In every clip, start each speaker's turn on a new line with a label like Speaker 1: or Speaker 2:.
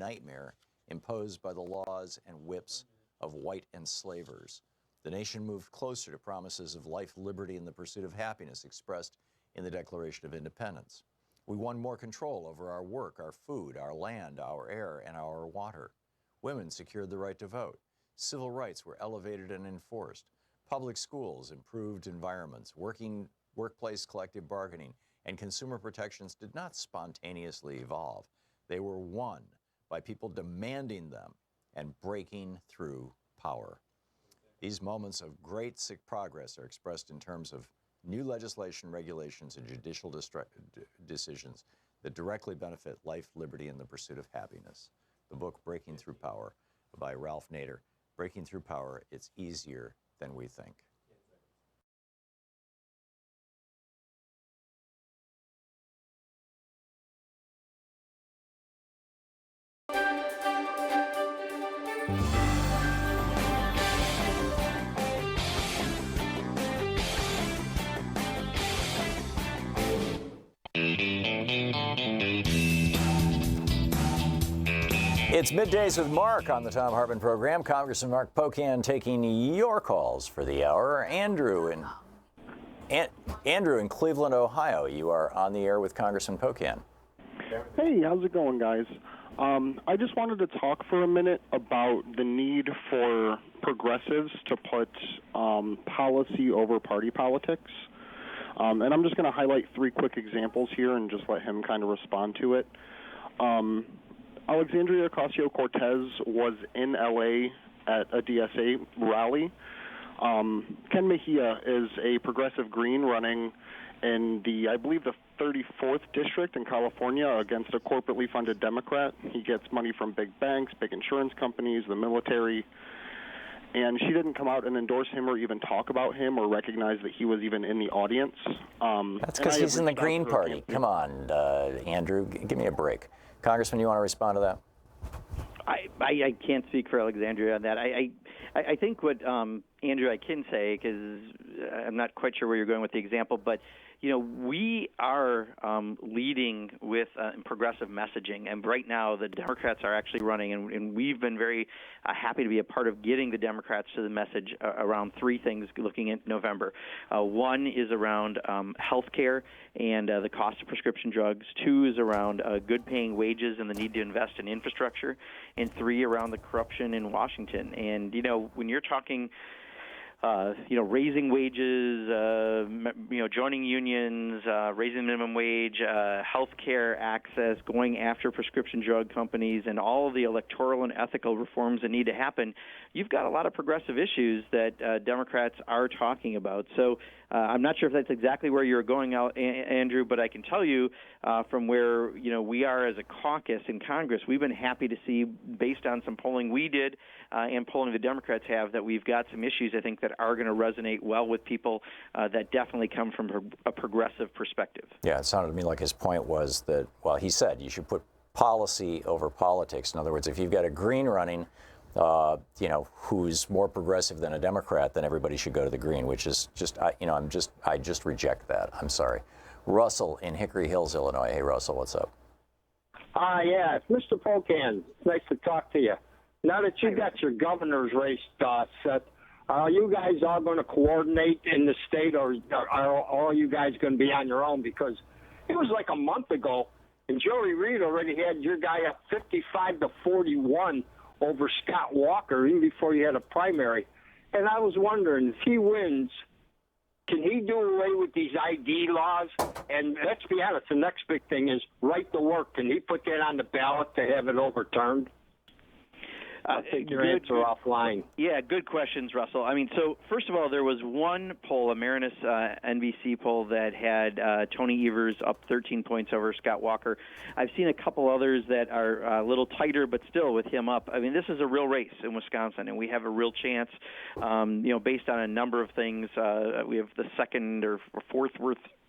Speaker 1: nightmare imposed by the laws and whips of white enslavers. The nation moved closer to promises of life, liberty, and the pursuit of happiness expressed in the Declaration of Independence. We won more control over our work, our food, our land, our air, and our water. Women secured the right to vote. Civil rights were elevated and enforced. Public schools, improved environments, workplace collective bargaining, and consumer protections did not spontaneously evolve. They were won by people demanding them and breaking through power. These moments of great progress are expressed in terms of new legislation, regulations, and judicial decisions that directly benefit life, liberty, and the pursuit of happiness. The book, Breaking Through Power, by Ralph Nader. Breaking Through Power, it's easier than we think. It's Middays with Mark on the Thom Hartmann Program. Congressman Mark Pocan taking your calls for the hour. Andrew in Cleveland, Ohio, you are on the air with Congressman Pocan.
Speaker 2: Hey, how's it going, guys? I just wanted to talk for a minute about the need for progressives to put policy over party politics. And I'm just going to highlight three quick examples here and just let him kind of respond to it. Alexandria Ocasio-Cortez was in L.A. at a DSA rally. Ken Mejia is a progressive green running in I believe the 34th district in California against a corporately funded Democrat. He gets money from big banks, big insurance companies, the military. And she didn't come out and endorse him or even talk about him or recognize that he was even in the audience.
Speaker 1: That's because he's in the Green Party. Come on, Andrew, give me a break. Congressman, you want to respond to that?
Speaker 3: I can't speak for Alexandria on that. I think what, Andrew, I can say, because I'm not quite sure where you're going with the example, but we are leading with progressive messaging, and right now the Democrats are actually running, and we've been very happy to be a part of getting the Democrats to the message around three things looking at November. One is around health care and the cost of prescription drugs. Two is around good-paying wages and the need to invest in infrastructure. And three, around the corruption in Washington. And, when you're talking raising wages, joining unions, raising the minimum wage, health care access, going after prescription drug companies, and all of the electoral and ethical reforms that need to happen, you've got a lot of progressive issues that Democrats are talking about. So I'm not sure if that's exactly where you're going, Andrew, but I can tell you from where we are as a caucus in Congress, we've been happy to see, based on some polling we did and polling the Democrats have, that we've got some issues, I think, that are going to resonate well with people that definitely come from a progressive perspective.
Speaker 1: Yeah, it sounded to me like his point was that, well, he said you should put policy over politics. In other words, if you've got a Green running, who's more progressive than a Democrat, then everybody should go to the Green, which is just, I just reject that. I'm sorry. Russell in Hickory Hills, Illinois. Hey, Russell, what's up?
Speaker 4: Yeah, it's Mr. Pocan. It's nice to talk to you. Now that you got your governor's race set, are you guys all going to coordinate in the state, or are all you guys going to be on your own? Because it was like a month ago, and Joey Reid already had your guy up 55-41 over Scott Walker, even before you had a primary. And I was wondering, if he wins, can he do away with these ID laws? And let's be honest, the next big thing is right to work. Can he put that on the ballot to have it overturned? I'll take your answer offline.
Speaker 3: Yeah, good questions, Russell. I mean, so first of all, there was one poll, a Marinus NBC poll, that had Tony Evers up 13 points over Scott Walker. I've seen a couple others that are a little tighter, but still with him up. I mean, this is a real race in Wisconsin, and we have a real chance, based on a number of things. We have the second or fourth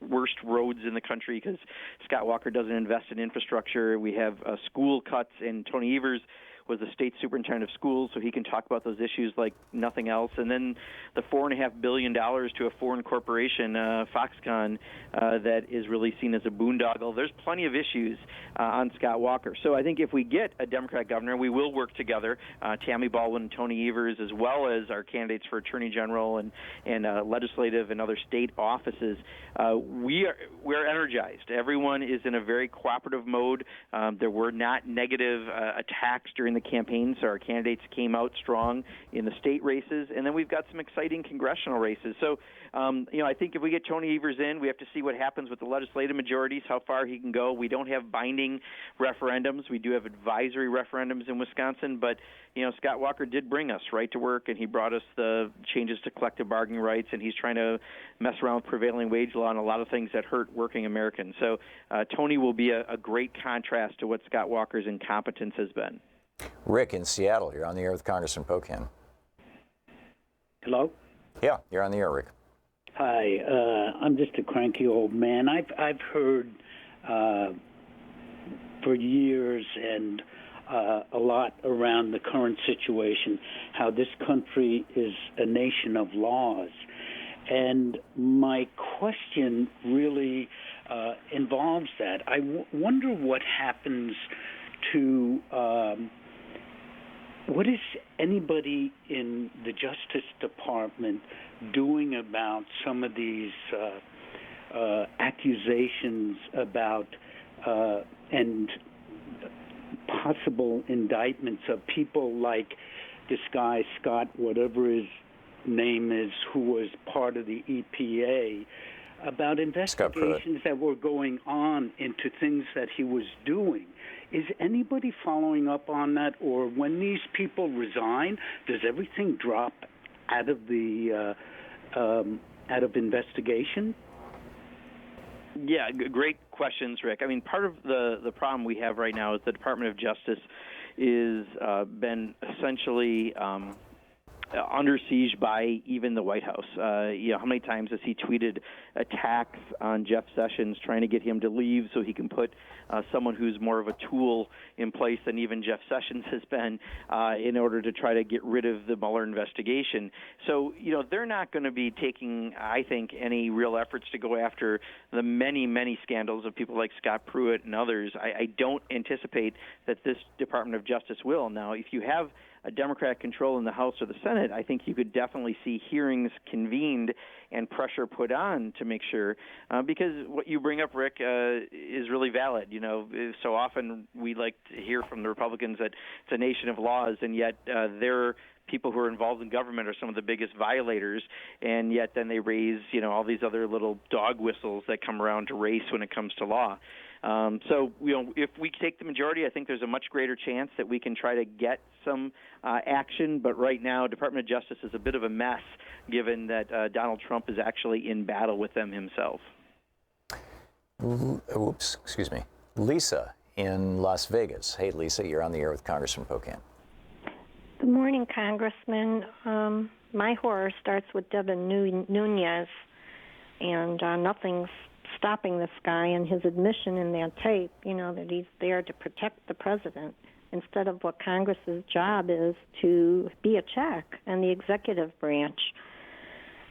Speaker 3: worst roads in the country because Scott Walker doesn't invest in infrastructure. We have school cuts, and Tony Evers, was the state superintendent of schools, so he can talk about those issues like nothing else. And then the $4.5 billion to a foreign corporation, Foxconn, that is really seen as a boondoggle. There's plenty of issues on Scott Walker. So I think if we get a Democrat governor, we will work together, Tammy Baldwin and Tony Evers, as well as our candidates for Attorney General and legislative and other state offices. We're energized. Everyone is in a very cooperative mode. There were not negative attacks during the campaign, so our candidates came out strong in the state races. And then we've got some exciting congressional races. So, I think if we get Tony Evers in, we have to see what happens with the legislative majorities, how far he can go. We don't have binding referendums. We do have advisory referendums in Wisconsin, but Scott Walker did bring us right to work, and he brought us the changes to collective bargaining rights, and he's trying to mess around with prevailing wage law and a lot of things that hurt working Americans. So Tony will be a great contrast to what Scott Walker's incompetence has been.
Speaker 1: Rick in Seattle, you're on the air with Congressman Pocan.
Speaker 5: Hello?
Speaker 1: Yeah, you're on the air, Rick.
Speaker 5: Hi, I'm just a cranky old man. I've heard for years and a lot around the current situation how this country is a nation of laws. And my question really involves that. I wonder what happens to what is anybody in the Justice Department doing about some of these accusations about and possible indictments of people like this guy, Scott, whatever his name is, who was part of the EPA, about investigations that were going on into things that he was doing. Is anybody following up on that? Or when these people resign, does everything drop out of the out of investigation?
Speaker 3: Yeah, great questions, Rick. I mean, part of the problem we have right now is the Department of Justice is been essentially under siege by even the White House. How many times has he tweeted attacks on Jeff Sessions, trying to get him to leave so he can put someone who's more of a tool in place than even Jeff Sessions has been in order to try to get rid of the Mueller investigation. So, they're not going to be taking, I think, any real efforts to go after the many, many scandals of people like Scott Pruitt and others. I don't anticipate that this Department of Justice will. Now, if you have a Democrat control in the House or the Senate, I think you could definitely see hearings convened and pressure put on to make sure, because what you bring up, Rick, is really valid. So often we like to hear from the Republicans that it's a nation of laws, and yet their people who are involved in government are some of the biggest violators, and yet then they raise, all these other little dog whistles that come around to race when it comes to law. So, if we take the majority, I think there's a much greater chance that we can try to get some action. But right now, Department of Justice is a bit of a mess, given that Donald Trump is actually in battle with them himself.
Speaker 1: Excuse me. Lisa in Las Vegas. Hey, Lisa, you're on the air with Congressman Pocan.
Speaker 6: Good morning, Congressman. My horror starts with Devin Nunes, and nothing's stopping this guy and his admission in that tape, that he's there to protect the president instead of what Congress's job is to be a check and the executive branch.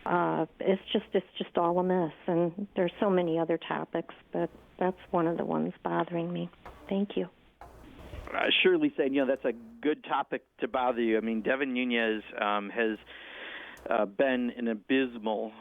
Speaker 6: It's just all a mess, and there's so many other topics, but that's one of the ones bothering me. Thank you.
Speaker 3: Sure, Lisa, that's a good topic to bother you. I mean, Devin Nunes has been an abysmal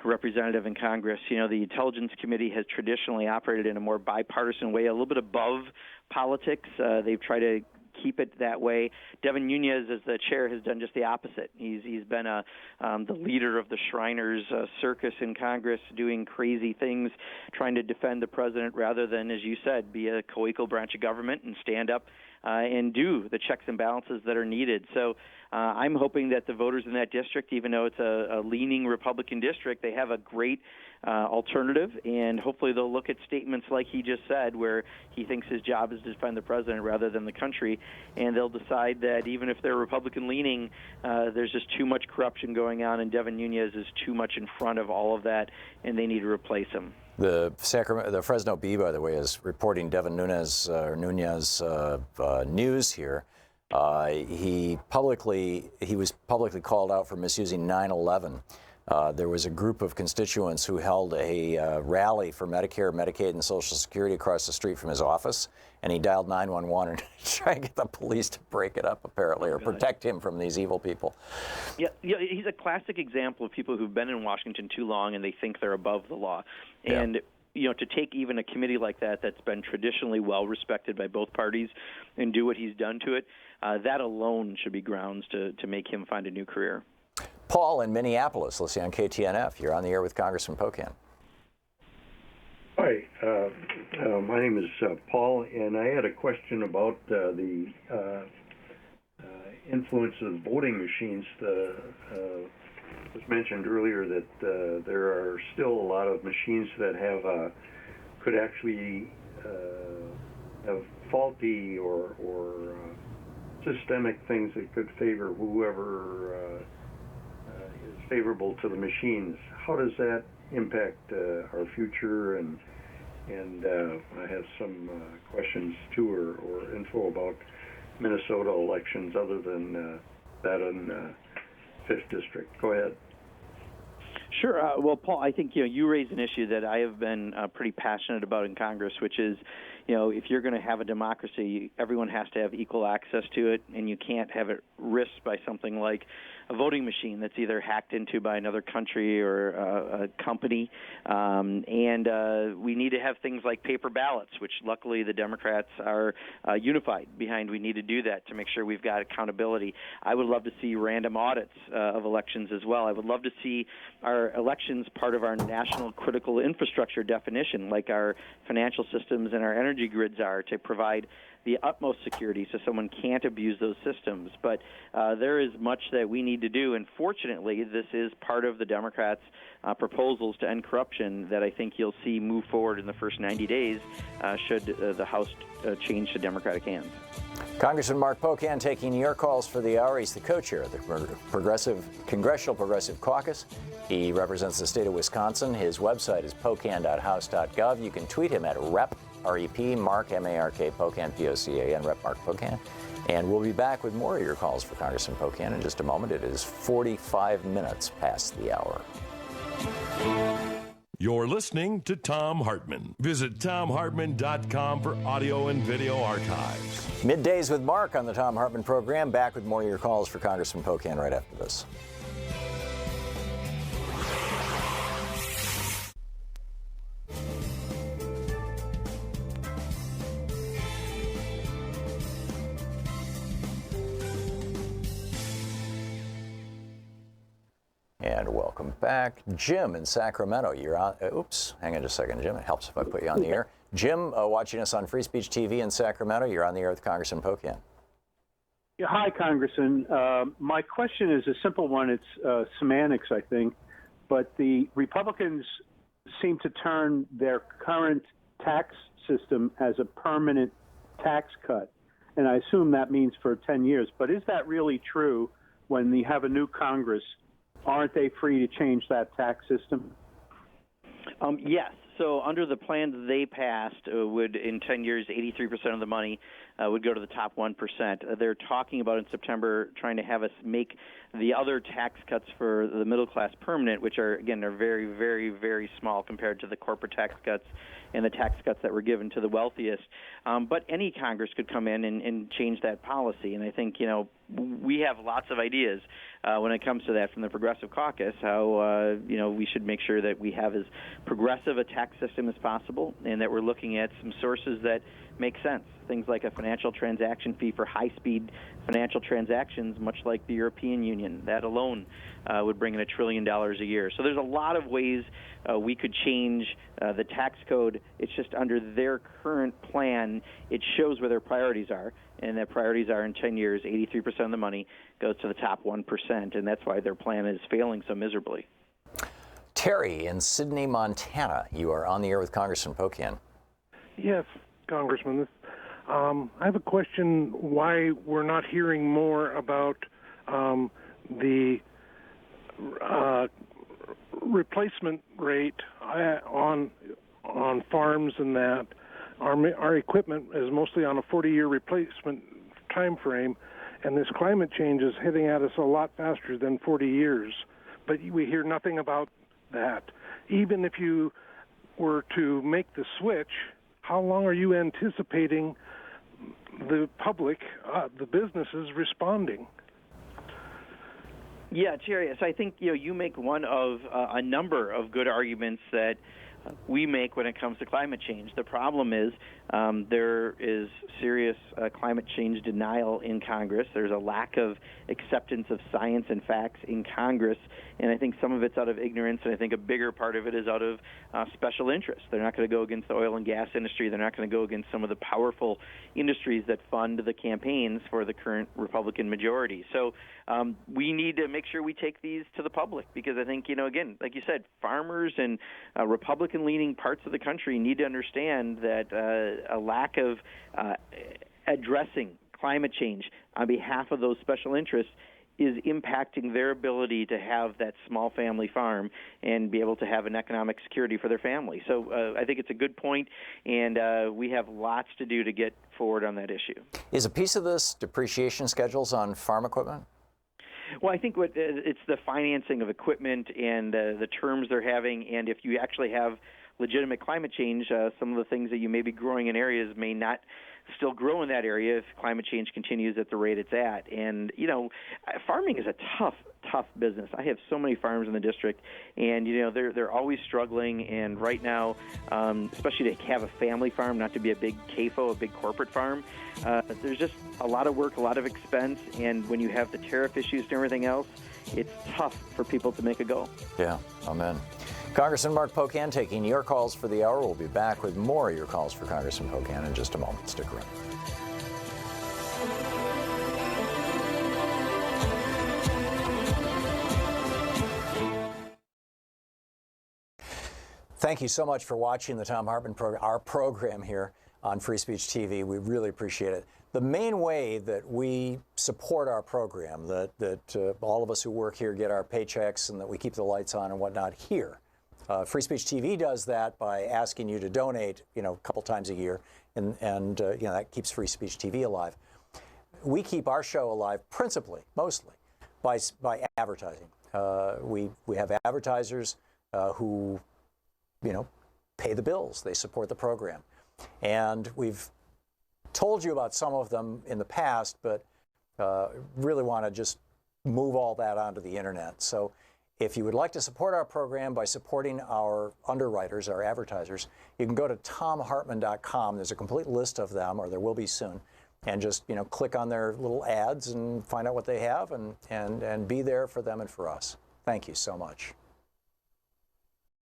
Speaker 3: representative in Congress. The Intelligence Committee has traditionally operated in a more bipartisan way, a little bit above politics. They've tried to keep it that way. Devin Nunes, as the chair, has done just the opposite. He's been the leader of the Shriners circus in Congress, doing crazy things, trying to defend the president rather than, as you said, be a co-equal branch of government and stand up and do the checks and balances that are needed. So I'm hoping that the voters in that district, even though it's a leaning Republican district, they have a great alternative, and hopefully they'll look at statements like he just said, where he thinks his job is to defend the president rather than the country, and they'll decide that even if they're Republican-leaning, there's just too much corruption going on, and Devin Nunes is too much in front of all of that, and they need to replace him.
Speaker 1: The Fresno Bee, by the way, is reporting Devin Nunes news here. He was publicly called out for misusing 9/11. There was a group of constituents who held a rally for Medicare, Medicaid, and Social Security across the street from his office, and he dialed 911 and tried to get the police to break it up, apparently, or protect him from these evil people.
Speaker 3: Yeah, he's a classic example of people who've been in Washington too long and they think they're above the law. And to take even a committee like that that's been traditionally well respected by both parties and do what he's done to it, that alone should be grounds to make him find a new career.
Speaker 1: Paul in Minneapolis, listening on KTNF. You're on the air with Congressman Pocan.
Speaker 7: Hi, my name is Paul, and I had a question about the influence of voting machines. It was mentioned earlier that there are still a lot of machines that could actually have faulty or systemic things that could favor whoever is favorable to the machines. How does that impact our future? And I have some questions too, or info about Minnesota elections other than that in 5th District. Go ahead.
Speaker 3: Sure. Well, Paul, I think you raised an issue that I have been pretty passionate about in Congress, which is, if you're going to have a democracy, everyone has to have equal access to it, and you can't have it risked by something like a voting machine that's either hacked into by another country or a company. And we need to have things like paper ballots, which luckily the Democrats are unified behind. We need to do that to make sure we've got accountability. I would love to see random audits of elections as well. I would love to see our elections part of our national critical infrastructure definition, like our financial systems and our energy grids are, to provide the utmost security so someone can't abuse those systems. But there is much that we need to do, and fortunately, this is part of the Democrats' proposals to end corruption that I think you'll see move forward in the first 90 days should the House change to Democratic hands.
Speaker 1: Congressman Mark Pocan taking your calls for the hour. He's the co-chair of the Congressional Progressive Caucus. He represents the state of Wisconsin. His website is pocan.house.gov. You can tweet him at R-E-P, Mark, M-A-R-K, Pocan, P-O-C-A-N, Rep. Mark Pocan. And we'll be back with more of your calls for Congressman Pocan in just a moment. It is 45 minutes past the hour.
Speaker 8: You're listening to Thom Hartmann. Visit thomhartmann.com for audio and video archives.
Speaker 1: Middays with Mark on the Thom Hartmann Program. Back with more of your calls for Congressman Pocan right after this. And welcome back. Jim in Sacramento, you're on. Oops, hang on just a second, Jim. It helps if I put you on the air. Jim, watching us on Free Speech TV in Sacramento, you're on the air with Congressman Pocan.
Speaker 9: Yeah, hi, Congressman. My question is a simple one. It's semantics, I think. But the Republicans seem to turn their current tax system as a permanent tax cut. And I assume that means for 10 years. But is that really true when you have a new Congress? Aren't they free to change that tax system?
Speaker 3: Yes. So under the plan that they passed, would in 10 years, 83% of the money would go to the top 1%. They're talking about in September trying to have us make the other tax cuts for the middle class permanent, which are, again, are very, very, very small compared to the corporate tax cuts and the tax cuts that were given to the wealthiest. But any Congress could come in and change that policy. And I think, we have lots of ideas when it comes to that from the Progressive Caucus, how, we should make sure that we have as progressive a tax system as possible and that we're looking at some sources that make sense. Things like a financial transaction fee for high-speed financial transactions, much like the European Union. That alone would bring in $1 trillion a year. So there's a lot of ways we could change the tax code. It's just under their current plan, it shows where their priorities are. And their priorities are in 10 years, 83% of the money goes to the top 1%. And that's why their plan is failing so miserably.
Speaker 1: Terry in Sidney, Montana. You are on the air with Congressman Pocan.
Speaker 10: Yes, Congressman. I have a question why we're not hearing more about the replacement rate on farms and that. Our equipment is mostly on a 40-year replacement time frame, and this climate change is hitting at us a lot faster than 40 years. But we hear nothing about that. Even if you were to make the switch, how long are you anticipating the public, the businesses, responding?
Speaker 3: Yeah, Jerry, so I think you make one of a number of good arguments that we make when it comes to climate change. The problem is there is serious climate change denial in Congress. There's a lack of acceptance of science and facts in Congress, and I think some of it's out of ignorance, and I think a bigger part of it is out of special interest. They're not going to go against the oil and gas industry. They're not going to go against some of the powerful industries that fund the campaigns for the current Republican majority. So we need to make sure we take these to the public, because I think, again, like you said, farmers and Republican-leaning parts of the country need to understand that a lack of addressing climate change on behalf of those special interests is impacting their ability to have that small family farm and be able to have an economic security for their family. So I think it's a good point, and we have lots to do to get forward on that issue.
Speaker 1: Is a piece of this depreciation schedules on farm equipment?
Speaker 3: Well, I think it's the financing of equipment and the terms they're having, and if you actually have legitimate climate change, some of the things that you may be growing in areas may not still grow in that area if climate change continues at the rate it's at. And, farming is a tough business. I have so many farms in the district, and, they're always struggling. And right now, especially to have a family farm, not to be a big CAFO, a big corporate farm, there's just a lot of work, a lot of expense. And when you have the tariff issues and everything else, it's tough for people to make a go.
Speaker 1: Yeah, amen. Congressman Mark Pocan taking your calls for the hour. We'll be back with more of your calls for Congressman Pocan in just a moment. Stick around. Thank you so much for watching the Thom Hartmann Program, our program here on Free Speech TV. We really appreciate it. The main way that we support our program, that all of us who work here get our paychecks and that we keep the lights on and whatnot here, Free Speech TV does that by asking you to donate, a couple times a year, and that keeps Free Speech TV alive. We keep our show alive principally, mostly, by advertising. We have advertisers who, pay the bills. They support the program. And we've told you about some of them in the past, but really want to just move all that onto the internet. So if you would like to support our program by supporting our underwriters, our advertisers, you can go to thomhartmann.com. There's a complete list of them, or there will be soon, and just click on their little ads and find out what they have and be there for them and for us. Thank you so much.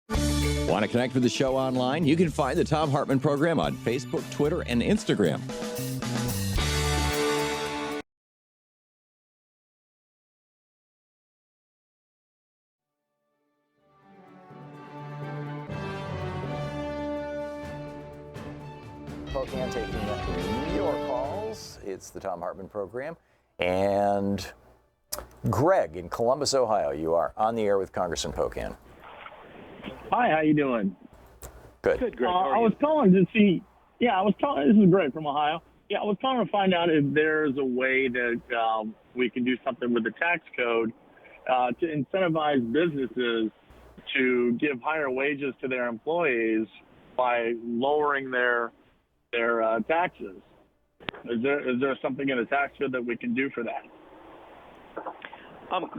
Speaker 11: Want to connect with the show online? You can find the Thom Hartmann Program on Facebook, Twitter, and Instagram.
Speaker 1: Pocan taking your calls. It's the Thom Hartmann Program. And Greg in Columbus, Ohio, you are on the air with Congressman Pocan.
Speaker 12: Hi, how you doing?
Speaker 1: Good.
Speaker 3: Good, Greg.
Speaker 12: I was calling to see. Yeah, this is Greg from Ohio. Yeah, I was calling to find out if there's a way that we can do something with the tax code to incentivize businesses to give higher wages to their employees by lowering their taxes. Is there something in the tax code that we can do for that?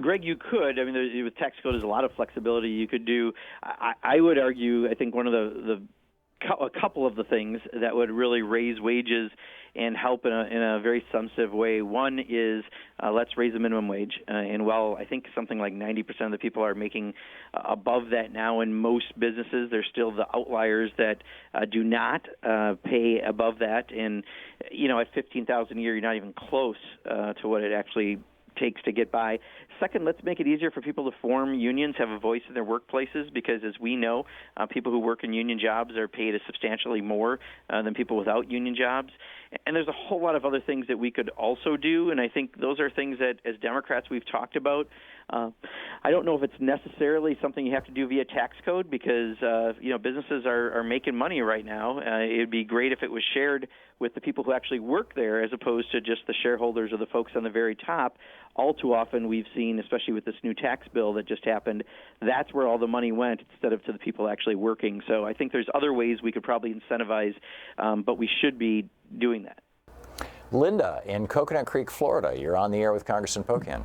Speaker 3: Greg, you could. I mean, with tax code, there's a lot of flexibility you could do. I would argue, I think one of a couple of the things that would really raise wages and help in a very substantive way. One is let's raise the minimum wage. And while I think something like 90% of the people are making above that now in most businesses, there's still the outliers that do not pay above that. And, at $15,000 a year, you're not even close to what it actually takes to get by. Second, let's make it easier for people to form unions, have a voice in their workplaces, because as we know, people who work in union jobs are paid substantially more than people without union jobs. And there's a whole lot of other things that we could also do, and I think those are things that, as Democrats, we've talked about. I don't know if it's necessarily something you have to do via tax code, because businesses are making money right now. It would be great if it was shared with the people who actually work there as opposed to just the shareholders or the folks on the very top. All too often we've seen, especially with this new tax bill that just happened, that's where all the money went instead of to the people actually working. So I think there's other ways we could probably incentivize, but we should be doing that.
Speaker 1: Linda in Coconut Creek, Florida, you're on the air with Congressman Pocan.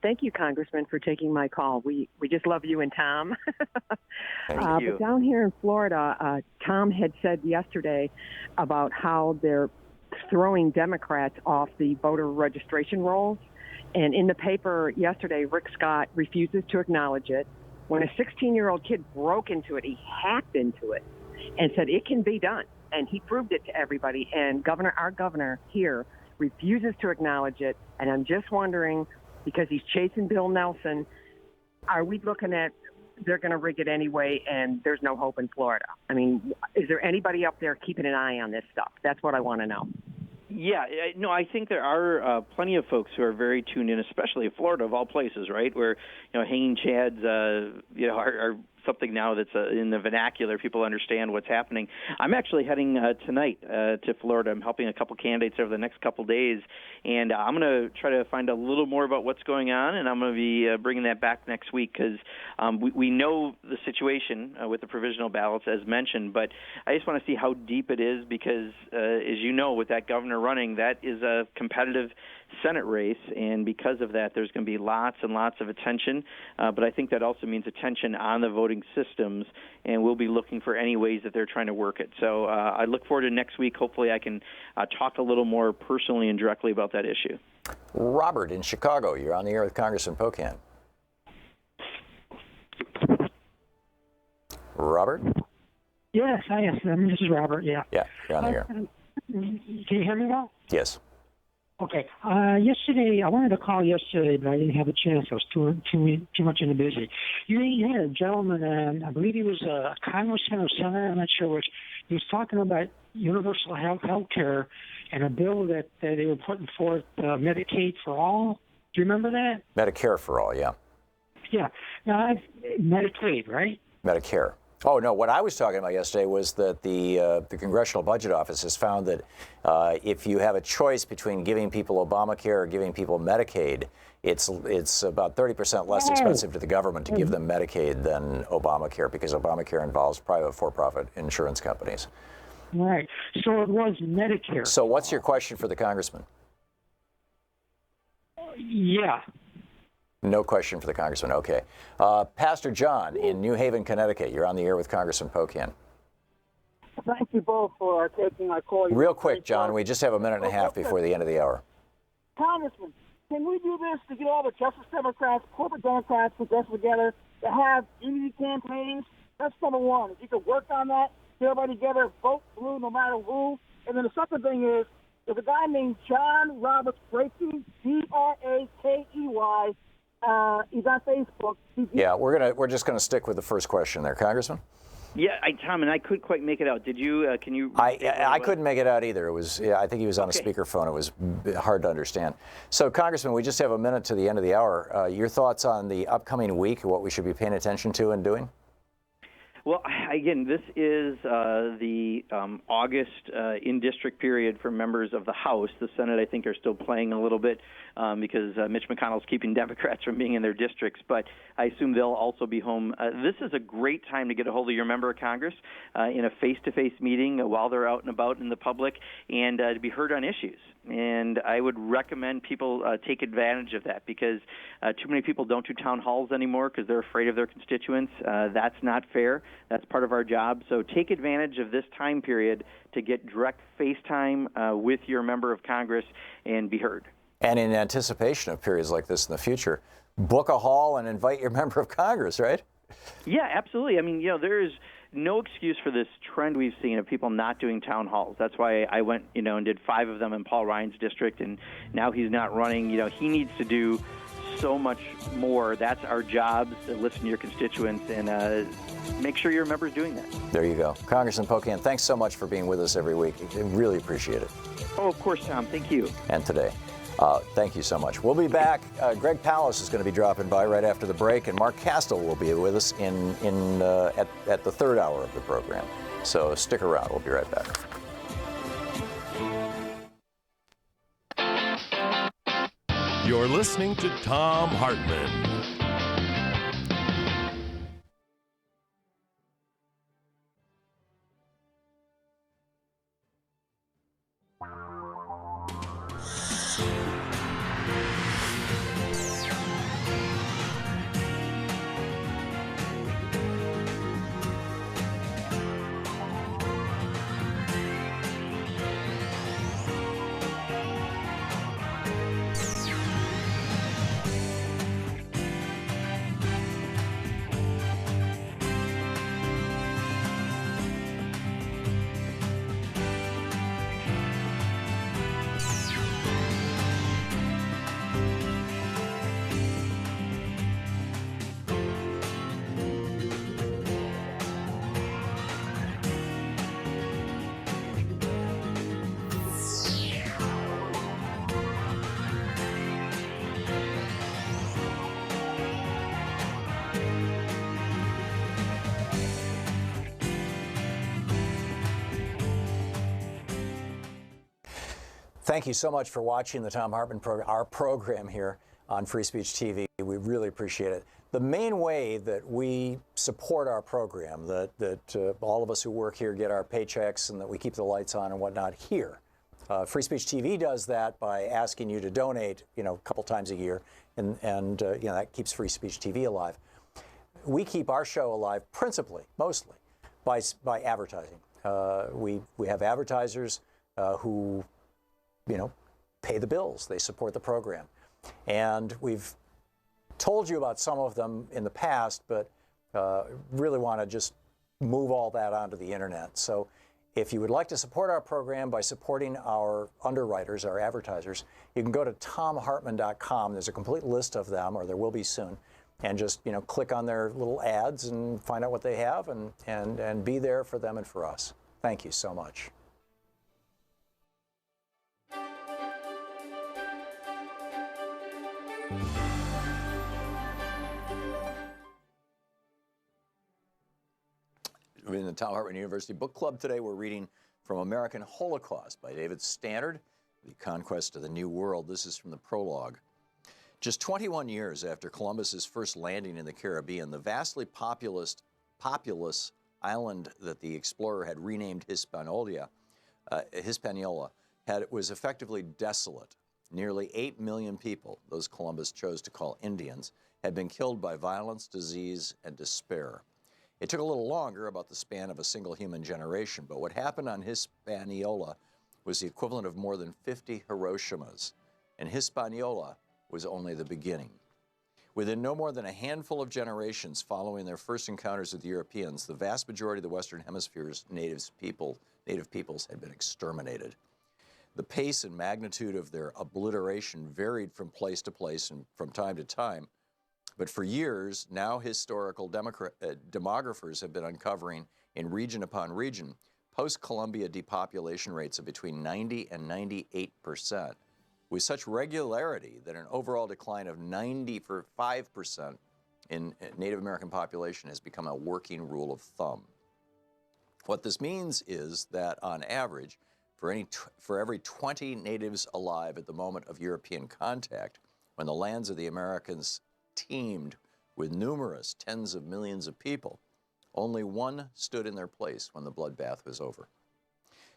Speaker 13: Thank you, Congressman, for taking my call. We just love you and Tom.
Speaker 3: Thank you.
Speaker 13: But down here in Florida, Tom had said yesterday about how they're throwing Democrats off the voter registration rolls. And in the paper yesterday, Rick Scott refuses to acknowledge it. When a 16-year-old kid broke into it, he hacked into it and said it can be done. And he proved it to everybody. And our governor here refuses to acknowledge it. And I'm just wondering, because he's chasing Bill Nelson, are we looking at they're going to rig it anyway and there's no hope in Florida? I mean, is there anybody up there keeping an eye on this stuff? That's what I want to know.
Speaker 3: Yeah, no, I think there are plenty of folks who are very tuned in, especially Florida, of all places, right, where, hanging chads, are something now that's in the vernacular. People understand what's happening. I'm actually heading tonight to Florida. I'm helping a couple candidates over the next couple days, and I'm going to try to find a little more about what's going on, and I'm going to be bringing that back next week because we know the situation with the provisional ballots, as mentioned, but I just want to see how deep it is because, as you know, with that governor running, that is a competitive Senate race, and because of that, there's going to be lots and lots of attention, but I think that also means attention on the voting systems, and we'll be looking for any ways that they're trying to work it. So I look forward to next week. Hopefully I can talk a little more personally and directly about that issue.
Speaker 1: Robert in Chicago, you're on the air with Congressman Pocan. Robert?
Speaker 14: Yes, this is Robert, yeah.
Speaker 1: Yeah, you're on the air.
Speaker 14: Can you hear me well?
Speaker 1: Yes.
Speaker 14: Okay. Yesterday, I wanted to call yesterday, but I didn't have a chance. I was too much into busy. You had a gentleman, and I believe he was a congressman or senator, I'm not sure which. He was talking about universal health care and a bill that they were putting forth, Medicaid for all. Do you remember that?
Speaker 1: Medicare for all, yeah.
Speaker 14: Yeah. Now, Medicaid, right?
Speaker 1: Medicare. Oh, no, what I was talking about yesterday was that the Congressional Budget Office has found that if you have a choice between giving people Obamacare or giving people Medicaid, it's about 30% less expensive to the government to give them Medicaid than Obamacare because Obamacare involves private for-profit insurance companies.
Speaker 14: Right. So it was Medicare.
Speaker 1: So what's your question for the congressman?
Speaker 14: Yeah.
Speaker 1: No question for the congressman. Okay. Pastor John in New Haven, Connecticut. You're on the air with Congressman Pocan.
Speaker 15: Thank you both for taking my call.
Speaker 1: Real quick, John, we just have a minute and a half before the end of the hour.
Speaker 15: Congressman, can we do this to get all the Justice Democrats, corporate Democrats, progressive together to have unity campaigns? That's number one. If you could work on that, get everybody together, vote blue no matter who. And then the second thing is, there's a guy named John Roberts Brakey, Brakey. He's on Facebook.
Speaker 1: Yeah, we're just gonna stick with the first question there, Congressman.
Speaker 3: Yeah, Tom, and I couldn't quite make it out. Did you? Can you?
Speaker 1: I couldn't make it out either. It was. Yeah, I think he was on a speakerphone. It was hard to understand. So, Congressman, we just have a minute to the end of the hour. Your thoughts on the upcoming week? What we should be paying attention to and doing?
Speaker 3: Well, again, this is the August in-district period for members of the House. The Senate, I think, are still playing a little bit because Mitch McConnell's keeping Democrats from being in their districts, but I assume they'll also be home. This is a great time to get a hold of your member of Congress in a face-to-face meeting while they're out and about in the public and to be heard on issues. And I would recommend people take advantage of that because too many people don't do town halls anymore because they're afraid of their constituents. That's not fair. That's part of our job. So take advantage of this time period to get direct FaceTime with your member of Congress and be heard.
Speaker 1: And in anticipation of periods like this in the future, book a hall and invite your member of Congress, right?
Speaker 3: Yeah, absolutely. I mean, there is no excuse for this trend we've seen of people not doing town halls. That's why I went, and did 5 of them in Paul Ryan's district, and now he's not running. He needs to do so much more. That's our job, to listen to your constituents and make sure your member's doing that. There you go. Congressman Pocan, thanks so much for being with us every week. I really appreciate it. Oh, of course, Tom. Thank you. And today. Thank you so much. We'll be back. Greg Pallas is going to be dropping by right after the break, and Mark Castle will be with us at the third hour of the program. So stick around. We'll be right back.
Speaker 8: You're listening to Thom Hartmann.
Speaker 1: Thank you so much for watching the Thom Hartmann program, our program here on Free Speech TV. We really appreciate it. The main way that we support our program, that all of us who work here get our paychecks and that we keep the lights on and whatnot here. Free Speech TV does that by asking you to donate, a couple times a year, and that keeps Free Speech TV alive. We keep our show alive principally, mostly, by advertising. We have advertisers who pay the bills. They support the program. And we've told you about some of them in the past, but really want to just move all that onto the internet. So if you would like to support our program by supporting our underwriters, our advertisers, you can go to thomhartmann.com. There's a complete list of them, or there will be soon, and just click on their little ads and find out what they have and be there for them and for us. Thank you so much. In the Thom Hartmann University Book Club today, we're reading from American Holocaust by David Stannard, The Conquest of the New World. This is from the prologue. Just 21 years after Columbus's first landing in the Caribbean, the vastly populous island that the explorer had renamed Hispaniola was effectively desolate. Nearly 8 million people, those Columbus chose to call Indians, had been killed by violence, disease, and despair. It took a little longer, about the span of a single human generation, but what happened on Hispaniola was the equivalent of more than 50 Hiroshimas, and Hispaniola was only the beginning. Within no more than a handful of generations following their first encounters with Europeans, the vast majority of the Western Hemisphere's native peoples had been exterminated. The pace and magnitude of their obliteration varied from place to place and from time to time, but for years, now historical demographers have been uncovering in region upon region post-Columbia depopulation rates of between 90 and 98%, with such regularity that an overall decline of 95% in Native American population has become a working rule of thumb. What this means is that, on average, for every 20 natives alive at the moment of European contact, when the lands of the Americans teemed with numerous tens of millions of people, only one stood in their place when the bloodbath was over.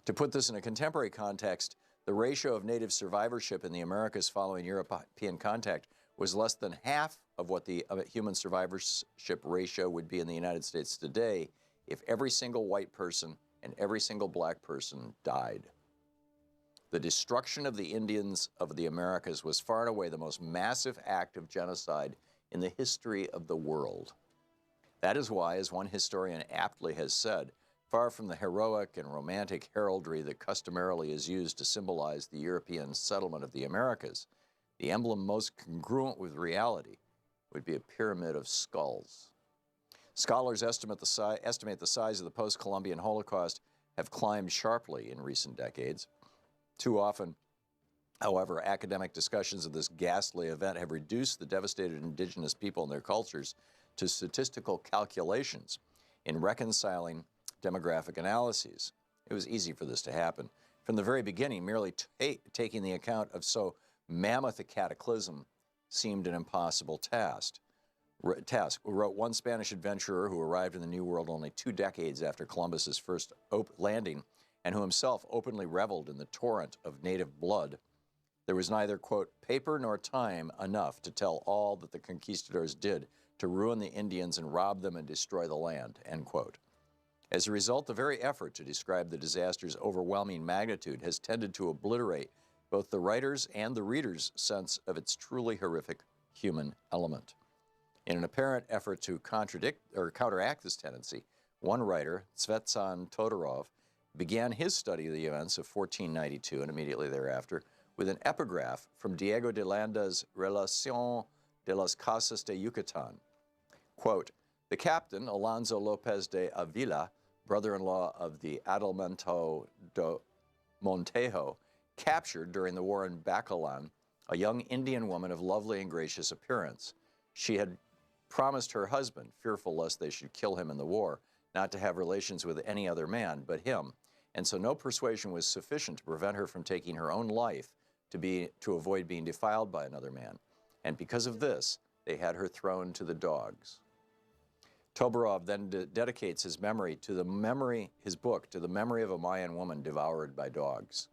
Speaker 1: To put this in a contemporary context, the ratio of native survivorship in the Americas following European contact was less than half of what the human survivorship ratio would be in the United States today if every single white person and every single black person died. The destruction of the Indians of the Americas was far and away the most massive act of genocide in the history of the world. That is why, as one historian aptly has said, far from the heroic and romantic heraldry that customarily is used to symbolize the European settlement of the Americas, the emblem most congruent with reality would be a pyramid of skulls. Scholars estimate the size of the post-Columbian Holocaust have climbed sharply in recent decades. Too often, however, academic discussions of this ghastly event have reduced the devastated indigenous people and their cultures to statistical calculations in reconciling demographic analyses. It was easy for this to happen. From the very beginning, merely taking the account of so mammoth a cataclysm seemed an impossible task. Wrote one Spanish adventurer who arrived in the New World only 2 decades after Columbus's first landing, and who himself openly reveled in the torrent of native blood. There was neither, quote, paper nor time enough to tell all that the conquistadors did to ruin the Indians and rob them and destroy the land, end quote. As a result, the very effort to describe the disaster's overwhelming magnitude has tended to obliterate both the writer's and the reader's sense of its truly horrific human element. In an apparent effort to contradict or counteract this tendency, one writer, Tsvetsan Todorov, began his study of the events of 1492 and immediately thereafter with an epigraph from Diego de Landa's Relación de las Casas de Yucatán. Quote, the captain, Alonso López de Avila, brother-in-law of the Adelmento de Montejo, captured during the war in Bacalan a young Indian woman of lovely and gracious appearance. She had promised her husband, fearful lest they should kill him in the war, not to have relations with any other man but him, and so no persuasion was sufficient to prevent her from taking her own life to avoid being defiled by another man. And because of this, they had her thrown to the dogs. Toborov then dedicates his book to the memory of a Mayan woman devoured by dogs.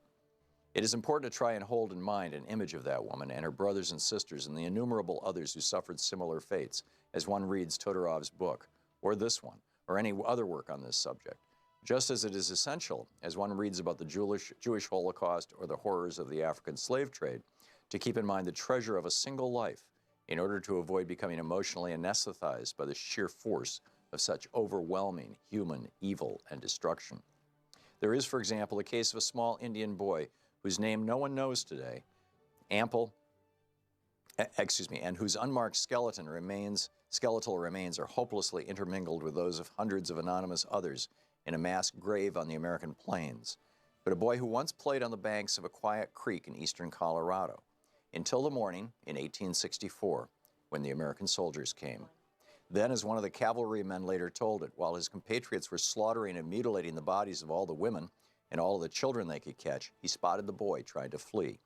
Speaker 1: It is important to try and hold in mind an image of that woman and her brothers and sisters and the innumerable others who suffered similar fates as one reads Todorov's book, or this one, or any other work on this subject, just as it is essential, as one reads about the Jewish Holocaust or the horrors of the African slave trade, to keep in mind the treasure of a single life in order to avoid becoming emotionally anesthetized by the sheer force of such overwhelming human evil and destruction. There is, for example, the case of a small Indian boy whose name no one knows today, and whose unmarked skeletal remains are hopelessly intermingled with those of hundreds of anonymous others in a mass grave on the American plains, but a boy who once played on the banks of a quiet creek in eastern Colorado, until the morning in 1864, when the American soldiers came. Then, as one of the cavalrymen later told it, while his compatriots were slaughtering and mutilating the bodies of all the women and all of the children they could catch, he spotted the boy trying to flee.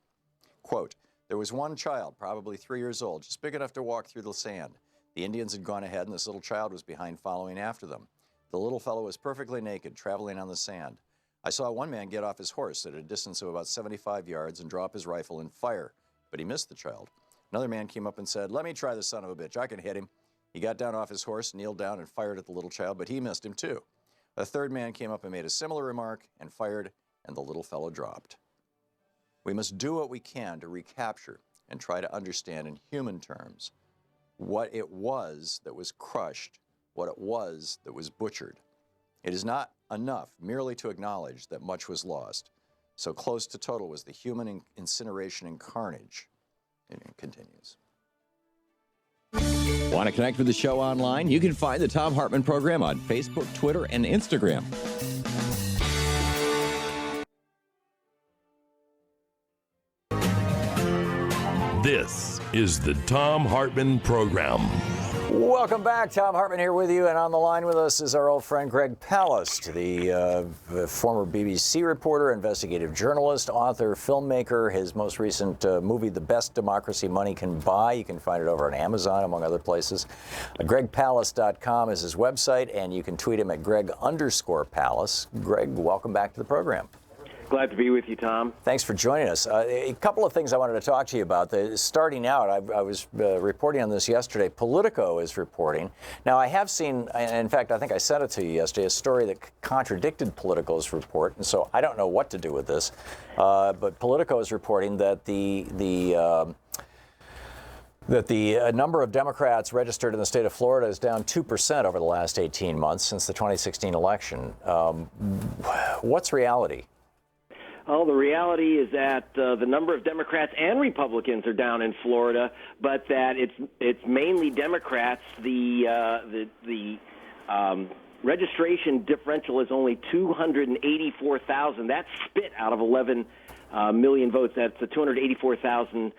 Speaker 1: Quote, there was one child, probably 3 years old, just big enough to walk through the sand. The Indians had gone ahead and this little child was behind following after them. The little fellow was perfectly naked, traveling on the sand. I saw one man get off his horse at a distance of about 75 yards and drop his rifle and fire, but he missed the child. Another man came up and said, let me try the son of a bitch, I can hit him. He got down off his horse, kneeled down and fired at the little child, but he missed him too. A third man came up and made a similar remark and fired, and the little fellow dropped. We must do what we can to recapture and try to understand in human terms what it was that was crushed, what it was that was butchered. It is not enough merely to acknowledge that much was lost. So close to total was the human incineration and carnage. And it continues.
Speaker 11: Want to connect with the show online? You can find the Thom Hartmann Program on Facebook, Twitter, and Instagram.
Speaker 8: This is the Thom Hartmann Program.
Speaker 1: Welcome back. Thom Hartmann here with you, and on the line with us is our old friend Greg Palast, the former BBC reporter, investigative journalist, author, filmmaker. His most recent movie, The Best Democracy Money Can Buy, you can find it over on Amazon, among other places. GregPalast.com is his website, and you can tweet him at Greg_Palast. Greg, welcome back to the program.
Speaker 16: Glad to be with you, Tom.
Speaker 1: Thanks for joining us. A couple of things I wanted to talk to you about. Starting out, I was reporting on this yesterday. Politico is reporting. Now, I have seen, in fact, I think I sent it to you yesterday, a story that contradicted Politico's report, and so I don't know what to do with this. But Politico is reporting that the number of Democrats registered in the state of Florida is down 2% over the last 18 months since the 2016 election. What's reality?
Speaker 16: Well, the reality is that the number of Democrats and Republicans are down in Florida, but that it's mainly Democrats. The registration differential is only 284,000. That's spit out of 11 million votes. That's a 284,000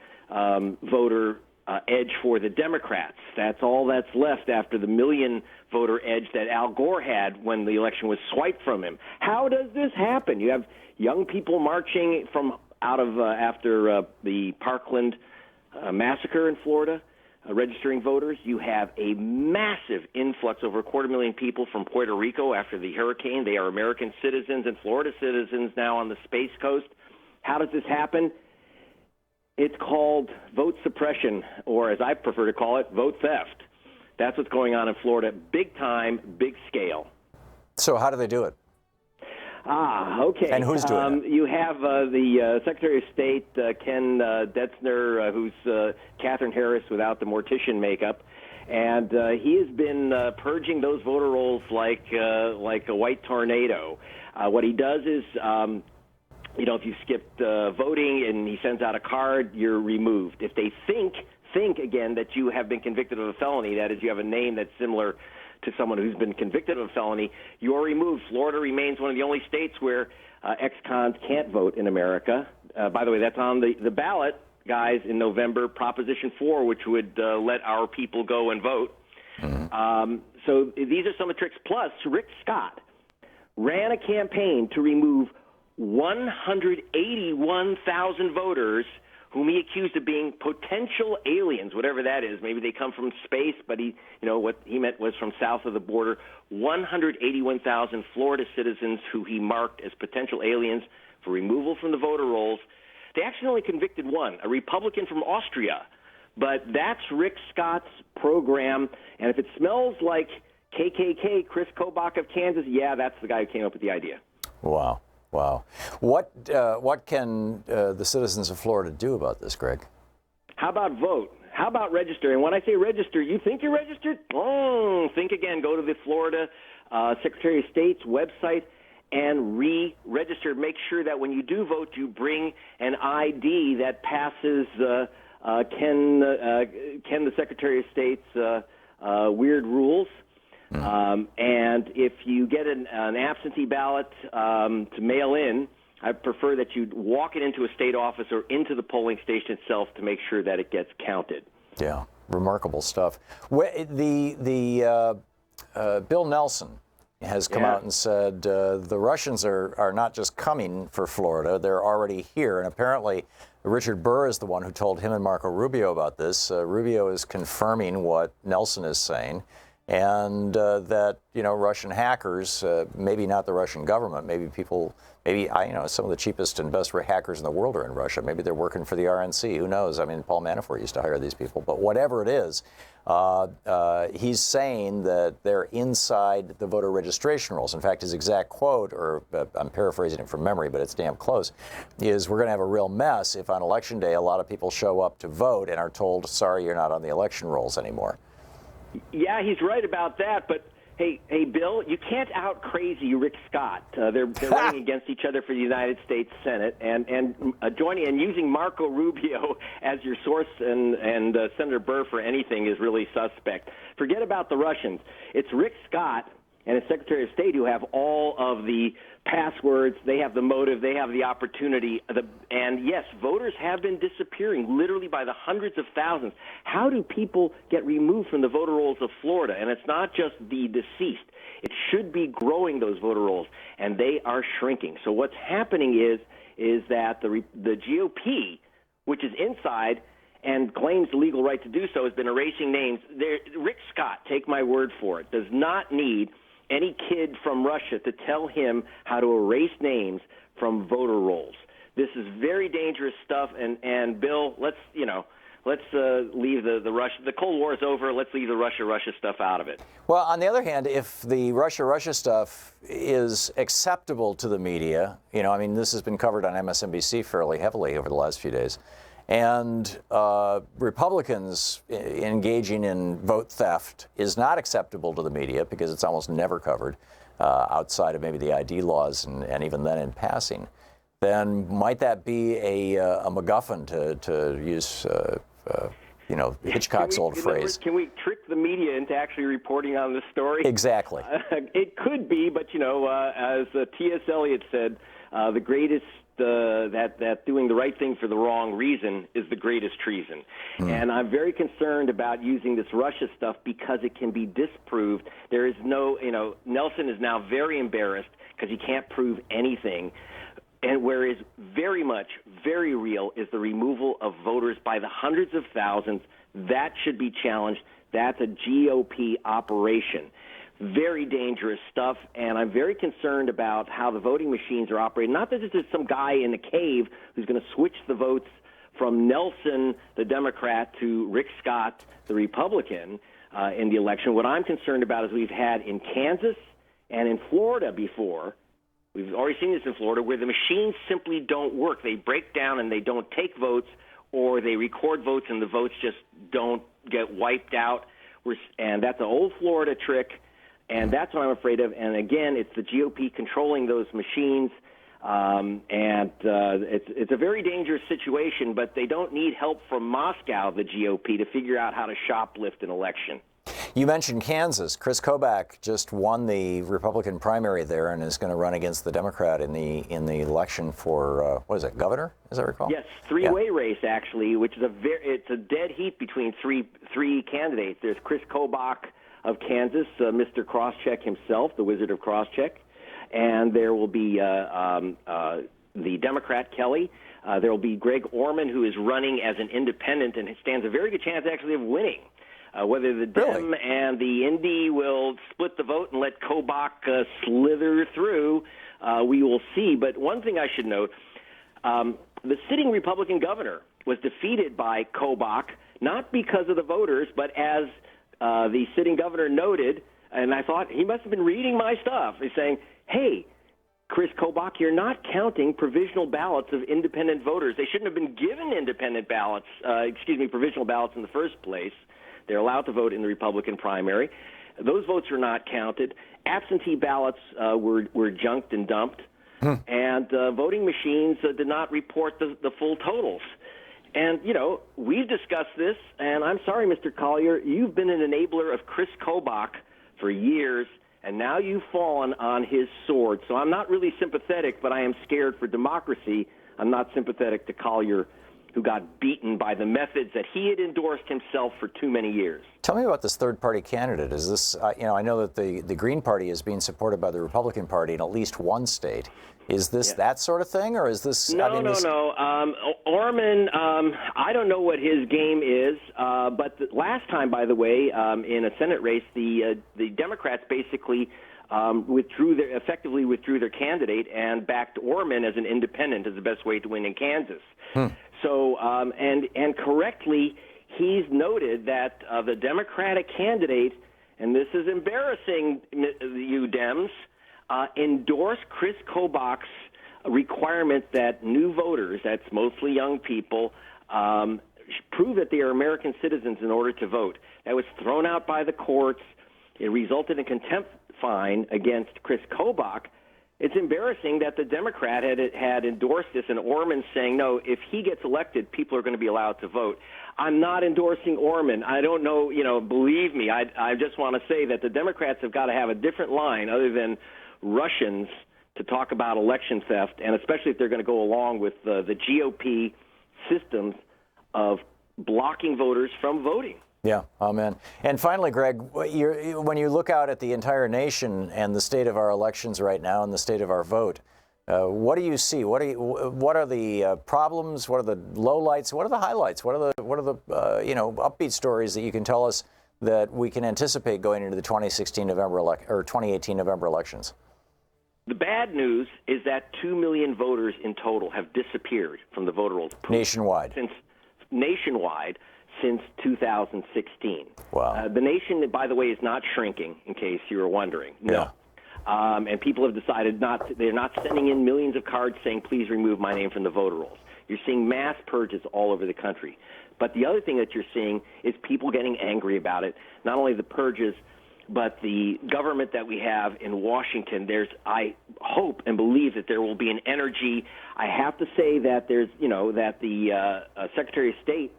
Speaker 16: voter edge for the Democrats. That's all that's left after the million voter edge that Al Gore had when the election was swiped from him. How does this happen? You have young people marching from after the Parkland massacre in Florida, registering voters. You have a massive influx, over 250,000 people from Puerto Rico after the hurricane. They are American citizens and Florida citizens now on the Space Coast. How does this happen? It's called vote suppression, or as I prefer to call it, vote theft. That's what's going on in Florida. Big time, big scale.
Speaker 1: So how do they do it?
Speaker 16: Okay.
Speaker 1: And who's doing it?
Speaker 16: You have the Secretary of State, Ken Detzner, who's Catherine Harris without the mortician makeup. And he has been purging those voter rolls like a white tornado. What he does is, if you skipped voting and he sends out a card, you're removed. If they think again that you have been convicted of a felony, that is, you have a name that's similar to someone who's been convicted of a felony, you're removed. Florida remains one of the only states where ex-cons can't vote in America. By the way, that's on the ballot, guys, in November, Proposition 4, which would let our people go and vote. Mm-hmm. So these are some of the tricks. Plus, Rick Scott ran a campaign to remove 181,000 voters whom he accused of being potential aliens, whatever that is. Maybe they come from space, but what he meant was from south of the border. 181,000 Florida citizens who he marked as potential aliens for removal from the voter rolls. They actually only convicted one, a Republican from Austria. But that's Rick Scott's program, and if it smells like KKK, Chris Kobach of Kansas, yeah, that's the guy who came up with the idea.
Speaker 1: Wow. What can the citizens of Florida do about this, Greg?
Speaker 16: How about vote? How about register? And when I say register, you think you're registered? Think again. Go to the Florida Secretary of State's website and re-register. Make sure that when you do vote, you bring an ID that passes Ken the Secretary of State's weird rules. And if you get an absentee ballot to mail in, I prefer that you walk it into a state office or into the polling station itself to make sure that it gets counted.
Speaker 1: Yeah, remarkable stuff. Bill Nelson has come out and said the Russians are not just coming for Florida, they're already here. And apparently Richard Burr is the one who told him and Marco Rubio about this. Rubio is confirming what Nelson is saying. And that, Russian hackers, maybe not the Russian government, some of the cheapest and best hackers in the world are in Russia. Maybe they're working for the RNC. Who knows? I mean, Paul Manafort used to hire these people. But whatever it is, he's saying that they're inside the voter registration rolls. In fact, his exact quote, or I'm paraphrasing it from memory, but it's damn close, is we're going to have a real mess if on Election Day a lot of people show up to vote and are told, sorry, you're not on the election rolls anymore.
Speaker 16: Yeah, he's right about that. But hey, Bill, you can't out crazy Rick Scott. They're running against each other for the United States Senate, and joining and using Marco Rubio as your source and Senator Burr for anything is really suspect. Forget about the Russians. It's Rick Scott and his Secretary of State who have all of the passwords, they have the motive, they have the opportunity. And yes, voters have been disappearing literally by the hundreds of thousands. How do people get removed from the voter rolls of Florida? And it's not just the deceased. It should be growing, those voter rolls, and they are shrinking. So what's happening is that the GOP, which is inside and claims the legal right to do so, has been erasing names. Rick Scott, take my word for it, does not need any kid from Russia to tell him how to erase names from voter rolls. This is very dangerous stuff. And Bill, let's leave the Russia. The Cold War is over. Let's leave the Russia stuff out of it.
Speaker 1: Well, on the other hand, if the Russia stuff is acceptable to the media, this has been covered on MSNBC fairly heavily over the last few days. And Republicans engaging in vote theft is not acceptable to the media because it's almost never covered outside of maybe the ID laws and even then in passing. Then might that be a MacGuffin to use Hitchcock's old phrase?
Speaker 16: Can we trick the media into actually reporting on this story?
Speaker 1: Exactly.
Speaker 16: It could be, but as T.S. Eliot said, the greatest. That doing the right thing for the wrong reason is the greatest treason. And I'm very concerned about using this Russia stuff because it can be disproved. There is no, Nelson is now very embarrassed because he can't prove anything. And whereas very real is the removal of voters by the hundreds of thousands. That should be challenged. That's a GOP operation. Very dangerous stuff, and I'm very concerned about how the voting machines are operating. Not that it's just some guy in a cave who's going to switch the votes from Nelson, the Democrat, to Rick Scott, the Republican, in the election. What I'm concerned about is we've had in Kansas and in Florida before. We've already seen this in Florida, where the machines simply don't work. They break down and they don't take votes, or they record votes and the votes just don't get wiped out. And that's an old Florida trick, and that's what I'm afraid of. And again, it's the GOP controlling those machines, and it's a very dangerous situation, but they don't need help from Moscow, the GOP, to figure out how to shoplift an election.
Speaker 1: You mentioned Kansas. Chris Kobach just won the Republican primary there and is going to run against the Democrat in the election for what is it, governor? As I recall.
Speaker 16: Yes, three-way race actually, which is it's a dead heat between three candidates. There's Chris Kobach of Kansas, Mr. Crosscheck himself, the Wizard of Crosscheck, and there will be the Democrat Kelly. There will be Greg Orman, who is running as an independent and stands a very good chance actually of winning. Whether the Dem and the Indy will split the vote and let Kobach slither through, we will see. But one thing I should note, the sitting Republican governor was defeated by Kobach, not because of the voters, but as the sitting governor noted, and I thought he must have been reading my stuff. He's saying, hey, Chris Kobach, you're not counting provisional ballots of independent voters. They shouldn't have been given independent ballots, provisional ballots in the first place. They're allowed to vote in the Republican primary. Those votes were not counted. Absentee ballots were junked and dumped. And voting machines did not report the full totals. And, we've discussed this, and I'm sorry, Mr. Collier, you've been an enabler of Chris Kobach for years, and now you've fallen on his sword. So I'm not really sympathetic, but I am scared for democracy. I'm not sympathetic to Collier, who got beaten by the methods that he had endorsed himself for too many years.
Speaker 1: Tell me about this third-party candidate. Is this, I know that the Green Party is being supported by the Republican Party in at least one state. Is this that sort of thing, or is this?
Speaker 16: No. Orman, I don't know what his game is, but last time, by the way, in a Senate race, the Democrats basically effectively withdrew their candidate and backed Orman as an independent as the best way to win in Kansas. So, and correctly, he's noted that the Democratic candidate, and this is embarrassing, you Dems, endorsed Chris Kobach's requirement that new voters, that's mostly young people, prove that they are American citizens in order to vote. That was thrown out by the courts. It resulted in contempt fine against Chris Kobach. It's embarrassing that the Democrat had endorsed this, and Orman's saying, no, if he gets elected, people are going to be allowed to vote. I'm not endorsing Orman. I don't know, believe me. I just want to say that the Democrats have got to have a different line other than Russians to talk about election theft, and especially if they're going to go along with the GOP systems of blocking voters from voting.
Speaker 1: Yeah, amen. And finally, Greg, when you look out at the entire nation and the state of our elections right now and the state of our vote, what do you see? What are the problems? What are the lowlights? What are the highlights? What are the upbeat stories that you can tell us that we can anticipate going into the 2018 November elections?
Speaker 16: The bad news is that 2 million voters in total have disappeared from the voter rolls
Speaker 1: nationwide.
Speaker 16: Since 2016.
Speaker 1: Wow.
Speaker 16: The nation, by the way, is not shrinking, in case you were wondering. No. Yeah. And people have decided they're not sending in millions of cards saying, please remove my name from the voter rolls. You're seeing mass purges all over the country. But the other thing that you're seeing is people getting angry about it. Not only the purges, but the government that we have in Washington. I hope and believe that there will be an energy. I have to say that that the Secretary of State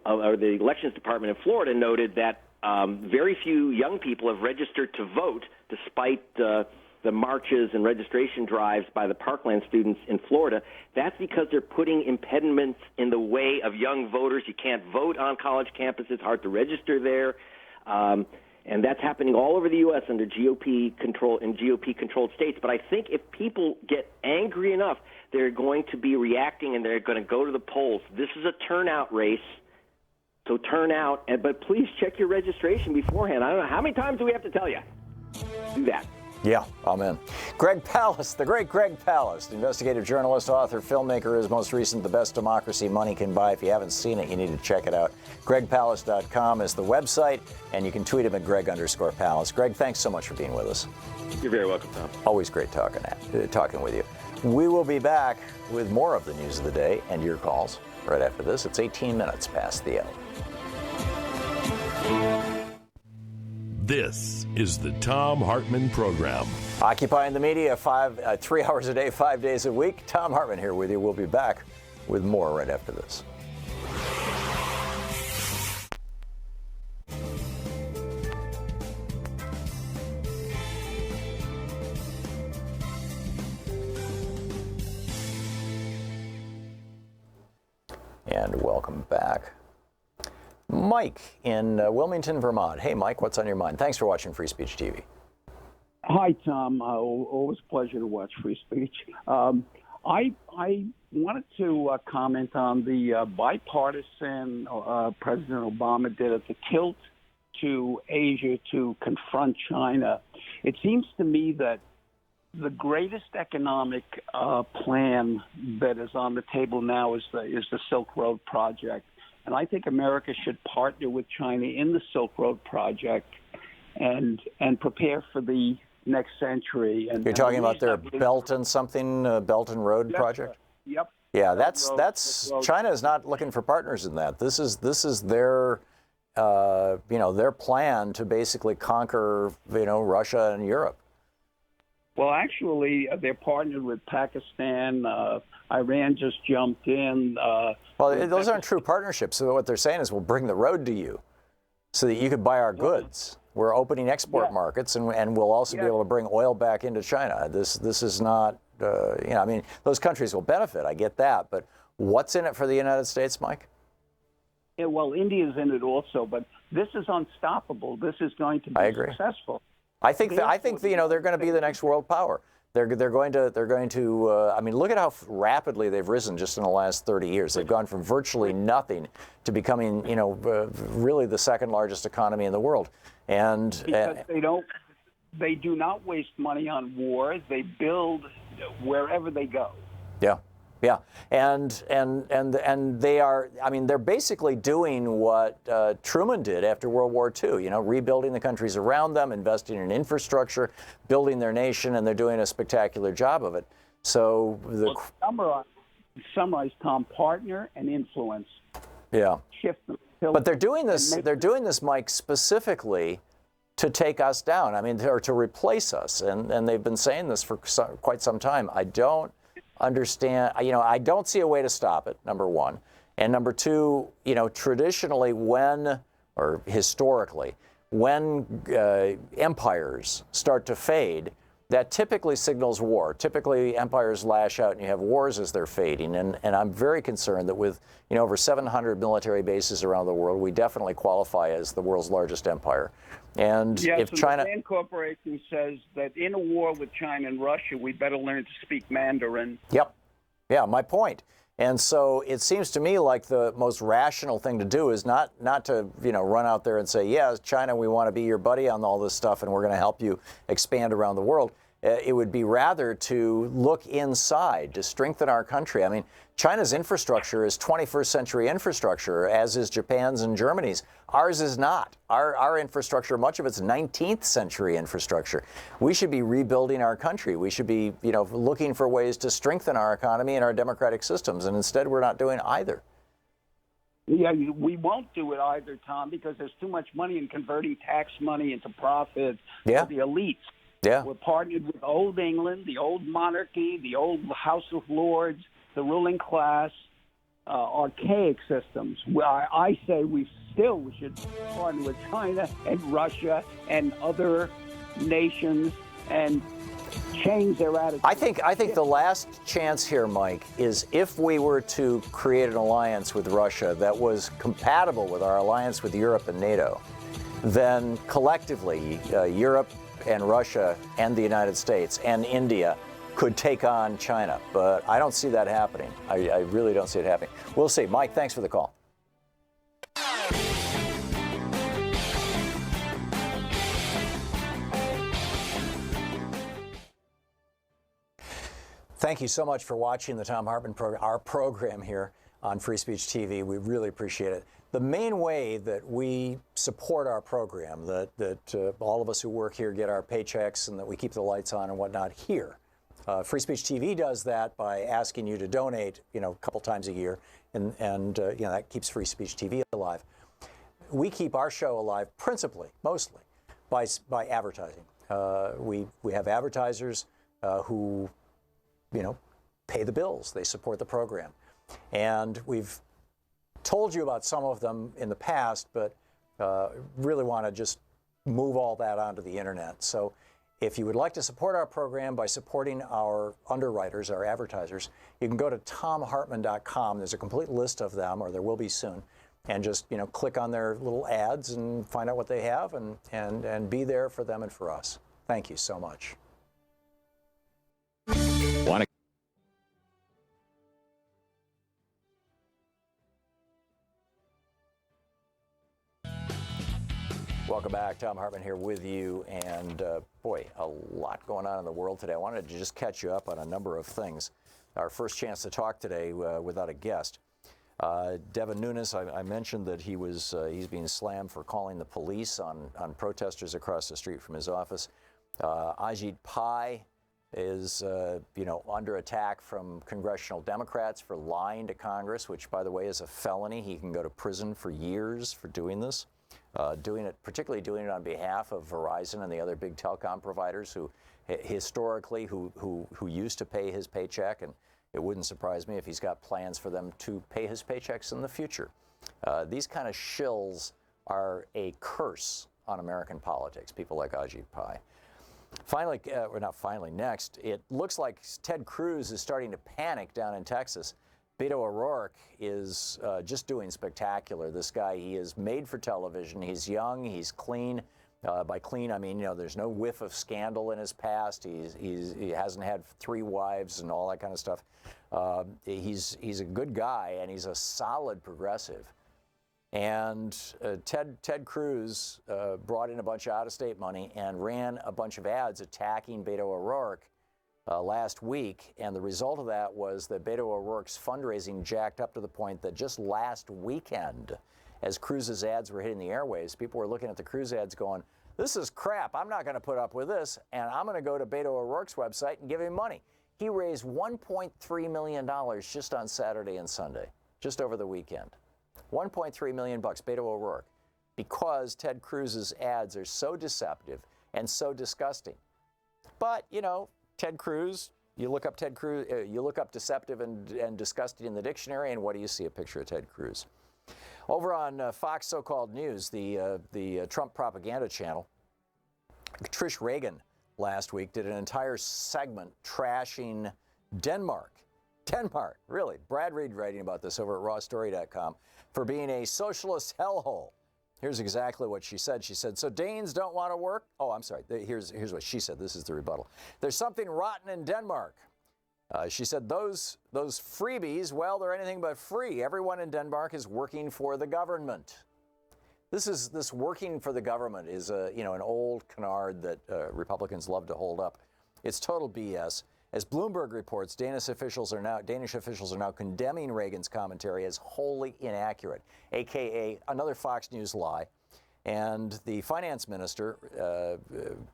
Speaker 16: or the Elections Department in Florida noted that very few young people have registered to vote, despite the marches and registration drives by the Parkland students in Florida. That's because they're putting impediments in the way of young voters. You can't vote on college campuses. It's hard to register there. And that's happening all over the U.S. under GOP control in GOP-controlled states. But I think if people get angry enough, they're going to be reacting and they're going to go to the polls. This is a turnout race, so turn out. But please check your registration beforehand. I don't know, how many times do we have to tell you? Do that.
Speaker 1: Yeah, amen. Greg Palast, the great Greg Palast, investigative journalist, author, filmmaker, his most recent The Best Democracy Money Can Buy. If you haven't seen it, you need to check it out. GregPalast.com is the website, and you can tweet him at Greg_Palast. Greg, thanks so much for being with us.
Speaker 16: You're very welcome, Tom.
Speaker 1: Always great talking with you. We will be back with more of the news of the day and your calls right after this. It's 18 minutes past the hour.
Speaker 8: This is the Thom Hartmann Program.
Speaker 1: Occupying the media 3 hours a day, 5 days a week. Thom Hartmann here with you. We'll be back with more right after this. And welcome back. Mike in Wilmington, Vermont. Hey, Mike, what's on your mind? Thanks for watching Free Speech TV.
Speaker 17: Hi, Tom. Always a pleasure to watch Free Speech. I wanted to comment on the bipartisan President Obama did at the tilt to Asia to confront China. It seems to me that the greatest economic plan that is on the table now is the Silk Road Project. And I think America should partner with China in the Silk Road Project and prepare for the next century. And
Speaker 1: you're talking about their Belt and Road project?
Speaker 17: Yep.
Speaker 1: Yeah, that's China is not looking for partners in that. This is their their plan to basically conquer Russia and Europe.
Speaker 17: Well, actually, they're partnered with Pakistan. Iran just jumped in.
Speaker 1: Well, those aren't true partnerships. So what they're saying is, we'll bring the road to you so that you can buy our goods. We're opening export markets, and we'll also be able to bring oil back into China. This is not, I mean, those countries will benefit. I get that. But what's in it for the United States, Mike?
Speaker 17: Yeah, well, India's in it also, but this is unstoppable. This is going to be successful.
Speaker 1: I think they're going to be the next world power. They're going to. I mean, look at how rapidly they've risen just in the last 30 years. They've gone from virtually nothing to becoming, really the second largest economy in the world. And
Speaker 17: because they do not waste money on war. They build wherever they go.
Speaker 1: Yeah. Yeah, and they are. I mean, they're basically doing what Truman did after World War II. Rebuilding the countries around them, investing in infrastructure, building their nation, and they're doing a spectacular job of it. So
Speaker 17: summarize, Tom, partner and influence.
Speaker 1: Yeah.
Speaker 17: Shift them.
Speaker 1: But they're doing this. They're doing this, Mike, specifically to take us down. I mean, or to replace us, and they've been saying this for quite some time. I don't understand. I don't see a way to stop it, number one. And number two, traditionally historically, when empires start to fade, that typically signals war. Typically, empires lash out and you have wars as they're fading. And I'm very concerned that with over 700 military bases around the world, we definitely qualify as the world's largest empire. And if China,
Speaker 17: the Rand Corporation says that in a war with China and Russia, we better learn to speak Mandarin.
Speaker 1: Yep. Yeah, my point. And so it seems to me like the most rational thing to do is not to run out there and say, yeah, China, we want to be your buddy on all this stuff and we're going to help you expand around the world. It would be rather to look inside, to strengthen our country. I mean, China's infrastructure is 21st century infrastructure, as is Japan's and Germany's. Ours is not. Our infrastructure, much of it's 19th century infrastructure. We should be rebuilding our country. We should be, looking for ways to strengthen our economy and our democratic systems. And instead, we're not doing either.
Speaker 17: Yeah, we won't do it either, Tom, because there's too much money in converting tax money into profit for the elites.
Speaker 1: Yeah.
Speaker 17: We're partnered with old England, the old monarchy, the old House of Lords, the ruling class, archaic systems. Well, I say we should partner with China and Russia and other nations and change their attitude.
Speaker 1: I think the last chance here, Mike, is if we were to create an alliance with Russia that was compatible with our alliance with Europe and NATO, then collectively, Europe and Russia and the United States and India could take on China. But I don't see that happening. I really don't see it happening. We'll see. Mike, thanks for the call. Thank you so much for watching the Thom Hartmann program, our program here on Free Speech TV. We really appreciate it. The main way that we support our program, that all of us who work here get our paychecks and that we keep the lights on and whatnot here. Free Speech TV does that by asking you to donate, a couple times a year, and that keeps Free Speech TV alive. We keep our show alive principally, mostly, by advertising. We have advertisers who pay the bills. They support the program. And we've told you about some of them in the past, but really want to just move all that onto the internet. So if you would like to support our program by supporting our underwriters, our advertisers, you can go to thomhartmann.com. There's a complete list of them, or there will be soon, and just click on their little ads and find out what they have and be there for them and for us. Thank you so much. Welcome back. Thom Hartmann here with you. And boy, a lot going on in the world today. I wanted to just catch you up on a number of things. Our first chance to talk today without a guest. Devin Nunes, I mentioned that he's being slammed for calling the police on protesters across the street from his office. Ajit Pai is under attack from congressional Democrats for lying to Congress, which, by the way, is a felony. He can go to prison for years for doing this. Particularly doing it on behalf of Verizon and the other big telecom providers who historically who used to pay his paycheck, and it wouldn't surprise me if he's got plans for them to pay his paychecks in the future. These kind of shills are a curse on American politics, people like Ajit Pai. Finally, or not finally, next, it looks like Ted Cruz is starting to panic down in Texas. Beto O'Rourke is just doing spectacular. This guy, he is made for television. He's young, he's clean. By clean, I mean, there's no whiff of scandal in his past. He hasn't had 3 wives and all that kind of stuff. He's a good guy, and he's a solid progressive. And Ted Cruz brought in a bunch of out-of-state money and ran a bunch of ads attacking Beto O'Rourke last week, and the result of that was that Beto O'Rourke's fundraising jacked up to the point that just last weekend, as Cruz's ads were hitting the airwaves, people were looking at the Cruz ads going, this is crap, I'm not going to put up with this, and I'm going to go to Beto O'Rourke's website and give him money. He raised $1.3 million just on Saturday and Sunday, just over the weekend. $1.3 million bucks, Beto O'Rourke, because Ted Cruz's ads are so deceptive and so disgusting. But, Ted Cruz, you look up Ted Cruz, you look up deceptive and disgusting in the dictionary, and what do you see? A picture of Ted Cruz. Over on Fox So-Called News, the Trump propaganda channel, Trish Reagan last week did an entire segment trashing Denmark. Denmark, really. Brad Reed writing about this over at rawstory.com for being a socialist hellhole. Here's exactly what she said. She said, so Danes don't want to work? Oh, I'm sorry. Here's what she said. This is the rebuttal. There's something rotten in Denmark. She said, those freebies, well, they're anything but free. Everyone in Denmark is working for the government. This working for the government is an old canard that Republicans love to hold up. It's total BS. As Bloomberg reports, Danish officials are now condemning Reagan's commentary as wholly inaccurate, aka another Fox News lie. And the finance minister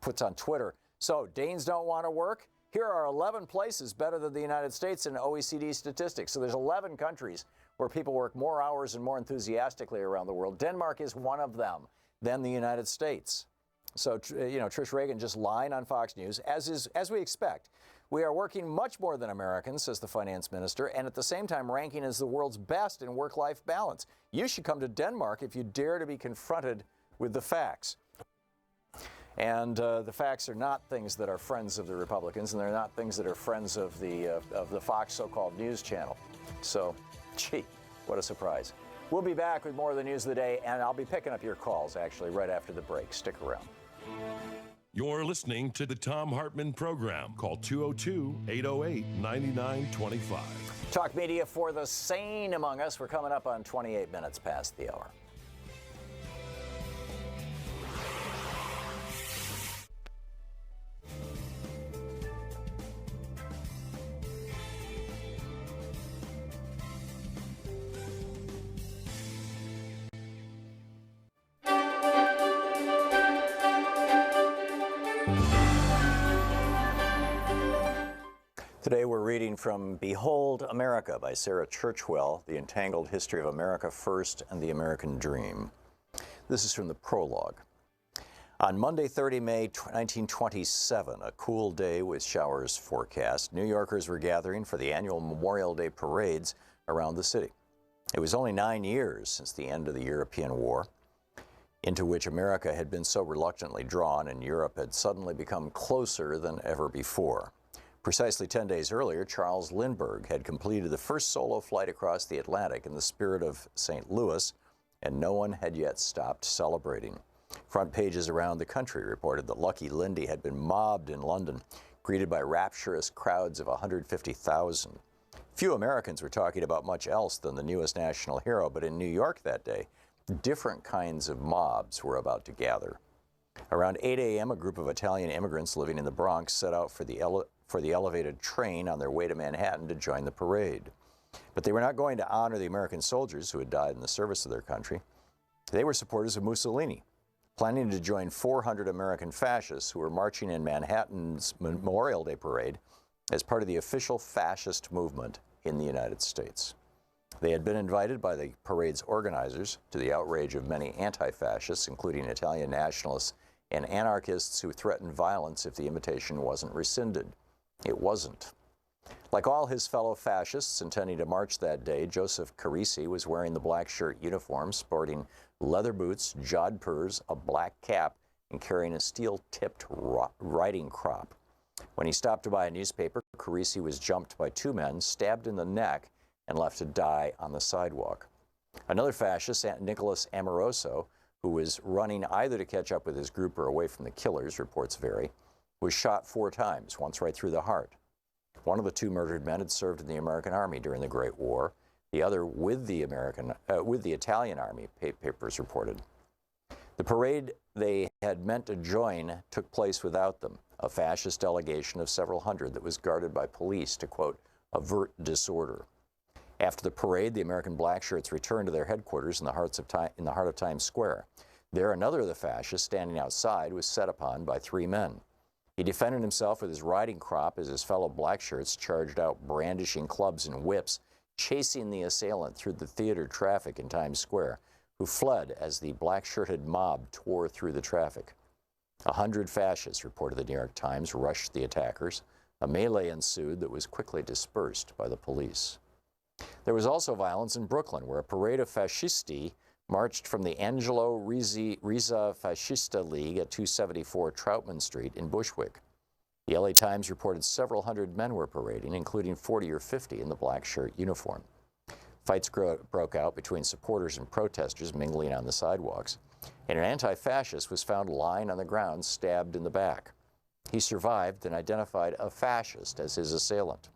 Speaker 1: puts on Twitter, so Danes don't want to work? Here are 11 places better than the United States in OECD statistics. So there's 11 countries where people work more hours and more enthusiastically around the world. Denmark is one of them than the United States. So, Trish Reagan just lying on Fox News, as we expect. We are working much more than Americans, says the finance minister, and at the same time ranking as the world's best in work-life balance. You should come to Denmark if you dare to be confronted with the facts. And the facts are not things that are friends of the Republicans, and they're not things that are friends of the Fox so-called news channel. So, gee, what a surprise. We'll be back with more of the news of the day, and I'll be picking up your calls, actually, right after the break. Stick around.
Speaker 8: You're listening to the Thom Hartmann Program. Call 202-808-9925.
Speaker 1: Talk media for the sane among us. We're coming up on 28 minutes past the hour. Today we're reading from Behold America by Sarah Churchwell, The Entangled History of America First and the American Dream. This is from the prologue. On Monday, 30 May 1927, a cool day with showers forecast, New Yorkers were gathering for the annual Memorial Day parades around the city. It was only 9 years since the end of the European War, into which America had been so reluctantly drawn, and Europe had suddenly become closer than ever before. Precisely 10 days earlier, Charles Lindbergh had completed the first solo flight across the Atlantic in the spirit of St. Louis, and no one had yet stopped celebrating. Front pages around the country reported that Lucky Lindy had been mobbed in London, greeted by rapturous crowds of 150,000. Few Americans were talking about much else than the newest national hero, but in New York that day, different kinds of mobs were about to gather. Around 8 a.m., a group of Italian immigrants living in the Bronx set out for the elevated train on their way to Manhattan to join the parade. But they were not going to honor the American soldiers who had died in the service of their country. They were supporters of Mussolini, planning to join 400 American fascists who were marching in Manhattan's Memorial Day parade as part of the official fascist movement in the United States. They had been invited by the parade's organizers, to the outrage of many anti-fascists, including Italian nationalists and anarchists who threatened violence if the invitation wasn't rescinded. It wasn't. Like all his fellow fascists intending to march that day, Joseph Carisi was wearing the black shirt uniform, sporting leather boots, jodhpurs, a black cap, and carrying a steel-tipped riding crop. When he stopped to buy a newspaper, Carisi was jumped by two men, stabbed in the neck, and left to die on the sidewalk. Another fascist, Nicholas Amoroso, who was running either to catch up with his group or away from the killers, reports vary, was shot 4 times, once right through the heart. One of the two murdered men had served in the American Army during the Great War, the other with the Italian Army, papers reported. The parade they had meant to join took place without them, a fascist delegation of several hundred that was guarded by police to, quote, avert disorder. After the parade, the American blackshirts returned to their headquarters in the heart of Times Square. There, another of the fascists standing outside was set upon by 3 men. He defended himself with his riding crop as his fellow blackshirts charged out brandishing clubs and whips, chasing the assailant through the theater traffic in Times Square, who fled as the black-shirted mob tore through the traffic. 100 fascists, reported the New York Times, rushed the attackers. A melee ensued that was quickly dispersed by the police. There was also violence in Brooklyn, where a parade of fascisti marched from the Angelo Rizza Fascista League at 274 Troutman Street in Bushwick. The LA Times reported several hundred men were parading, including 40 or 50 in the black shirt uniform. Fights broke out between supporters and protesters mingling on the sidewalks, and an anti-fascist was found lying on the ground, stabbed in the back. He survived and identified a fascist as his assailant.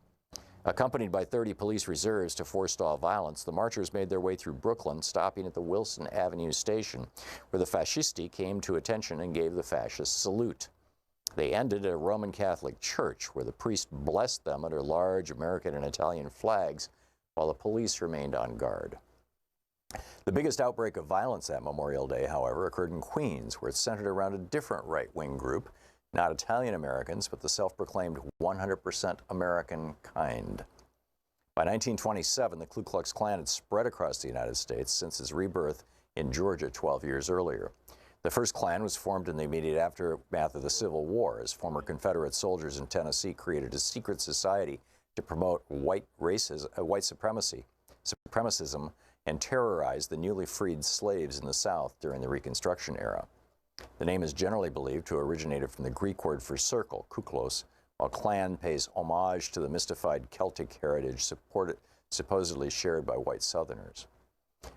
Speaker 1: Accompanied by 30 police reserves to forestall violence, the marchers made their way through Brooklyn, stopping at the Wilson Avenue station, where the fascisti came to attention and gave the fascist salute. They ended at a Roman Catholic church, where the priest blessed them under large American and Italian flags, while the police remained on guard. The biggest outbreak of violence that Memorial Day, however, occurred in Queens, where it centered around a different right-wing group, not Italian Americans, but the self-proclaimed 100% American kind. By 1927, the Ku Klux Klan had spread across the United States since its rebirth in Georgia 12 years earlier. The first Klan was formed in the immediate aftermath of the Civil War, as former Confederate soldiers in Tennessee created a secret society to promote white supremacism, and terrorize the newly freed slaves in the South during the Reconstruction era. The name is generally believed to have originated from the Greek word for circle, kuklos, while Klan pays homage to the mystified Celtic heritage supposedly shared by white Southerners.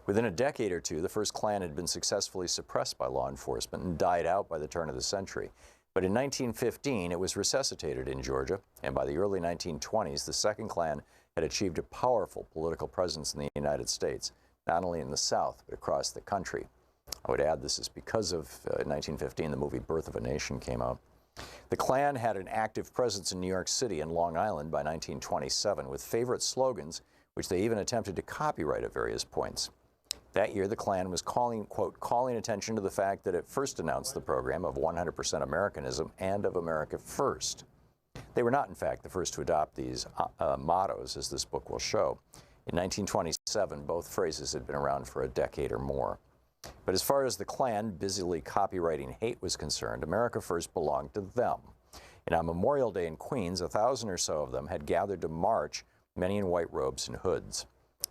Speaker 1: Within a decade or two, the first Klan had been successfully suppressed by law enforcement and died out by the turn of the century. But in 1915, it was resuscitated in Georgia, and by the early 1920s, the Second Klan had achieved a powerful political presence in the United States, not only in the South, but across the country. I would add this is because of 1915, the movie Birth of a Nation came out. The Klan had an active presence in New York City and Long Island by 1927, with favorite slogans, which they even attempted to copyright at various points. That year, the Klan was calling attention to the fact that it first announced the program of 100% Americanism and of America First. They were not, in fact, the first to adopt these mottos, as this book will show. In 1927, both phrases had been around for a decade or more. But as far as the Klan busily copywriting hate was concerned, America First belonged to them. And on Memorial Day in Queens, 1,000 or so of them had gathered to march, many in white robes and hoods.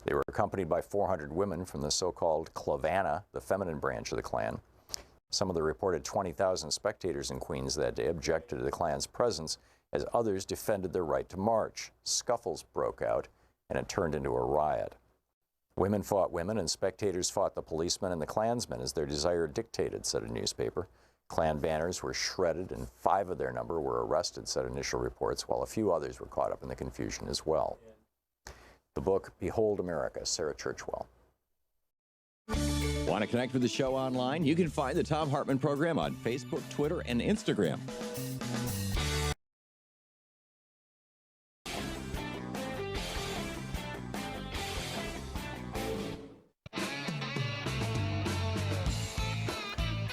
Speaker 1: They were accompanied by 400 women from the so-called Clavana, the feminine branch of the Klan. Some of the reported 20,000 spectators in Queens that day objected to the Klan's presence, as others defended their right to march. Scuffles broke out, and it turned into a riot. Women fought women, and spectators fought the policemen and the Klansmen as their desire dictated, said a newspaper. Klan banners were shredded, and 5 of their number were arrested, said initial reports, while a few others were caught up in the confusion as well. The book, Behold America, Sarah Churchwell.
Speaker 11: Want to connect with the show online? You can find the Thom Hartmann Program on Facebook, Twitter, and Instagram.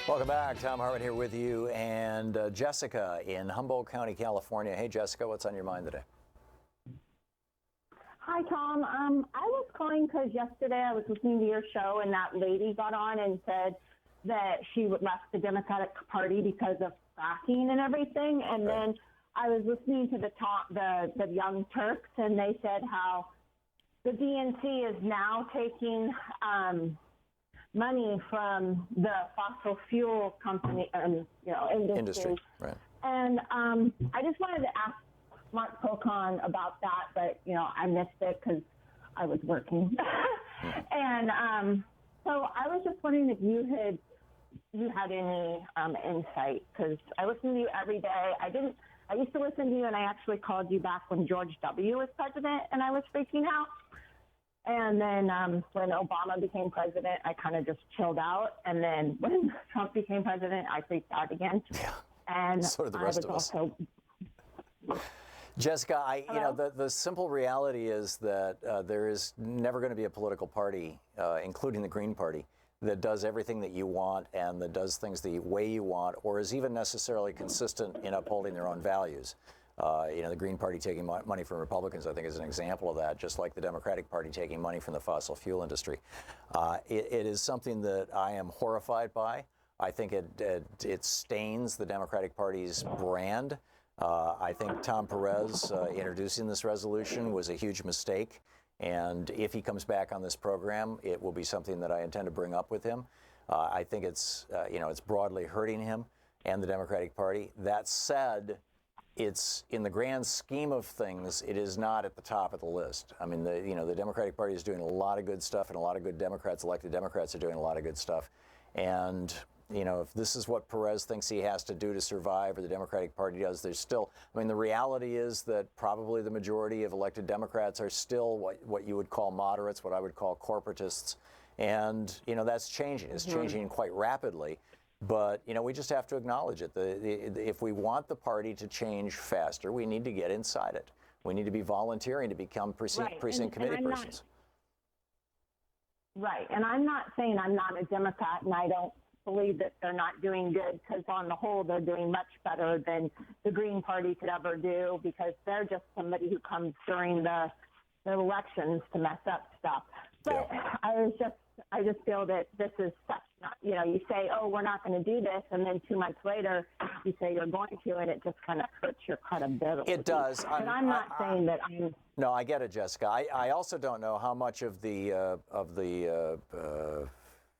Speaker 1: Welcome back. Thom Hartmann here with you, and Jessica in Humboldt County, California. Hey, Jessica, what's on your mind today?
Speaker 18: Hi, Tom. I was calling because yesterday I was listening to your show, and that lady got on and said that she left the Democratic Party because of fracking and everything. And then I was listening to the Young Turks, and they said how the DNC is now taking money from the fossil fuel company, industry.
Speaker 1: Right.
Speaker 18: And I just wanted to ask Mark Pocon about that, but I missed it because I was working. And so I was just wondering if you had any insight, because I listen to you every day. I used to listen to you, and I actually called you back when George W. was president, and I was freaking out. And then when Obama became president, I kind of just chilled out. And then when Trump became president, I freaked out again.
Speaker 1: Yeah.
Speaker 18: And
Speaker 1: so did the rest of us. Jessica, the simple reality is that there is never going to be a political party, including the Green Party, that does everything that you want and that does things the way you want, or is even necessarily consistent in upholding their own values. The Green Party taking money from Republicans, I think, is an example of that, just like the Democratic Party taking money from the fossil fuel industry. It is something that I am horrified by. I think it stains the Democratic Party's brand. I think Tom Perez introducing this resolution was a huge mistake. And if he comes back on this program, it will be something that I intend to bring up with him. I think it's broadly hurting him and the Democratic Party. That said, it's in the grand scheme of things, it is not at the top of the list. I mean, the Democratic Party is doing a lot of good stuff, and a lot of good elected Democrats are doing a lot of good stuff. And if this is what Perez thinks he has to do to survive, or the Democratic Party does, there's still, the reality is that probably the majority of elected Democrats are still what you would call moderates, what I would call corporatists. And, that's changing. It's changing quite rapidly. But, we just have to acknowledge it. If we want the party to change faster, we need to get inside it. We need to be volunteering to become precinct committee persons.
Speaker 18: Right. And I'm not saying I'm not a Democrat, and I don't believe that they're not doing good, because on the whole, they're doing much better than the Green Party could ever do, because they're just somebody who comes during the elections to mess up stuff. But yeah. I just feel that this is such, you say, oh, we're not going to do this, and then 2 months later you say you're going to, and it just kind of hurts your credibility.
Speaker 1: It does.
Speaker 18: And I'm not saying that I'm...
Speaker 1: No, I get it, Jessica. I also don't know how much of the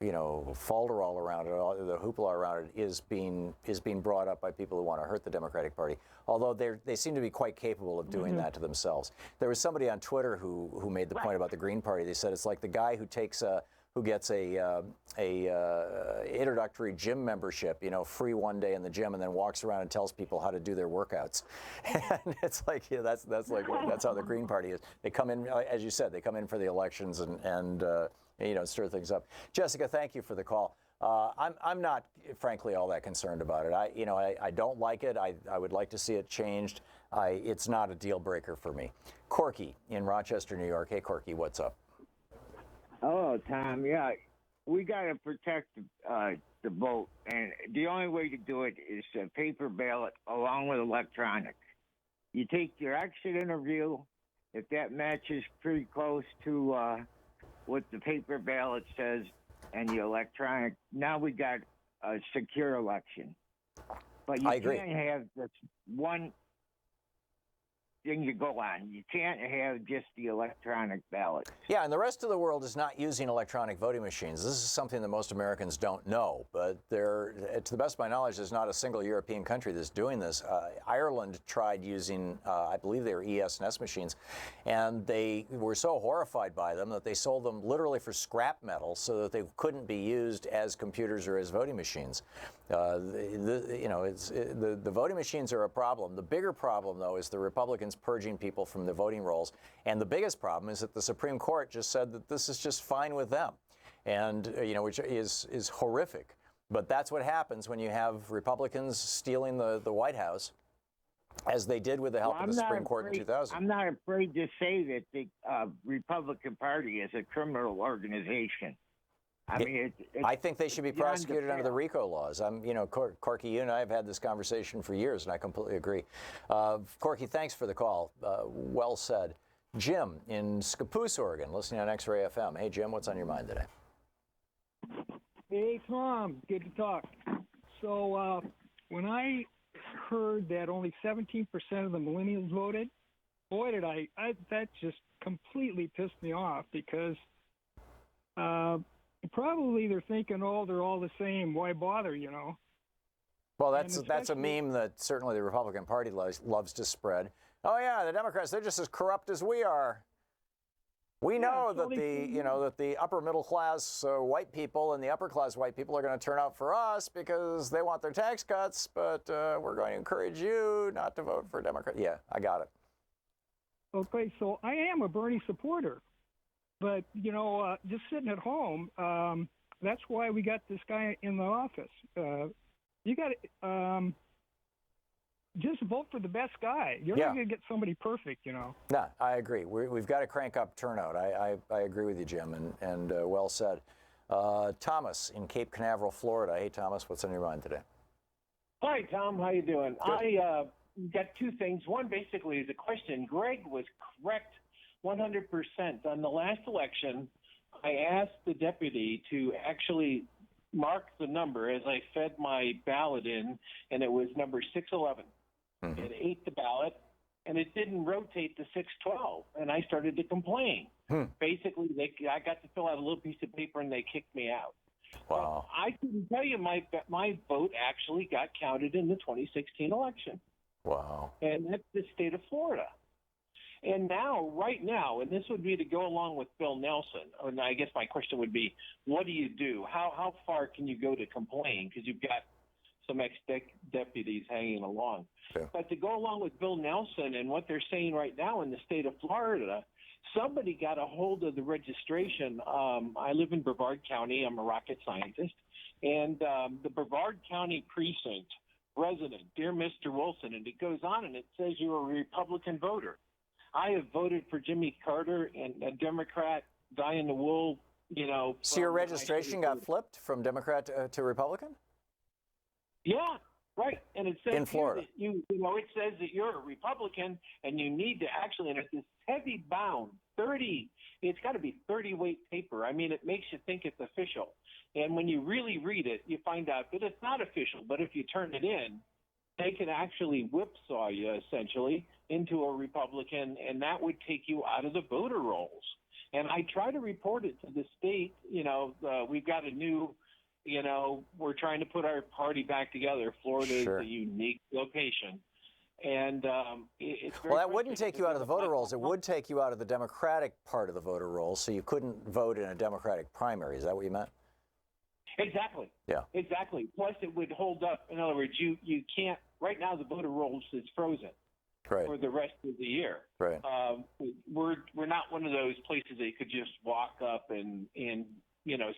Speaker 1: falderall around it, the hoopla around it, is being brought up by people who want to hurt the Democratic Party. Although they seem to be quite capable of doing that to themselves. There was somebody on Twitter who made the point about the Green Party. They said it's like the guy who takes who gets a introductory gym membership, free one day in the gym, and then walks around and tells people how to do their workouts. And it's like, that's how the Green Party is. They come in, as you said, they come in for the elections and stir things up. Jessica, thank you for the call. I'm not, frankly, all that concerned about it. I don't like it. I would like to see it changed. It's not a deal breaker for me. Corky in Rochester, New York. Hey, Corky, what's up?
Speaker 19: Hello, Tom. Yeah, we got to protect the vote, and the only way to do it is a paper ballot along with electronic. You take your exit interview. If that matches pretty close to what the paper ballot says and the electronic, now we got a secure election. But you can't have just one thing to go on. You can't have just the electronic ballot.
Speaker 1: Yeah, and the rest of the world is not using electronic voting machines. This is something that most Americans don't know, but to the best of my knowledge, there's not a single European country that's doing this. Ireland tried using, I believe they were ES&S machines, and they were so horrified by them that they sold them literally for scrap metal so that they couldn't be used as computers or as voting machines. The voting machines are a problem. The bigger problem, though, is the Republicans purging people from the voting rolls. And the biggest problem is that the Supreme Court just said that this is just fine with them, and which is horrific. But that's what happens when you have Republicans stealing the White House, as they did with the help of the Supreme Court in 2000.
Speaker 19: I'm not afraid to say that the Republican Party is a criminal organization. I mean,
Speaker 1: I think they should be prosecuted under the RICO laws. Corky, you and I have had this conversation for years, and I completely agree. Corky, thanks for the call. Well said. Jim in Scappoose, Oregon, listening on X-Ray FM. Hey, Jim, what's on your mind today?
Speaker 20: Hey, Tom, good to talk. So when I heard that only 17% of the millennials voted, boy, did that just completely pissed me off, because probably they're thinking, oh, they're all the same. Why bother,
Speaker 1: Well, that's a meme that certainly the Republican Party loves to spread. Oh yeah, the Democrats, they're just as corrupt as we are. We know that the upper middle class white people and the upper class white people are going to turn out for us because they want their tax cuts, but we're going to encourage you not to vote for Democrats. Yeah, I got it.
Speaker 20: Okay, so I am a Bernie supporter. But, just sitting at home, that's why we got this guy in the office. You got to just vote for the best guy. You're not going to get somebody perfect, No,
Speaker 1: I agree. We've got to crank up turnout. I agree with you, Jim, and well said. Thomas in Cape Canaveral, Florida. Hey, Thomas, what's on your mind today?
Speaker 21: Hi, Tom. How you doing? Good. I got two things. One basically is a question. Greg was correct 100%. On the last election, I asked the deputy to actually mark the number as I fed my ballot in, and it was number 611. Mm-hmm. It ate the ballot, and it didn't rotate to 612, and I started to complain. Basically, I got to fill out a little piece of paper, and they kicked me out.
Speaker 1: Wow.
Speaker 21: I couldn't tell you my vote actually got counted in the 2016 election.
Speaker 1: Wow.
Speaker 21: And that's the state of Florida. And now, right now, and this would be to go along with Bill Nelson, and I guess my question would be, what do you do? How far can you go to complain? Because you've got some ex-deputies hanging along.
Speaker 1: Okay.
Speaker 21: But to go along with Bill Nelson and what they're saying right now in the state of Florida, somebody got a hold of the registration. I live in Brevard County. I'm a rocket scientist. And the Brevard County precinct resident, dear Mr. Wilson, and it goes on and it says you're a Republican voter. I have voted for Jimmy Carter and a Democrat, Diane Wool,
Speaker 1: So your registration got flipped from Democrat to Republican?
Speaker 21: Yeah, right. And it says
Speaker 1: in Florida.
Speaker 21: That it says that you're a Republican and you need to actually, and it's this heavy bound, it's got to be 30-weight paper. I mean, it makes you think it's official. And when you really read it, you find out that it's not official. But if you turn it in, they can actually whipsaw you, essentially, into a Republican, and that would take you out of the voter rolls. And I try to report it to the state. We've got a new, we're trying to put our party back together. Florida is a unique location. And it's very
Speaker 1: well, that wouldn't take you out of the voter rolls. It
Speaker 21: platform.
Speaker 1: would take you out of the Democratic part of the voter rolls, so you couldn't vote in a Democratic primary. Is that what you meant?
Speaker 21: Exactly.
Speaker 1: Yeah.
Speaker 21: Exactly. Plus, it would hold up. In other words, you can't. Right now, the voter rolls is frozen
Speaker 1: Right.
Speaker 21: for the rest of the year.
Speaker 1: Right.
Speaker 21: We're not one of those places that you could just walk up and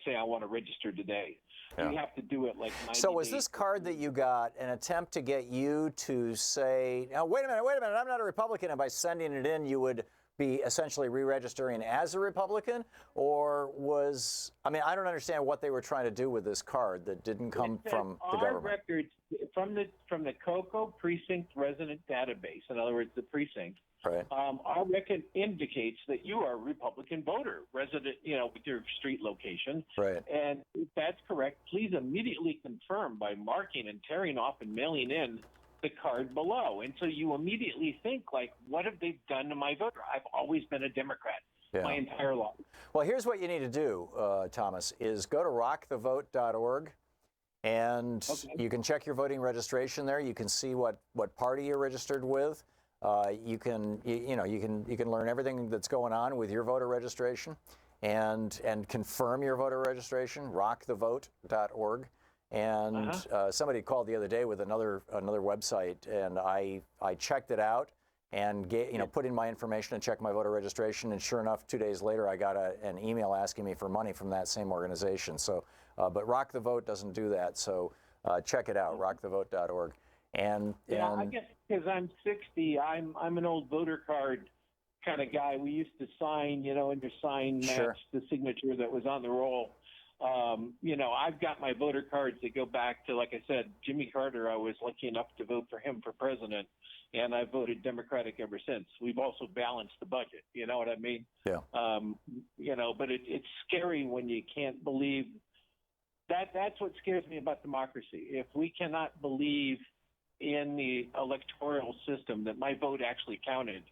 Speaker 21: say I want to register today.
Speaker 1: Yeah.
Speaker 21: You have to do it like 90
Speaker 1: So was
Speaker 21: days.
Speaker 1: this card that you got an attempt to get you to say, now, wait a minute, I'm not a Republican, and by sending it in, you would be essentially re-registering as a Republican? Or was, I mean, I don't understand what they were trying to do with this card that didn't come
Speaker 21: It says
Speaker 1: from the
Speaker 21: our
Speaker 1: government.
Speaker 21: records from the COCO precinct resident database, in other words, the precinct.
Speaker 1: Right.
Speaker 21: Our record indicates that you are a Republican voter, resident, with your street location.
Speaker 1: Right.
Speaker 21: And if that's correct, please immediately confirm by marking and tearing off and mailing in the card below. And so you immediately think, like, what have they done to my voter? I've always been a Democrat my entire life.
Speaker 1: Well, here's what you need to do, Thomas, is go to rockthevote.org. And you can check your voting registration there. You can see what party you're registered with. You can learn everything that's going on with your voter registration, and confirm your voter registration. Rockthevote.org. And somebody called the other day with another website, and I checked it out and put in my information and checked my voter registration. And sure enough, 2 days later, I got an email asking me for money from that same organization. So, but Rock the Vote doesn't do that. So check it out, rockthevote.org. And
Speaker 21: I guess because I'm 60, I'm an old voter card kind of guy. We used to sign, and your sign matched the signature that was on the roll. I've got my voter cards that go back to, like I said, Jimmy Carter. I was lucky enough to vote for him for president, and I voted Democratic ever since. We've also balanced the budget. You know what I mean?
Speaker 1: Yeah.
Speaker 21: But it's scary when you can't believe that. That's what scares me about democracy. If we cannot believe in the electoral system that my vote actually counted,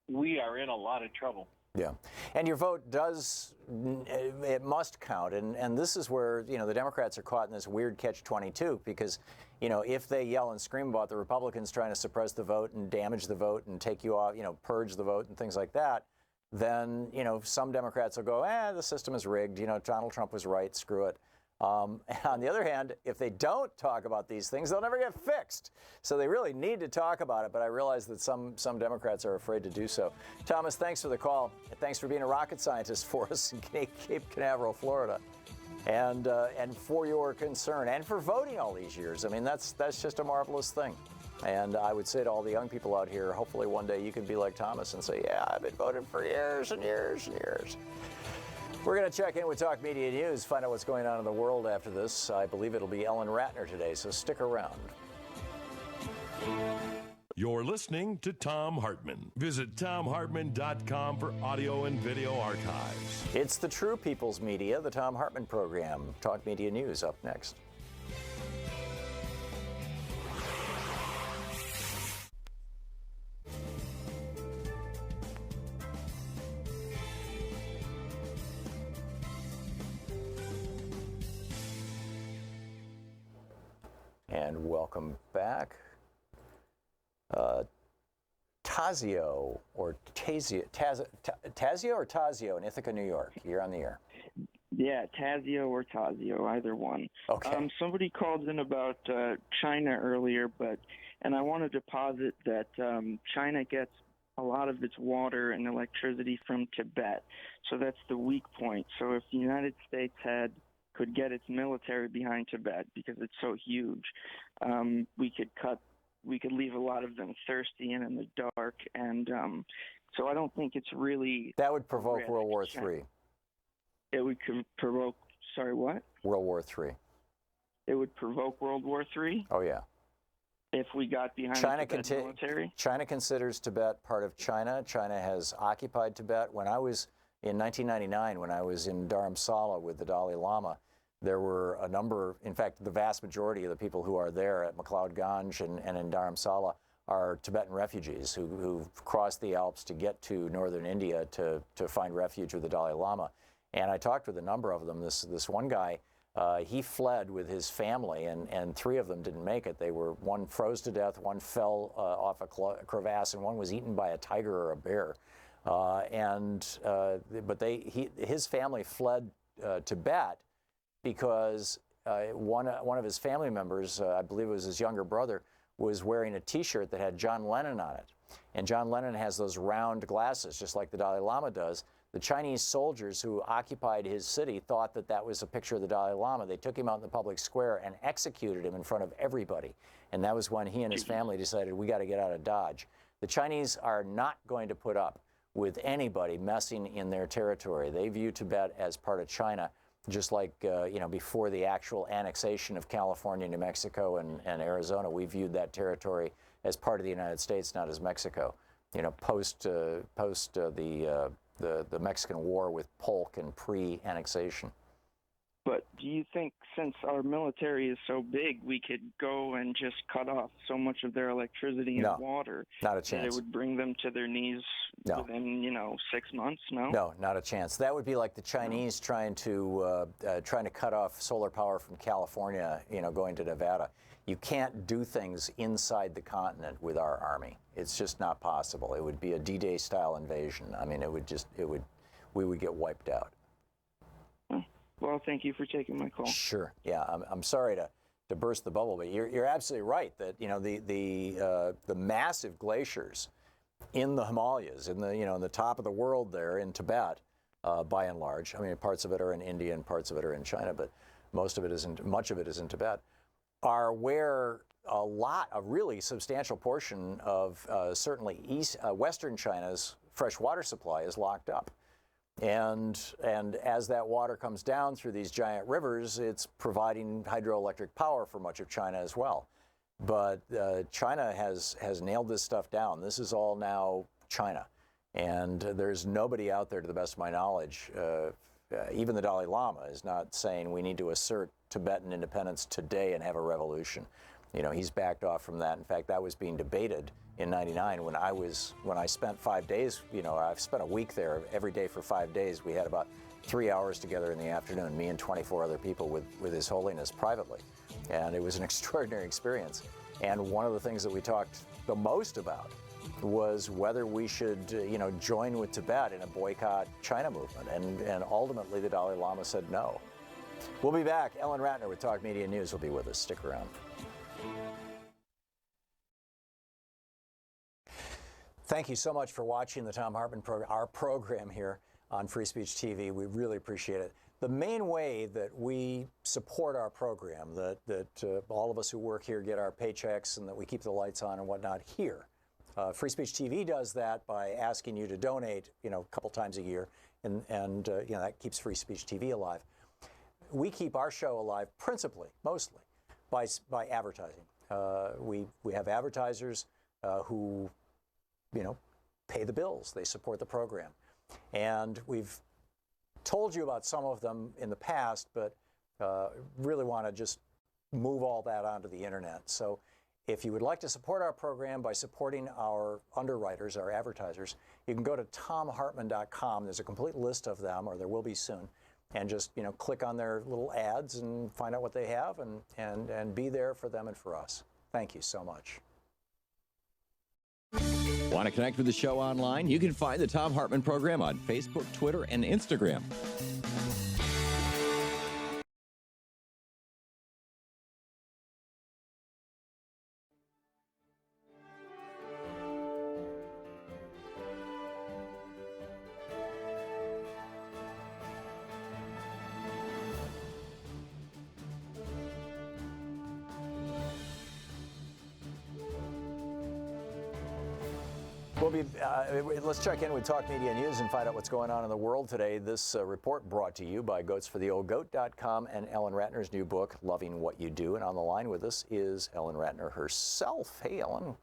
Speaker 21: we are in a lot of trouble.
Speaker 1: Yeah, and your vote it must count, and this is where, the Democrats are caught in this weird catch-22, because, if they yell and scream about the Republicans trying to suppress the vote and damage the vote and take you off, purge the vote and things like that, then, some Democrats will go, the system is rigged, Donald Trump was right, screw it. On the other hand, if they don't talk about these things, they'll never get fixed. So they really need to talk about it, but I realize that some Democrats are afraid to do so. Thomas, thanks for the call. Thanks for being a rocket scientist for us in Cape Canaveral, Florida, and for your concern and for voting all these years. I mean, that's just a marvelous thing. And I would say to all the young people out here, hopefully one day you can be like Thomas and say, yeah, I've been voting for years and years and years. We're going to check in with Talk Media News, find out what's going on in the world after this. I believe it'll be Ellen Ratner today, so stick around.
Speaker 8: You're listening to Thom Hartmann. Visit thomhartmann.com for audio and video archives.
Speaker 1: It's the True People's Media, the Thom Hartmann Program. Talk Media News up next. And welcome back. Tazio or Tazio or Tazio in Ithaca, New York. You're on the air.
Speaker 2: Yeah, Tazio or Tazio, either one.
Speaker 1: Okay.
Speaker 2: Somebody called in about China earlier, and I wanted to posit that China gets a lot of its water and electricity from Tibet. So that's the weak point. So if the United States could get its military behind Tibet because it's so huge, we could leave a lot of them thirsty and in the dark, and so I don't think it's really...
Speaker 1: That would provoke World War III.
Speaker 2: It would provoke... Sorry, what?
Speaker 1: World War III.
Speaker 2: It would provoke World War III?
Speaker 1: Oh, yeah.
Speaker 2: If we got behind the Tibet military?
Speaker 1: China considers Tibet part of China. China has occupied Tibet. When I was in 1999, when I was in Dharamsala with the Dalai Lama, there were a number, in fact, the vast majority of the people who are there at McLeod Ganj and in Dharamsala are Tibetan refugees who've crossed the Alps to get to northern India to find refuge with the Dalai Lama. And I talked with a number of them. This one guy He fled with his family, and 3 of them didn't make it. One froze to death, one fell off a crevasse, and one was eaten by a tiger or a bear. His family fled Tibet because one of his family members, I believe it was his younger brother, was wearing a T-shirt that had John Lennon on it. And John Lennon has those round glasses, just like the Dalai Lama does. The Chinese soldiers who occupied his city thought that that was a picture of the Dalai Lama. They took him out in the public square and executed him in front of everybody. And that was when he and his family decided, we got to get out of Dodge. The Chinese are not going to put up with anybody messing in their territory. They view Tibet as part of China, just like before the actual annexation of California, New Mexico, and Arizona. We viewed that territory as part of the United States, not as Mexico. Post the Mexican War with Polk and pre-annexation.
Speaker 2: But do you think, since our military is so big, we could go and just cut off so much of their electricity and water
Speaker 1: not a chance.
Speaker 2: that it would bring them to their knees within 6 months?
Speaker 1: No, not a chance. That would be like the Chinese trying to cut off solar power from California, going to Nevada. You can't do things inside the continent with our army. It's just not possible. It would be a D-Day style invasion. I mean, we would get wiped out.
Speaker 2: Well, thank you for taking my call.
Speaker 1: Sure. Yeah, I'm sorry to burst the bubble, but you're absolutely right that the massive glaciers in the Himalayas, in the top of the world there in Tibet, by and large. I mean, parts of it are in India and parts of it are in China, but much of it is in Tibet. Are where a really substantial portion of certainly Western China's fresh water supply is locked up. And as that water comes down through these giant rivers, it's providing hydroelectric power for much of China as well. But China has nailed this stuff down. This is all now China. And there's nobody out there, to the best of my knowledge, even the Dalai Lama is not saying we need to assert Tibetan independence today and have a revolution. He's backed off from that. In fact, that was being debated in '99 when I spent 5 days. I've spent a week there every day for 5 days. We had about 3 hours together in the afternoon, me and 24 other people with His Holiness privately. And it was an extraordinary experience. And one of the things that we talked the most about was whether we should, join with Tibet in a boycott China movement. And ultimately, the Dalai Lama said no. We'll be back. Ellen Ratner with Talk Media News will be with us. Stick around. Thank you so much for watching the Thom Hartmann Program, our program here on Free Speech TV. We really appreciate it. The main way that we support our program, that all of us who work here get our paychecks and that we keep the lights on and whatnot here. Free Speech TV does that by asking you to donate, a couple times a year, and that keeps Free Speech TV alive. We keep our show alive principally, mostly, by advertising. We have advertisers who, pay the bills. They support the program. And we've told you about some of them in the past, but really want to just move all that onto the internet. So if you would like to support our program by supporting our underwriters, our advertisers, you can go to thomhartmann.com. There's a complete list of them, or there will be soon, and just click on their little ads and find out what they have and be there for them and for us. Thank you so much.
Speaker 11: Want to connect with the show online? You can find the Thom Hartmann Program on Facebook, Twitter, and Instagram.
Speaker 1: Let's check in with Talk Media News and find out what's going on in the world today. This report brought to you by goatsfortheoldgoat.com and Ellen Ratner's new book, Loving What You Do. And on the line with us is Ellen Ratner herself. Hey, Ellen.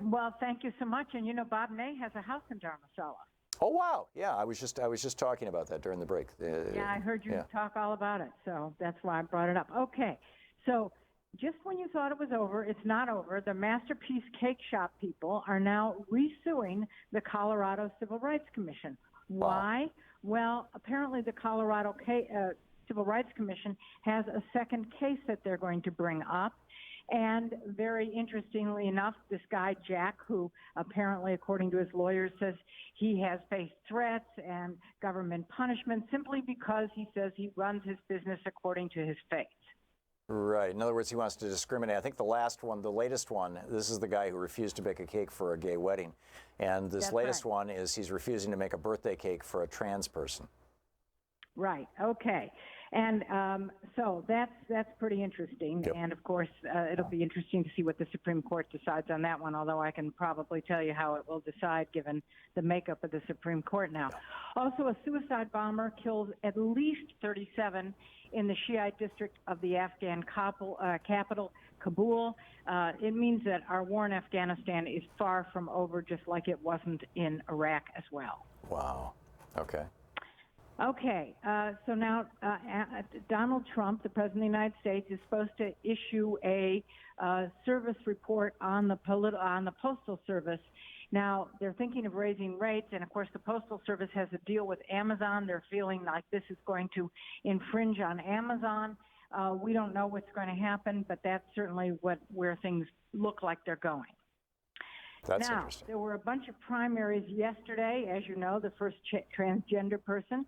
Speaker 4: Well, thank you so much. And Bob Ney has a house in Dharmasala.
Speaker 1: Oh, wow. Yeah, I was just talking about that during the break.
Speaker 4: Yeah, I heard you talk all about it. So that's why I brought it up. Okay. So just when you thought it was over, it's not over. The Masterpiece Cake Shop people are now resuing the Colorado Civil Rights Commission. Why? Well, apparently the Colorado Civil Rights Commission has a second case that they're going to bring up. And very interestingly enough, this guy, Jack, who apparently, according to his lawyers, says he has faced threats and government punishment simply because he says he runs his business according to his faith.
Speaker 1: Right. In other words, he wants to discriminate. I think the latest one, this is the guy who refused to bake a cake for a gay wedding. And this latest one is he's refusing to make a birthday cake for a trans person.
Speaker 4: Right. Okay. And so that's pretty interesting.
Speaker 1: Yep.
Speaker 4: And of course, it'll be interesting to see what the Supreme Court decides on that one, although I can probably tell you how it will decide given the makeup of the Supreme Court now. Also, a suicide bomber kills at least 37 in the Shiite district of the Afghan capital, Kabul. It means that our war in Afghanistan is far from over, just like it wasn't in Iraq as well.
Speaker 1: Wow. Okay.
Speaker 4: Okay, so now Donald Trump, the President of the United States, is supposed to issue a service report on the Postal Service. Now, they're thinking of raising rates, and of course the Postal Service has a deal with Amazon. They're feeling like this is going to infringe on Amazon. We don't know what's going to happen, but that's certainly where things look like they're going.
Speaker 1: That's
Speaker 4: now,
Speaker 1: interesting.
Speaker 4: There were a bunch of primaries yesterday. As you know, the first transgender person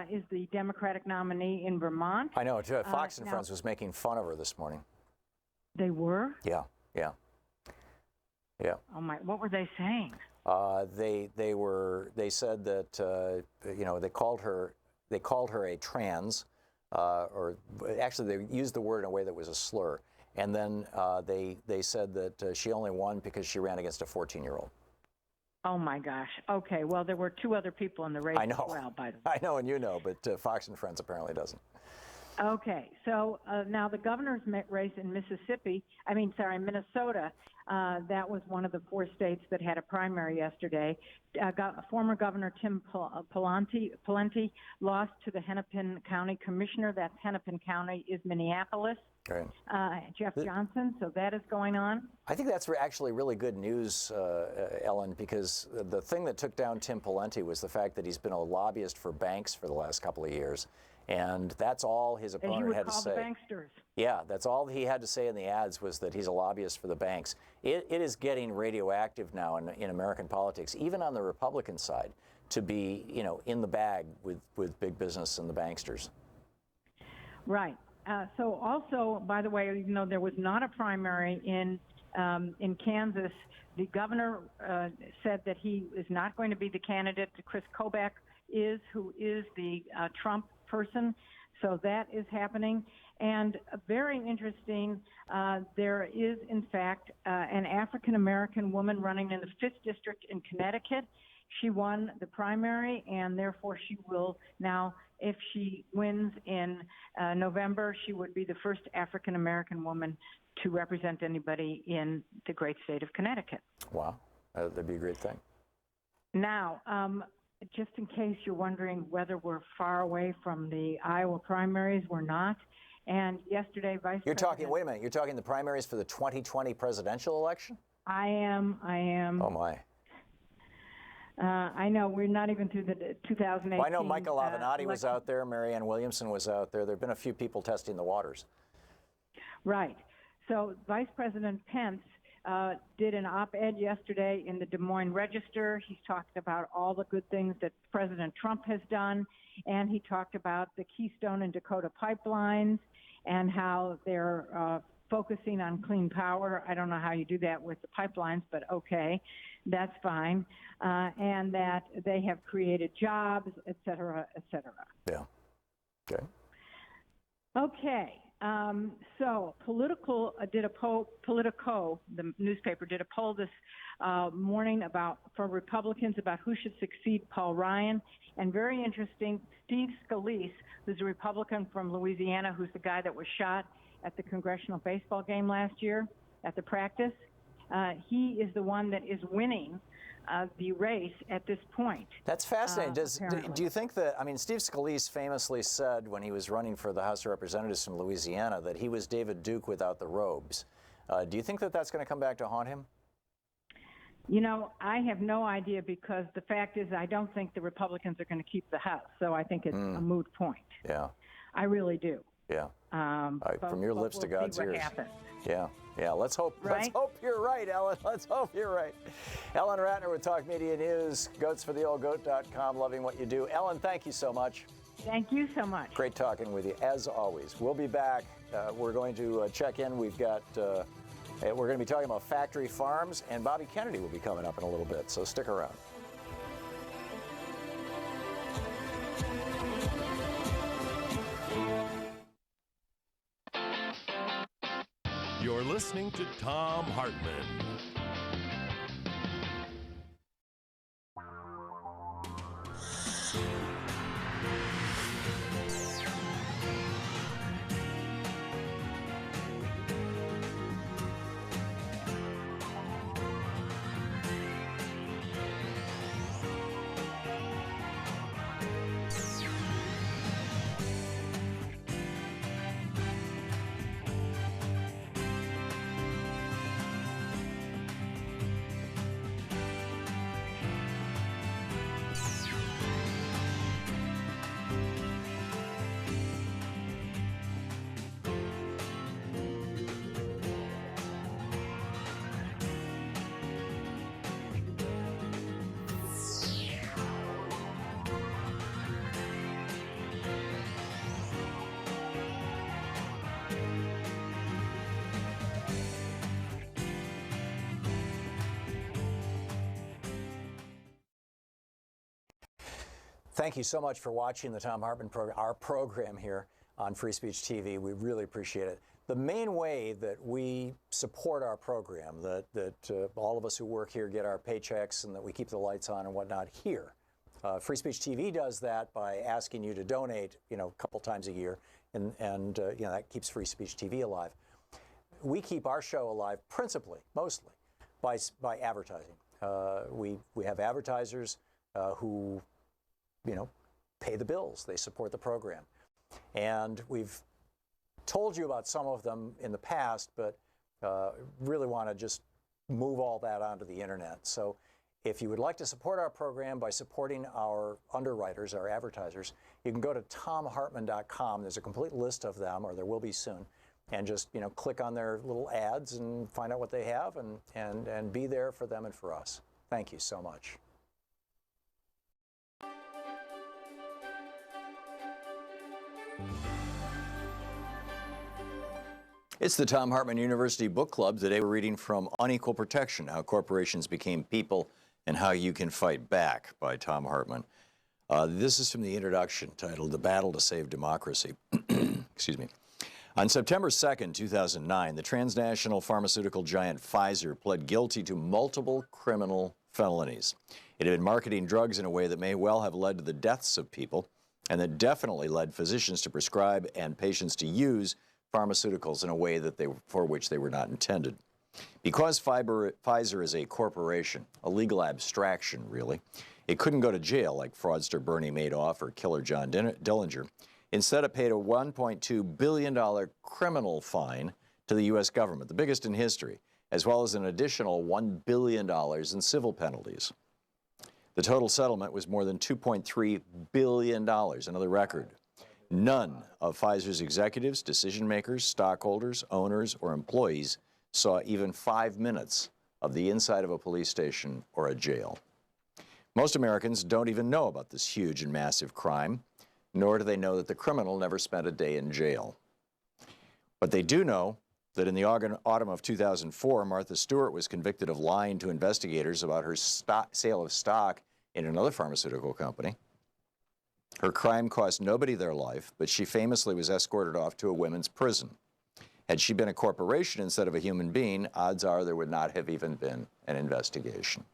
Speaker 4: is the Democratic nominee in Vermont.
Speaker 1: I know. Fox and Friends was making fun of her this morning.
Speaker 4: They were?
Speaker 1: Yeah.
Speaker 4: Oh my! What were they saying?
Speaker 1: They said that they called her a trans, or actually they used the word in a way that was a slur, and then they said that she only won because she ran against a 14-year-old.
Speaker 4: Oh my gosh. Okay. Well, there were two other people in the race as well, by the way.
Speaker 1: I know, and you know, but Fox and Friends apparently doesn't.
Speaker 4: Okay. So now the governor's race in Minnesota, that was one of the 4 states that had a primary yesterday. Former Governor Tim Pawlenty lost to the Hennepin County Commissioner. That Hennepin County is Minneapolis.
Speaker 1: Right.
Speaker 4: Jeff Johnson, so that is going on.
Speaker 1: I think that's actually really good news, Ellen, because the thing that took down Tim Pawlenty was the fact that he's been a lobbyist for banks for the last couple of years, and that's all his opponent had to say.
Speaker 4: The banksters.
Speaker 1: Yeah, that's all he had to say in the ads was that he's a lobbyist for the banks. It is getting radioactive now in American politics, even on the Republican side, to be in the bag with big business and the banksters.
Speaker 4: Right. So also, by the way, even though there was not a primary in Kansas, the governor said that he is not going to be the candidate. Chris Kobach who is the Trump person. So that is happening. And very interesting, there is, in fact, an African-American woman running in the 5th District in Connecticut. She won the primary, and therefore she will now, if she wins in November, she would be the first African-American woman to represent anybody in the great state of Connecticut.
Speaker 1: Wow. That'd be a great thing.
Speaker 4: Now, just in case you're wondering whether we're far away from the Iowa primaries, we're not. And yesterday,
Speaker 1: Wait a minute, you're talking the primaries for the 2020 presidential election?
Speaker 4: I am.
Speaker 1: Oh, my.
Speaker 4: I know, we're not even through the 2018.
Speaker 1: Well, I know Michael Avenatti was out there, Marianne Williamson was out there. There have been a few people testing the waters.
Speaker 4: Right. So Vice President Pence did an op-ed yesterday in the Des Moines Register. He's talked about all the good things that President Trump has done, and he talked about the Keystone and Dakota pipelines and how they're focusing on clean power. I don't know how you do that with the pipelines, but okay, that's fine. And that they have created jobs, et cetera, et cetera.
Speaker 1: Yeah. Okay.
Speaker 4: Okay. So Politico, the newspaper, did a poll this morning for Republicans about who should succeed Paul Ryan. And very interesting, Steve Scalise, who's a Republican from Louisiana, who's the guy that was shot at the congressional baseball game last year at the practice. He is the one that is winning the race at this point.
Speaker 1: That's fascinating. Do you think that, Steve Scalise famously said when he was running for the House of Representatives from Louisiana that he was David Duke without the robes. Do you think that that's going to come back to haunt him?
Speaker 4: I have no idea, because the fact is I don't think the Republicans are going to keep the House. So I think it's a moot point.
Speaker 1: Yeah.
Speaker 4: I really do.
Speaker 1: Yeah.
Speaker 4: But,
Speaker 1: from your lips to
Speaker 4: we'll
Speaker 1: God's
Speaker 4: see what
Speaker 1: ears.
Speaker 4: happens.
Speaker 1: Yeah. Yeah, let's hope you're right, Ellen. Let's hope you're right. Ellen Ratner with Talk Media News, goatsfortheoldgoat.com, loving what you do. Ellen, thank you so much.
Speaker 4: Thank you so much.
Speaker 1: Great talking with you, as always. We'll be back. We're going to check in. We're going to be talking about factory farms, and Bobby Kennedy will be coming up in a little bit, so stick around.
Speaker 8: You're listening to Thom Hartmann.
Speaker 1: Thank you so much for watching the Thom Hartmann program, our program here on Free Speech TV. We really appreciate it. The main way that we support our program, that all of us who work here get our paychecks and that we keep the lights on and whatnot here. Free Speech TV does that by asking you to donate, a couple times a year, and that keeps Free Speech TV alive. We keep our show alive principally, mostly, by advertising. We have advertisers who pay the bills. They support the program. And we've told you about some of them in the past, but really want to just move all that onto the internet. So if you would like to support our program by supporting our underwriters, our advertisers, you can go to thomhartmann.com. There's a complete list of them, or there will be soon, and just click on their little ads and find out what they have and be there for them and for us. Thank you so much. It's the Thom Hartmann University Book Club. Today we're reading from Unequal Protection, How Corporations Became People and How You Can Fight Back by Thom Hartmann. This is from the introduction titled The Battle to Save Democracy. Excuse me. On September 2nd, 2009, the transnational pharmaceutical giant Pfizer pled guilty to multiple criminal felonies. It had been marketing drugs in a way that may well have led to the deaths of people, and that definitely led physicians to prescribe and patients to use pharmaceuticals in a way that for which they were not intended. Because Pfizer is a corporation, a legal abstraction really, it couldn't go to jail like fraudster Bernie Madoff or killer John Dillinger. Instead, it paid a $1.2 billion criminal fine to the U.S. government, the biggest in history, as well as an additional $1 billion in civil penalties. The total settlement was more than $2.3 billion, another record. None of Pfizer's executives, decision makers, stockholders, owners, or employees saw even 5 minutes of the inside of a police station or a jail. Most Americans don't even know about this huge and massive crime, nor do they know that the criminal never spent a day in jail. But they do know that in the autumn of 2004, Martha Stewart was convicted of lying to investigators about her sale of stock in another pharmaceutical company. Her crime cost nobody their life, but she famously was escorted off to a women's prison. Had she been a corporation instead of a human being, odds are there would not have even been an investigation.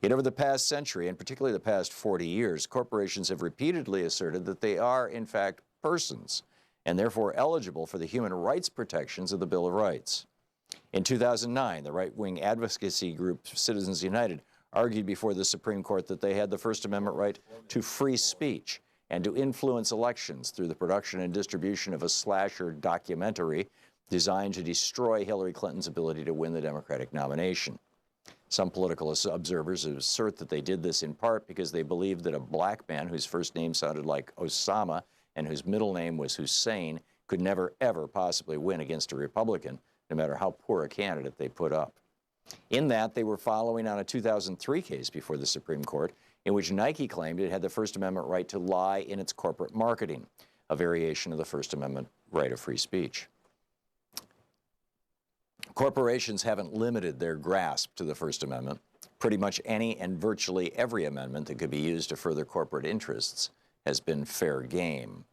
Speaker 1: Yet over the past century, and particularly the past 40 years, corporations have repeatedly asserted that they are, in fact, persons, and therefore eligible for the human rights protections of the Bill of Rights. In 2009, the right-wing advocacy group Citizens United argued before the Supreme Court that they had the First Amendment right to free speech and to influence elections through the production and distribution of a slasher documentary designed to destroy Hillary Clinton's ability to win the Democratic nomination. Some political observers assert that they did this in part because they believed that a black man whose first name sounded like Osama and whose middle name was Hussein could never, ever possibly win against a Republican, no matter how poor a candidate they put up. In that, they were following on a 2003 case before the Supreme Court in which Nike claimed it had the First Amendment right to lie in its corporate marketing, a variation of the First Amendment right of free speech. Corporations haven't limited their grasp to the First Amendment. Pretty much any and virtually every amendment that could be used to further corporate interests has been fair game.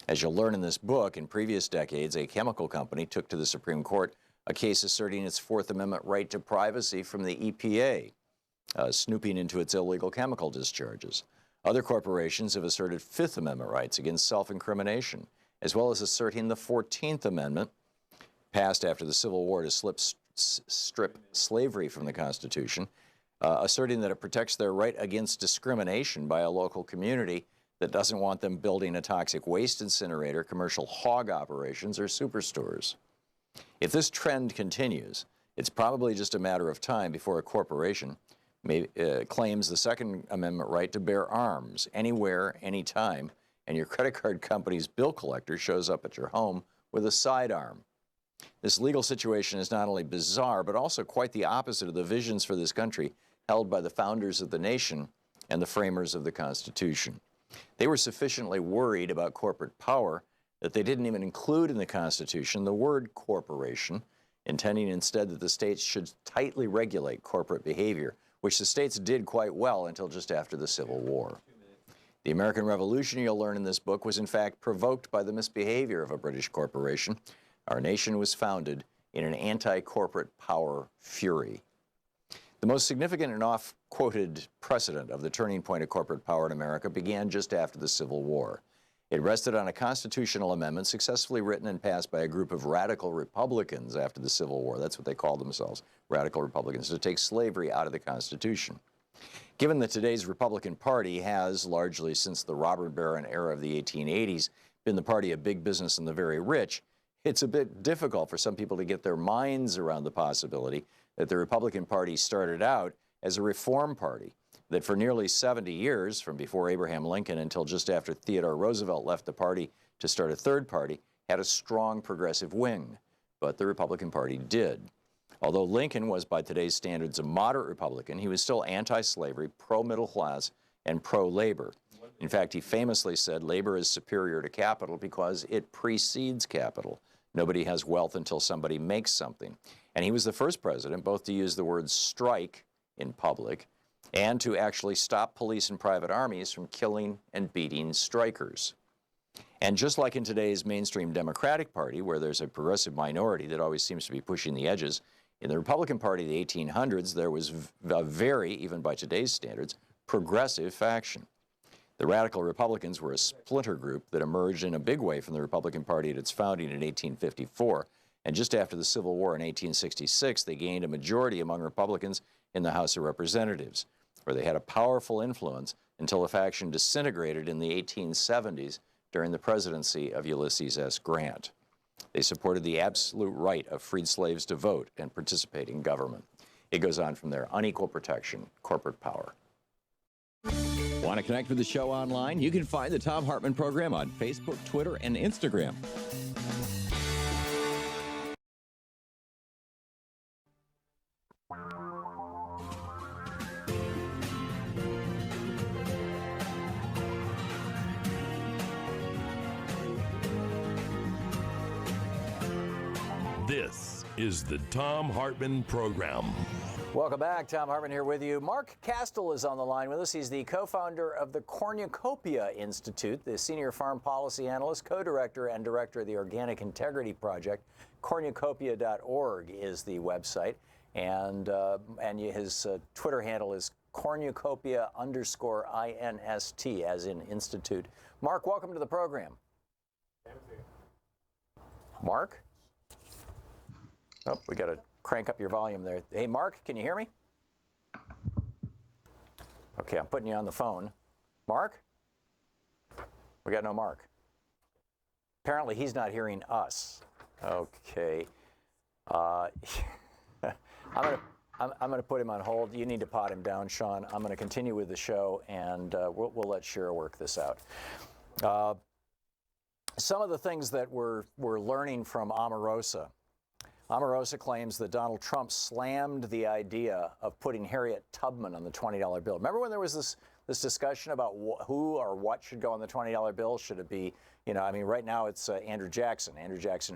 Speaker 1: As you'll learn in this book, in previous decades, a chemical company took to the Supreme Court a case asserting its Fourth Amendment right to privacy from the EPA, snooping into its illegal chemical discharges. Other corporations have asserted Fifth Amendment rights against self-incrimination, as well as asserting the 14th Amendment, passed after the Civil War to strip slavery from the Constitution, asserting that it protects their right against discrimination by a local community that doesn't want them building a toxic waste incinerator, commercial hog operations, or superstores. If this trend continues, it's probably just a matter of time before a corporation claims the Second Amendment right to bear arms anywhere, anytime, and your credit card company's bill collector shows up at your home with a sidearm. This legal situation is not only bizarre, but also quite the opposite of the visions for this country held by the founders of the nation and the framers of the Constitution. They were sufficiently worried about corporate power that they didn't even include in the Constitution the word corporation, intending instead that the states should tightly regulate corporate behavior, which the states did quite well until just after the Civil War. The American Revolution, you'll learn in this book, was in fact provoked by the misbehavior of a British corporation. Our nation was founded in an anti-corporate power fury. The most significant and oft-quoted precedent of the turning point of corporate power in America began just after the Civil War. It rested on a constitutional amendment successfully written and passed by a group of radical Republicans after the Civil War. That's what they called themselves, radical Republicans, to take slavery out of the Constitution. Given that today's Republican Party has, largely since the robber baron era of the 1880s, been the party of big business and the very rich, it's a bit difficult for some people to get their minds around the possibility that the Republican Party started out as a reform party, that for nearly 70 years, from before Abraham Lincoln until just after Theodore Roosevelt left the party to start a third party, had a strong progressive wing. But the Republican Party did. Although Lincoln was, by today's standards, a moderate Republican, he was still anti-slavery, pro-middle class, and pro-labor. In fact, he famously said labor is superior to capital because it precedes capital. Nobody has wealth until somebody makes something. And he was the first president both to use the word strike in public and to actually stop police and private armies from killing and beating strikers. And just like in today's mainstream Democratic Party, where there's a progressive minority that always seems to be pushing the edges, in the Republican Party of the 1800s, there was a very, even by today's standards, progressive faction. The radical Republicans were a splinter group that emerged in a big way from the Republican Party at its founding in 1854. And just after the Civil War in 1866, they gained a majority among Republicans in the House of Representatives, where they had a powerful influence until the faction disintegrated in the 1870s during the presidency of Ulysses S. Grant. They supported the absolute right of freed slaves to vote and participate in government. It goes on from there. Unequal protection, corporate power.
Speaker 11: Want to connect with the show online? You can find the Thom Hartmann Program on Facebook, Twitter, and Instagram.
Speaker 8: This is the Thom Hartmann Program.
Speaker 1: Welcome back. Thom Hartmann here with you. Mark Castle is on the line with us. He's the co-founder of the Cornucopia Institute, the senior farm policy analyst, co-director, and director of the Organic Integrity Project. Cornucopia.org is the website, and his Twitter handle is Cornucopia_INST, as in Institute. Mark, welcome to the program. Mark? Oh, we got to crank up your volume there. Hey, Mark, can you hear me? Okay, I'm putting you on the phone. Mark? We got no Mark. Apparently, he's not hearing us. Okay. I'm gonna put him on hold. You need to pot him down, Sean. I'm gonna continue with the show, and we'll let Shira work this out. some of the things that we're learning from Omarosa. Omarosa claims that Donald Trump slammed the idea of putting Harriet Tubman on the $20 bill. Remember when there was this discussion about who or what should go on the $20 bill? Should it be, right now it's Andrew Jackson,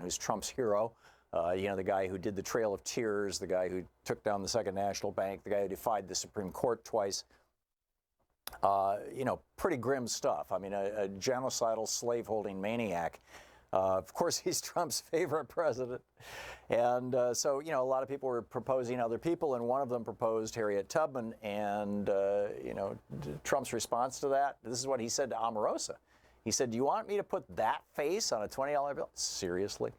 Speaker 1: who's Trump's hero. The guy who did the Trail of Tears, the guy who took down the Second National Bank, the guy who defied the Supreme Court twice. Pretty grim stuff. I mean, a genocidal slaveholding maniac. Of course, he's Trump's favorite president. And so, a lot of people were proposing other people, and one of them proposed Harriet Tubman. And, Trump's response to that, this is what he said to Omarosa. He said, "Do you want me to put that face on a $20 bill?" Seriously?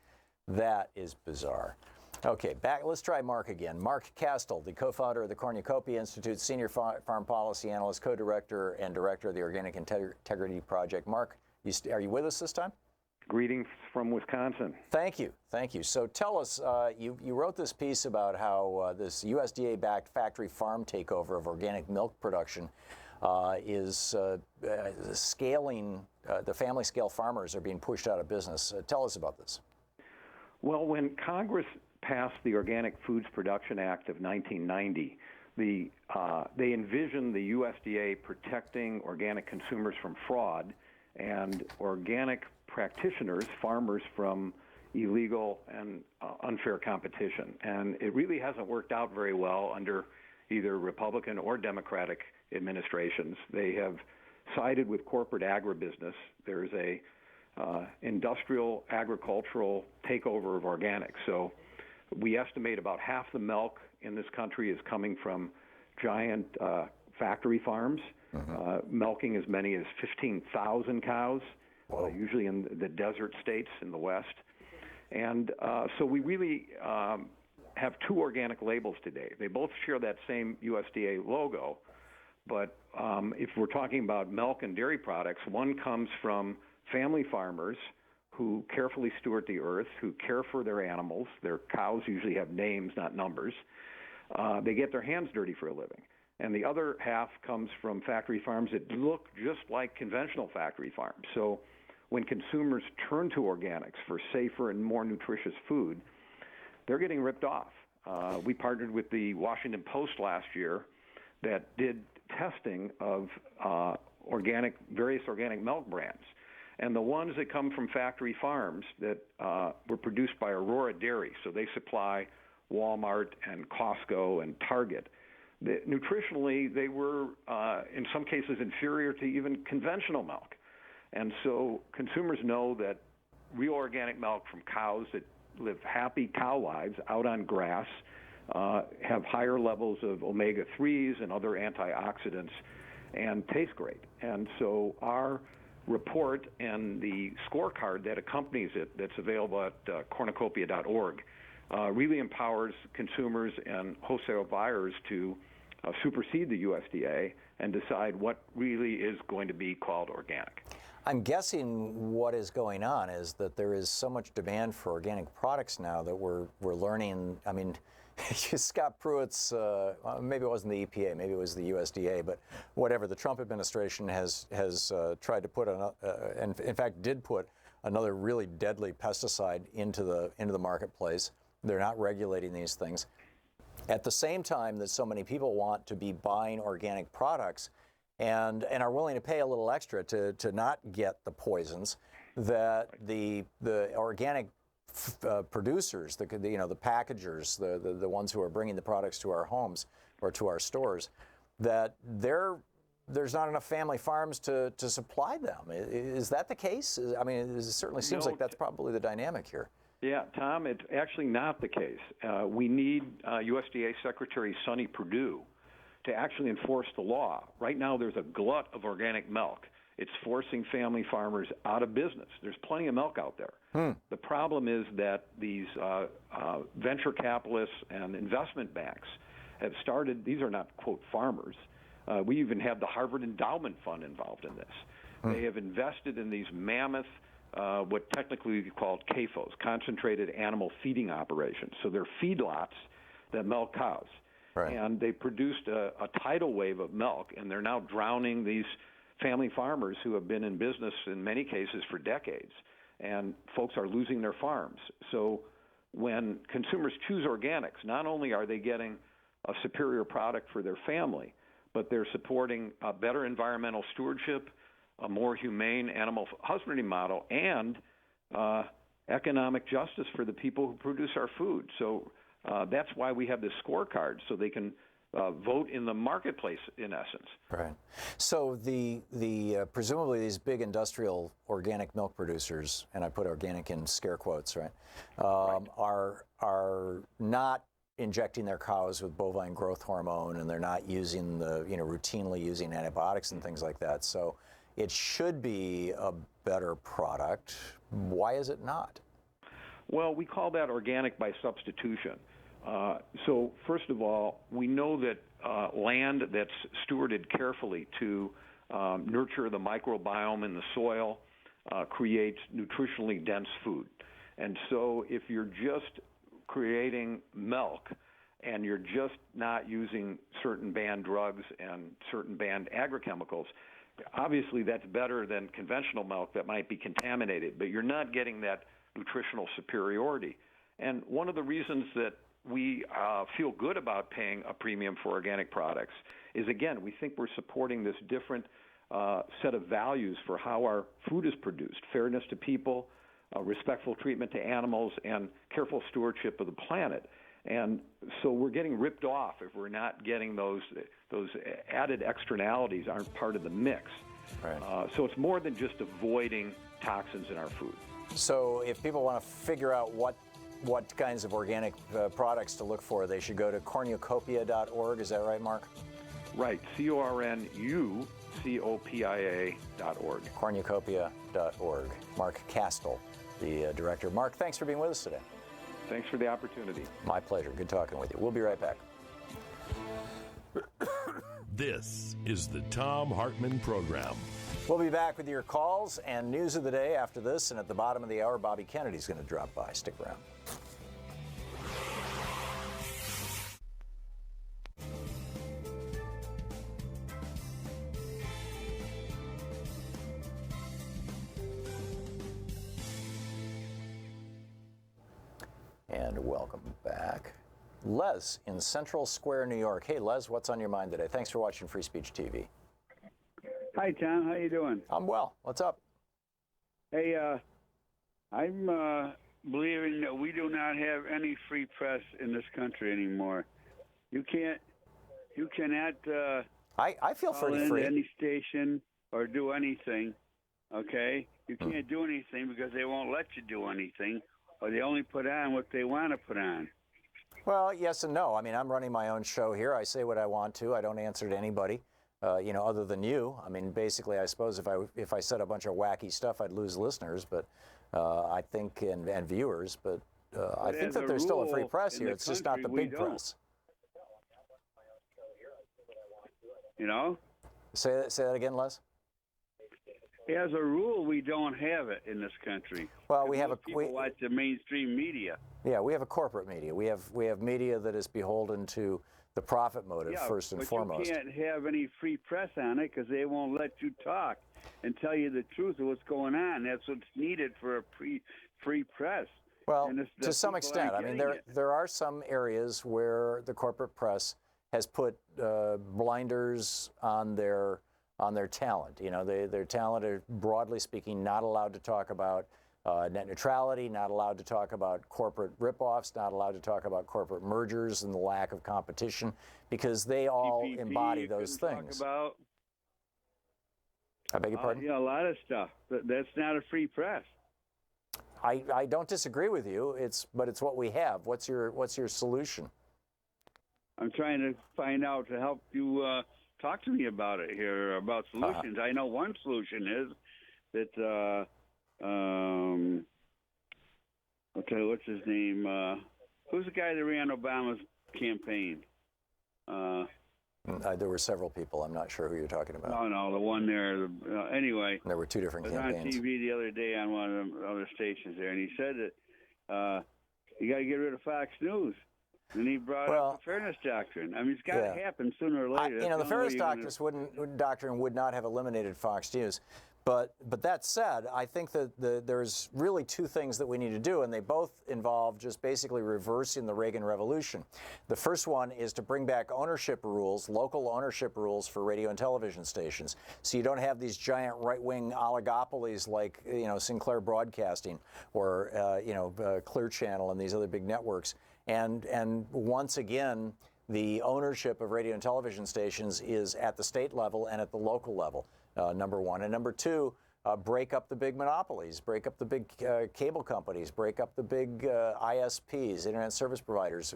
Speaker 1: That is bizarre. Okay, let's try Mark again. Mark Castle, the co-founder of the Cornucopia Institute, senior farm policy analyst, co-director, and director of the Organic Integrity Project. Mark, are you with us this time?
Speaker 5: Greetings from Wisconsin.
Speaker 1: Thank you. So tell us, you wrote this piece about how this USDA-backed factory farm takeover of organic milk production is scaling, the family-scale farmers are being pushed out of business. Tell us about this.
Speaker 5: Well, when Congress passed the Organic Foods Production Act of 1990, they envisioned the USDA protecting organic consumers from fraud and organic practitioners, farmers, from illegal and unfair competition. And it really hasn't worked out very well under either Republican or Democratic administrations. They have sided with corporate agribusiness. There's a industrial agricultural takeover of organics. So we estimate about half the milk in this country is coming from giant factory farms, milking as many as 15,000 cows, usually in the desert states in the West. And so we really have two organic labels today. They both share that same USDA logo, but if we're talking about milk and dairy products, one comes from family farmers who carefully steward the earth, who care for their animals. Their cows usually have names, not numbers. They get their hands dirty for a living. And the other half comes from factory farms that look just like conventional factory farms. So when consumers turn to organics for safer and more nutritious food, they're getting ripped off. We partnered with the Washington Post last year that did testing of various organic milk brands. And the ones that come from factory farms that were produced by Aurora Dairy, so they supply Walmart and Costco and Target, nutritionally they were in some cases inferior to even conventional milk. And so consumers know that real organic milk from cows that live happy cow lives out on grass have higher levels of omega-3s and other antioxidants and taste great. And so our report and the scorecard that accompanies it, that's available at cornucopia.org, really empowers consumers and wholesale buyers to supersede the USDA and decide what really is going to be called organic.
Speaker 1: I'm guessing what is going on is that there is so much demand for organic products now that we're learning. I mean, Scott Pruitt's, maybe it wasn't the EPA, maybe it was the USDA, but whatever, the Trump administration has tried to put, and in fact did put another really deadly pesticide into the marketplace. They're not regulating these things. At the same time that so many people want to be buying organic products and are willing to pay a little extra to not get the poisons, that the organic producers, the packagers, the ones who are bringing the products to our homes or to our stores, that there's not enough family farms to supply them. Is that the case? I mean, it certainly seems like that's probably the dynamic here.
Speaker 5: Yeah, Tom, it's actually not the case. We need USDA Secretary Sonny Perdue to actually enforce the law. Right now there's a glut of organic milk. It's forcing family farmers out of business. There's plenty of milk out there. The problem is that these venture capitalists and investment banks have started, these are not, quote, farmers. We even have the Harvard Endowment Fund involved in this. They have invested in these mammoth, what technically we call CAFOs, concentrated animal feeding operations. So they're feedlots that milk cows. Right. And they produced a tidal wave of milk, and they're now drowning these family farmers who have been in business in many cases for decades. and folks are losing their farms. So when consumers choose organics, not only are they getting a superior product for their family, but they're supporting a better environmental stewardship, a more humane animal husbandry model, and economic justice for the people who produce our food. So that's why we have this scorecard, so they can vote in the marketplace, in essence.
Speaker 1: Right. So the presumably these big industrial organic milk producers, and I put organic in scare quotes, right, are not injecting their cows with bovine growth hormone, and they're not using routinely using antibiotics and things like that. So it should be a better product. Why is it not?
Speaker 5: Well, we call that organic by substitution. So first of all, we know that land that's stewarded carefully to nurture the microbiome in the soil creates nutritionally dense food. And so if you're just creating milk and you're just not using certain banned drugs and certain banned agrochemicals, obviously that's better than conventional milk that might be contaminated, but you're not getting that nutritional superiority. And one of the reasons that we feel good about paying a premium for organic products is, again, we think we're supporting this different set of values for how our food is produced: fairness to people, respectful treatment to animals, and careful stewardship of the planet. And so we're getting ripped off if we're not getting those added externalities aren't part of the mix.
Speaker 1: Right.
Speaker 5: So it's more than just avoiding toxins in our food.
Speaker 1: So if people want to figure out what kinds of organic products to look for, they should go to cornucopia.org. Is that right, Mark?
Speaker 5: Right. cornucopia.org.
Speaker 1: Cornucopia.org. Mark Castle, the director. Mark, thanks for being with us today.
Speaker 5: Thanks for the opportunity.
Speaker 1: My pleasure. Good talking with you. We'll be right back.
Speaker 8: This is the Thom Hartmann Program.
Speaker 1: We'll be back with your calls and news of the day after this, and at the bottom of the hour, Bobby Kennedy's going to drop by. Stick around. And welcome back. Les in Central Square, New York. Hey, Les, what's on your mind today? Thanks for watching Free Speech TV.
Speaker 6: Hi, Tom. How you doing?
Speaker 1: I'm well. What's up?
Speaker 6: Hey, I'm believing that we do not have any free press in this country anymore. You cannot.
Speaker 1: I feel
Speaker 6: call
Speaker 1: pretty
Speaker 6: in
Speaker 1: free.
Speaker 6: Any station or do anything. Okay, you can't do anything because they won't let you do anything, or they only put on what they want to put on.
Speaker 1: Well, yes and no. I mean, I'm running my own show here. I say what I want to. I don't answer to anybody. Other than you. I mean, basically, I suppose if I said a bunch of wacky stuff, I'd lose listeners, but I think and viewers. But I think that there's still a free press here. It's just not the big press.
Speaker 6: You know?
Speaker 1: Say that again, Les.
Speaker 6: As a rule, we don't have it in this country.
Speaker 1: Well, we have
Speaker 6: people watch the mainstream media.
Speaker 1: Yeah, we have a corporate media. We have media that is beholden to the profit motive first and foremost.
Speaker 6: You can't have any free press on it because they won't let you talk and tell you the truth of what's going on. That's what's needed for a free press.
Speaker 1: Well, to some extent. I mean, there are some areas where the corporate press has put blinders on their talent. You know, their talent are, broadly speaking, not allowed to talk about net neutrality, not allowed to talk about corporate ripoffs, not allowed to talk about corporate mergers and the lack of competition, because they all
Speaker 6: PPP,
Speaker 1: embody those things.
Speaker 6: I
Speaker 1: beg your pardon?
Speaker 6: Yeah, a lot of stuff. That's not a free press.
Speaker 1: I don't disagree with you. But it's what we have. What's your solution?
Speaker 6: I'm trying to find out to help you talk to me about it here, about solutions. I know one solution is that okay, what's his name? Who's the guy that ran Obama's campaign?
Speaker 1: There were several people. I'm not sure who you're talking about.
Speaker 6: No, the one there. Anyway,
Speaker 1: there were two different campaigns.
Speaker 6: On TV the other day on one of the other stations there, and he said that you got to get rid of Fox News. And he brought up the fairness doctrine. I mean, it's got to happen sooner or later.
Speaker 1: The fairness doctrine would not have eliminated Fox News, But that said, I think that there's really two things that we need to do, and they both involve just basically reversing the Reagan Revolution. The first one is to bring back ownership rules, local ownership rules for radio and television stations, so you don't have these giant right-wing oligopolies like Sinclair Broadcasting or Clear Channel and these other big networks. And once again, the ownership of radio and television stations is at the state level and at the local level. Number one. And number two, break up the big monopolies, break up the big cable companies, break up the big ISPs, internet service providers.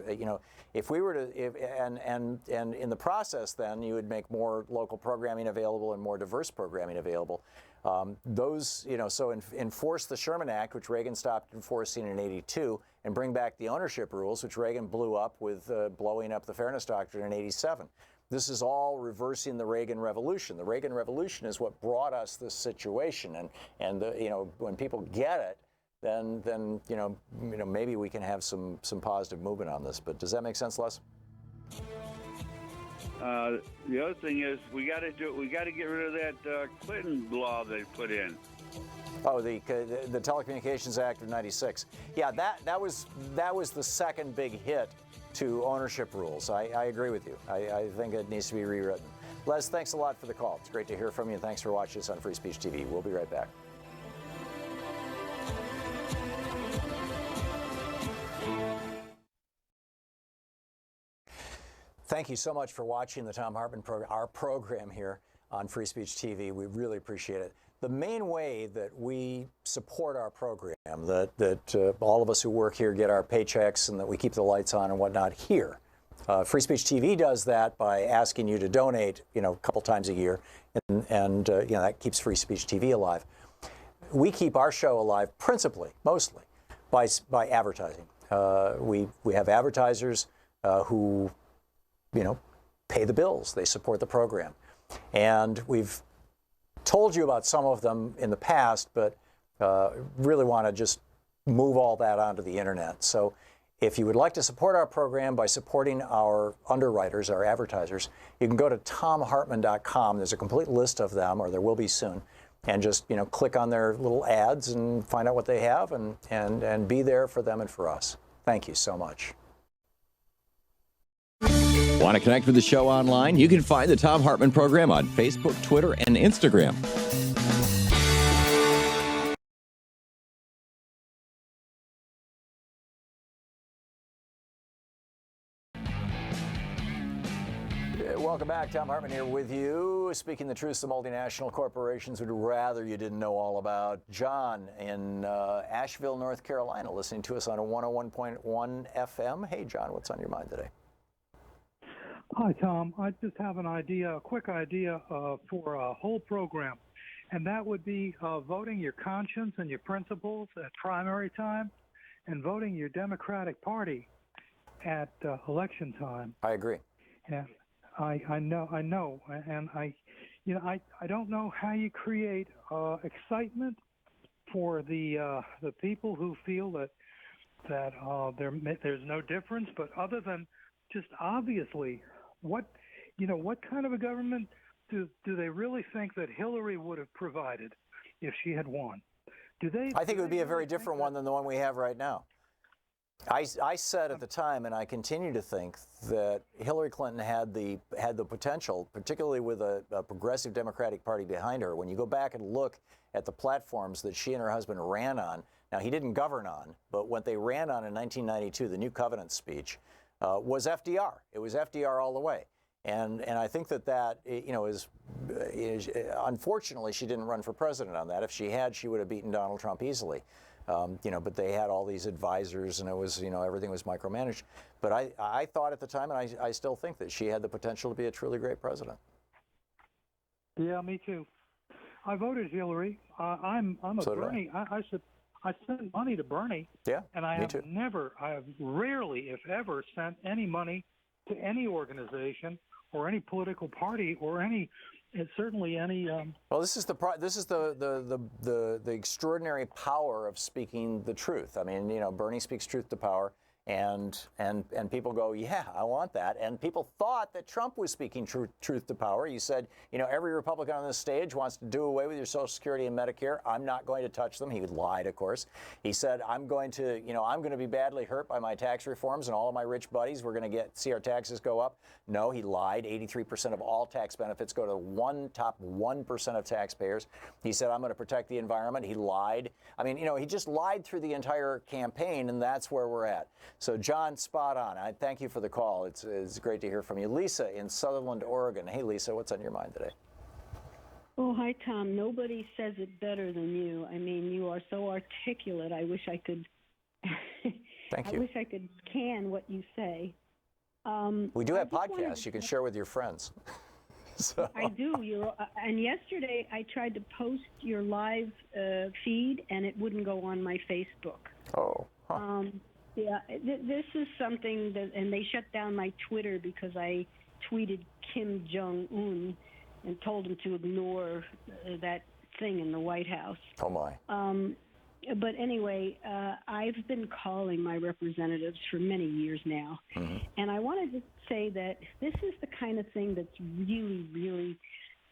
Speaker 1: If we were to, and in the process, then you would make more local programming available and more diverse programming available. So enforce the Sherman Act, which Reagan stopped enforcing in '82, and bring back the ownership rules, which Reagan blew up with blowing up the Fairness Doctrine in '87. This is all reversing the Reagan Revolution. The Reagan Revolution is what brought us this situation, and when people get it, then maybe we can have some positive movement on this. But does that make sense, Les?
Speaker 6: The other thing is we got to get rid of that Clinton law they put in.
Speaker 1: Oh, the Telecommunications Act of '96. Yeah, that was the second big hit to ownership rules. I agree with you. I think it needs to be rewritten. Les, thanks a lot for the call. It's great to hear from you, and thanks for watching us on Free Speech TV. We'll be right back. Thank you so much for watching the Thom Hartmann program, our program here on Free Speech TV. We really appreciate it. The main way that we support our program, that all of us who work here get our paychecks and that we keep the lights on and whatnot here. Free Speech TV does that by asking you to donate, a couple times a year, and that keeps Free Speech TV alive. We keep our show alive principally, mostly, by advertising. We have advertisers who, pay the bills. They support the program, and we've told you about some of them in the past, but really want to just move all that onto the internet. So if you would like to support our program by supporting our underwriters, our advertisers, you can go to thomhartmann.com. There's a complete list of them, or there will be soon, and just click on their little ads and find out what they have and be there for them and for us. Thank you so much.
Speaker 11: Want to connect with the show online? You can find the Thom Hartmann Program on Facebook, Twitter, and Instagram.
Speaker 1: Welcome back. Thom Hartmann here with you. Speaking the truth, the multinational corporations would rather you didn't know all about. John in Asheville, North Carolina, listening to us on a 101.1 FM. Hey, John, what's on your mind today?
Speaker 10: Hi, Tom. I just have a quick idea for a whole program, and that would be voting your conscience and your principles at primary time and voting your Democratic Party at election time.
Speaker 1: I agree.
Speaker 10: Yeah, I know, and I don't know how you create excitement for the people who feel that there's no difference, but other than just obviously, what kind of a government do they really think that Hillary would have provided if she had won?
Speaker 1: I think it would be a very different one than the one we have right now. I said at the time, and I continue to think, that Hillary Clinton had the potential, particularly with a progressive Democratic Party behind her. When you go back and look at the platforms that she and her husband ran on, now he didn't govern on, but what they ran on in 1992, the New Covenant speech, was FDR. It was FDR all the way. And I think that is unfortunately, she didn't run for president on that. If she had, she would have beaten Donald Trump easily. But they had all these advisors, and it was, everything was micromanaged. But I thought at the time, and I still think, that she had the potential to be a truly great president.
Speaker 10: Yeah, me too. I voted Hillary. I'm a Bernie. I sent money to Bernie.
Speaker 1: Yeah,
Speaker 10: and I have rarely, if ever, sent any money to any organization or any political party or certainly any.
Speaker 1: Well, this is the extraordinary power of speaking the truth. I mean, Bernie speaks truth to power, And people go, yeah, I want that. And people thought that Trump was speaking truth to power. He said, you know, every Republican on this stage wants to do away with your Social Security and Medicare. I'm not going to touch them. He lied, of course. He said, I'm going to be badly hurt by my tax reforms, and all of my rich buddies, we're going to see our taxes go up. No, he lied. 83% of all tax benefits go to top 1% of taxpayers. He said, I'm going to protect the environment. He lied. I mean, you know, he just lied through the entire campaign, and that's where we're at. So, John, spot on. I thank you for the call. It's great to hear from you. Lisa in Sutherland, Oregon. Hey, Lisa, what's on your mind today?
Speaker 7: Oh, hi, Tom. Nobody says it better than you. I mean, you are so articulate. I wish I could.
Speaker 1: Thank you.
Speaker 7: I wish I could can what you say.
Speaker 1: We do have podcasts you can share with your friends. So.
Speaker 7: I do. And yesterday I tried to post your live feed, and it wouldn't go on my Facebook.
Speaker 1: Oh. Huh.
Speaker 7: Yeah, this is something that, and they shut down my Twitter because I tweeted Kim Jong-un and told him to ignore that thing in the White House.
Speaker 1: Oh, my.
Speaker 7: But anyway, I've been calling my representatives for many years now, and I wanted to say that this is the kind of thing that's really, really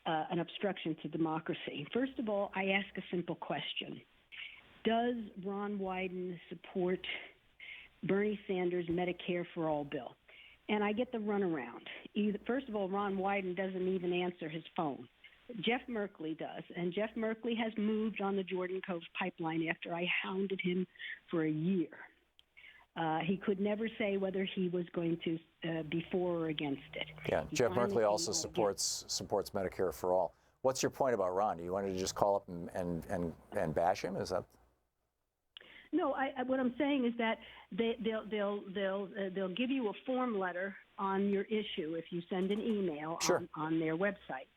Speaker 7: an obstruction to democracy. First of all, I ask a simple question. Does Ron Wyden support Bernie Sanders' Medicare for All bill? And I get the runaround. First of all, Ron Wyden doesn't even answer his phone. Jeff Merkley does, and Jeff Merkley has moved on the Jordan Cove pipeline after I hounded him for a year. He could never say whether he was going to be for or against it.
Speaker 1: Yeah, Jeff Merkley also supports Medicare for All. What's your point about Ron? Do you want to just call up and bash him? Is that?
Speaker 7: No, what I'm saying is that they'll give you a form letter on your issue if you send an email on their website.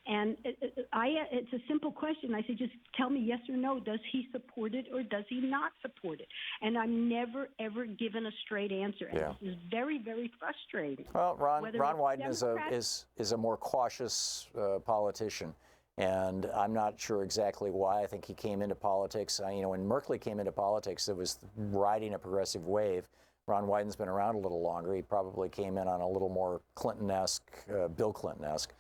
Speaker 7: And it's a simple question. I say, just tell me yes or no. Does he support it or does he not support it? And I'm never, ever given a straight answer. And this is very, very frustrating.
Speaker 1: Well, Ron Wyden is a more cautious politician. And I'm not sure exactly why. I think he came into politics. When Merkley came into politics, it was riding a progressive wave. Ron Wyden's been around a little longer. He probably came in on a little more Clinton-esque, Bill Clinton-esque,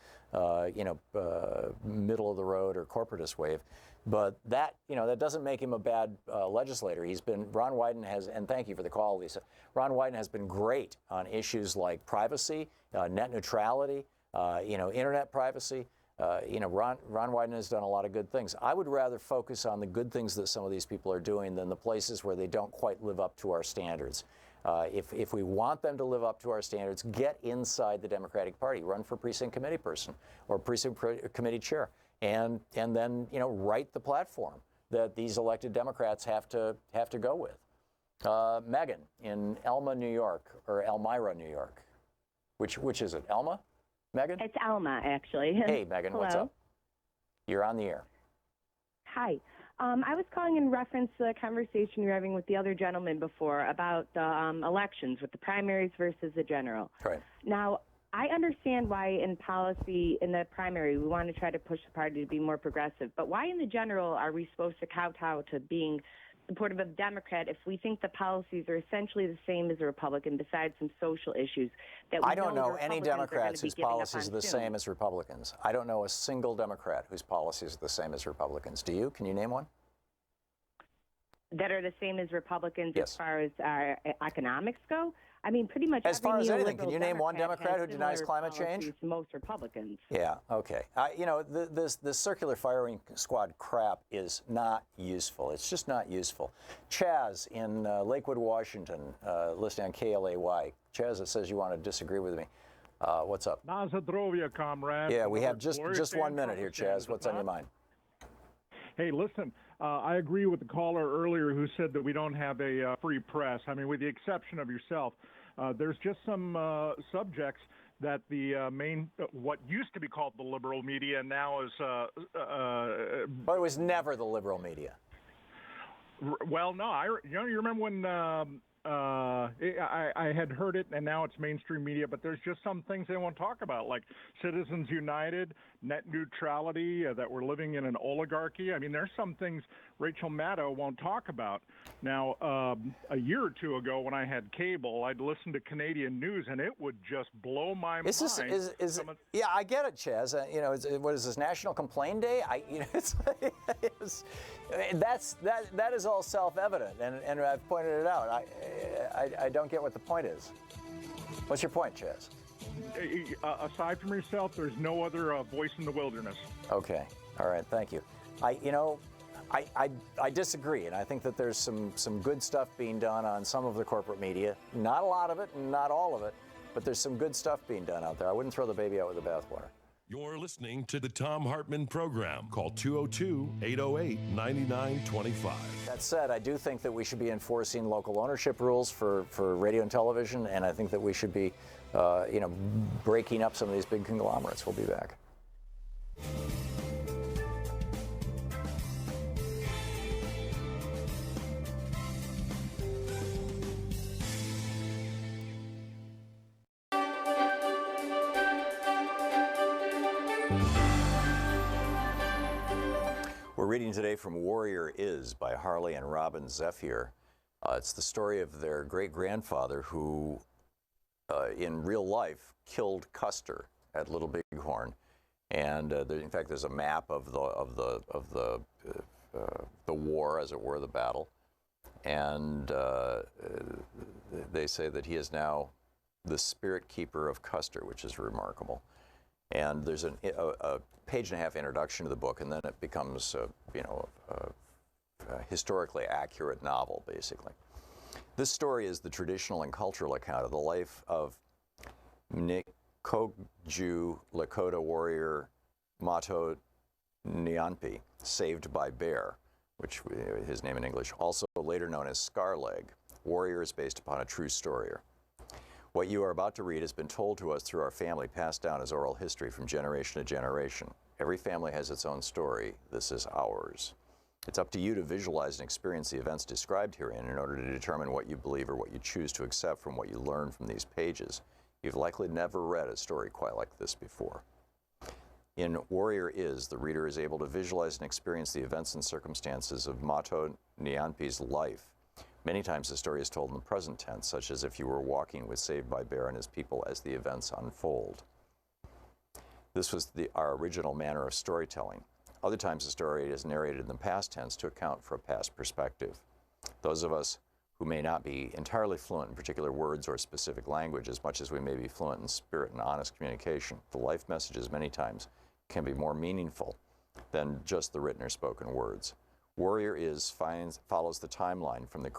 Speaker 1: middle of the road or corporatist wave. But that doesn't make him a bad legislator. Ron Wyden has, and thank you for the call, Lisa. Ron Wyden has been great on issues like privacy, net neutrality, internet privacy. Ron Wyden has done a lot of good things. I would rather focus on the good things that some of these people are doing than the places where they don't quite live up to our standards. If we want them to live up to our standards, get inside the Democratic Party, run for precinct committee person or precinct committee chair, and then write the platform that these elected Democrats have to go with. Megan in Elma, New York, or Elmira, New York. Which is it? Elma? Megan?
Speaker 22: It's Alma, actually.
Speaker 1: Hey, Megan, what's up? You're on the air.
Speaker 22: Hi. I was calling in reference to the conversation you were having with the other gentleman before about the elections with the primaries versus the general.
Speaker 1: Right.
Speaker 22: Now, I understand why in policy, in the primary, we want to try to push the party to be more progressive. But why in the general are we supposed to kowtow to being supportive of Democrat if we think the policies are essentially the same as a Republican besides some social issues that we
Speaker 1: I don't know any
Speaker 22: Republicans
Speaker 1: Democrats whose policies are the
Speaker 22: soon.
Speaker 1: same as Republicans. I don't know a single Democrat whose policies are the same as Republicans. Do you? Can you name one?
Speaker 22: That are the same as Republicans
Speaker 1: Yes.
Speaker 22: as far as our economics go? I mean, pretty much
Speaker 1: As far
Speaker 22: every
Speaker 1: as anything, can
Speaker 22: neoliberal
Speaker 1: you name one
Speaker 22: Democrat
Speaker 1: Democrat
Speaker 22: has
Speaker 1: who denies
Speaker 22: similar
Speaker 1: climate change?
Speaker 22: policies to most Republicans.
Speaker 1: Yeah, okay. This circular firing squad crap is not useful. It's just not useful. Chaz in Lakewood, Washington, listening on KLAY. Chaz, it says you want to disagree with me. What's up?
Speaker 23: Nazadrovia, comrade.
Speaker 1: Yeah, we have just 1 minute here, Chaz. What's on your mind?
Speaker 23: Hey, listen, I agree with the caller earlier who said that we don't have a free press. I mean, with the exception of yourself, there's just some subjects that the main, what used to be called the liberal media now is...
Speaker 1: But it was never the liberal media.
Speaker 23: Well, no, you remember when I had heard it, and now it's mainstream media, but there's just some things they won't talk about, like Citizens United, net neutrality, that we're living in an oligarchy. I mean, there's some things Rachel Maddow won't talk about. Now, a year or two ago when I had cable, I'd listen to Canadian news, and it would just blow my mind.
Speaker 1: Yeah, I get it, Chaz. What is this, National Complain Day? That is all self-evident, and I've pointed it out. I don't get what the point is. What's your point, Chaz?
Speaker 23: Aside from yourself, there's no other voice in the wilderness.
Speaker 1: Okay. All right. Thank you. I disagree, and I think that there's some good stuff being done on some of the corporate media. Not a lot of it, and not all of it, but there's some good stuff being done out there. I wouldn't throw the baby out with the bathwater.
Speaker 8: You're listening to the Thom Hartmann Program. Call 202-808-9925.
Speaker 1: That said, I do think that we should be enforcing local ownership rules for radio and television, and I think that we should be, breaking up some of these big conglomerates. We'll be back. We're reading today from Warrior Is by Harley and Robin Zephyr. It's the story of their great-grandfather who, in real life, killed Custer at Little Bighorn. And in fact, there's a map of the war, as it were, the battle. And they say that he is now the spirit keeper of Custer, which is remarkable. And there's a page-and-a-half introduction to the book, and then it becomes, a historically accurate novel, basically. This story is the traditional and cultural account of the life of Nikogju Lakota warrior Mato Nyanpi, saved by Bear, which his name in English, also later known as Scarleg. Warrior is based upon a true story. What you are about to read has been told to us through our family, passed down as oral history from generation to generation. Every family has its own story. This is ours. It's up to you to visualize and experience the events described herein in order to determine what you believe or what you choose to accept from what you learn from these pages. You've likely never read a story quite like this before. In Warrior Is, the reader is able to visualize and experience the events and circumstances of Mato Nyanpi's life. Many times the story is told in the present tense, such as if you were walking with Saved by Bear and his people as the events unfold. This was our original manner of storytelling. Other times the story is narrated in the past tense to account for a past perspective. Those of us who may not be entirely fluent in particular words or specific language as much as we may be fluent in spirit and honest communication, the life messages many times can be more meaningful than just the written or spoken words. Warrior Is follows the timeline from the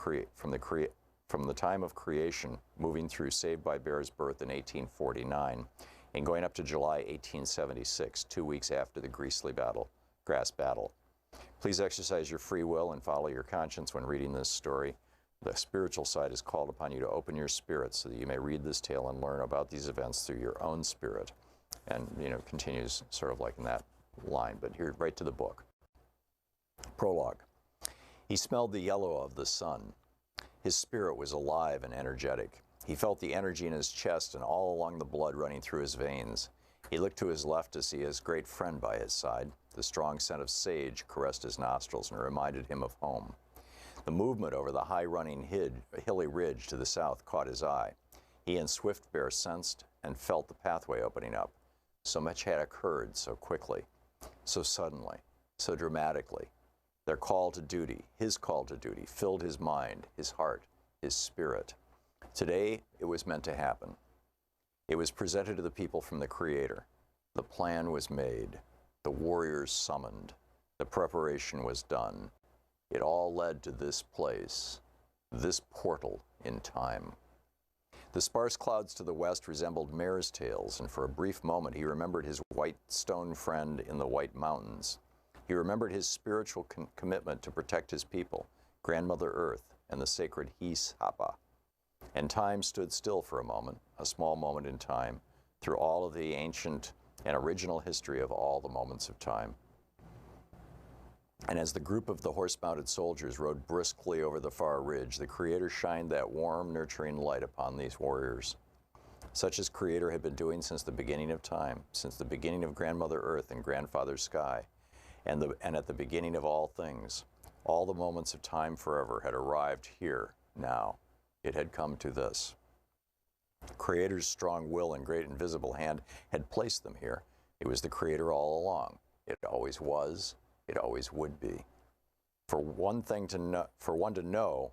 Speaker 1: time of creation, moving through Saved by Bear's birth in 1849 and going up to July 1876, 2 weeks after the Grass Battle. Please exercise your free will and follow your conscience when reading this story. The spiritual side is called upon you to open your spirit so that you may read this tale and learn about these events through your own spirit. And, continues sort of like in that line, but here, right to the book. Prologue. He smelled the yellow of the sun. His spirit was alive and energetic. He felt the energy in his chest and all along the blood running through his veins. He looked to his left to see his great friend by his side. The strong scent of sage caressed his nostrils and reminded him of home. The movement over the high-running hilly ridge to the south caught his eye. He and Swift Bear sensed and felt the pathway opening up. So much had occurred so quickly, so suddenly, so dramatically. Their call to duty, his call to duty, filled his mind, his heart, his spirit. Today, it was meant to happen. It was presented to the people from the Creator. The plan was made. The warriors summoned. The preparation was done. It all led to this place, this portal in time. The sparse clouds to the west resembled mare's tails, and for a brief moment he remembered his white stone friend in the White Mountains. He remembered his spiritual commitment to protect his people, Grandmother Earth, and the sacred Hisapa. And time stood still for a moment, a small moment in time, through all of the ancient and original history of all the moments of time. And as the group of the horse-mounted soldiers rode briskly over the far ridge, the Creator shined that warm, nurturing light upon these warriors, such as Creator had been doing since the beginning of time, since the beginning of Grandmother Earth and Grandfather Sky, and at the beginning of all things. All the moments of time forever had arrived here now. It had come to this. Creator's strong will and great invisible hand had placed them here. It was the Creator all along. It always was. It always would be. For one to know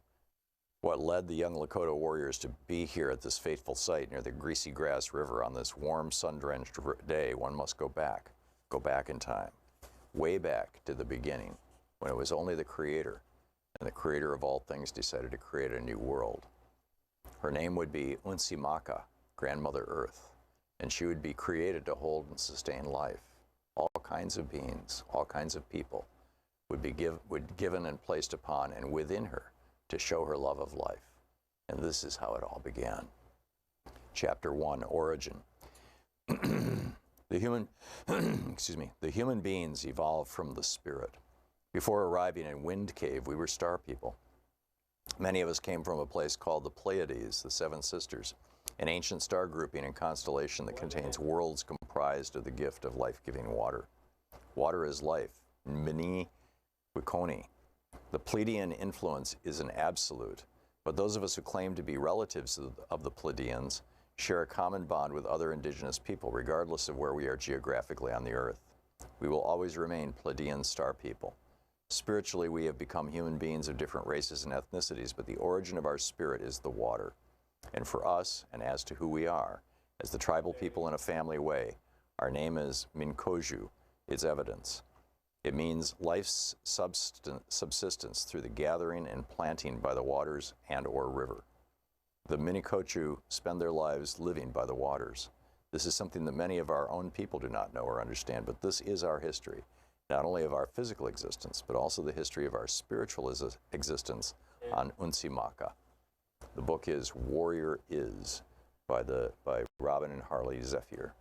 Speaker 1: what led the young Lakota warriors to be here at this fateful site near the Greasy Grass River on this warm, sun-drenched day, one must go back in time, way back to the beginning, when it was only the Creator, and the Creator of all things decided to create a new world. Her name would be Unsimaka, Grandmother Earth, and she would be created to hold and sustain life. All kinds of beings, all kinds of people would be given and placed upon and within her to show her love of life. And this is how it all began. Chapter 1, Origin. The human beings evolved from the spirit. Before arriving in Wind Cave, we were star people. Many of us came from a place called the Pleiades, the Seven Sisters, an ancient star grouping and constellation that contains worlds comprised of the gift of life-giving water. Water is life, Mini Wikoni. The Pleiadian influence is an absolute, but those of us who claim to be relatives of the Pleiadians share a common bond with other indigenous people, regardless of where we are geographically on the earth. We will always remain Pleiadian star people. Spiritually, we have become human beings of different races and ethnicities, but the origin of our spirit is the water. And for us, and as to who we are, as the tribal people in a family way, our name is Minkoju, its evidence. It means life's subsistence through the gathering and planting by the waters and or river. The Minikochu spend their lives living by the waters. This is something that many of our own people do not know or understand, but this is our history, not only of our physical existence, but also the history of our spiritual existence on Unsimaka. The book is Warrior Is by Robin and Harley Zephyr.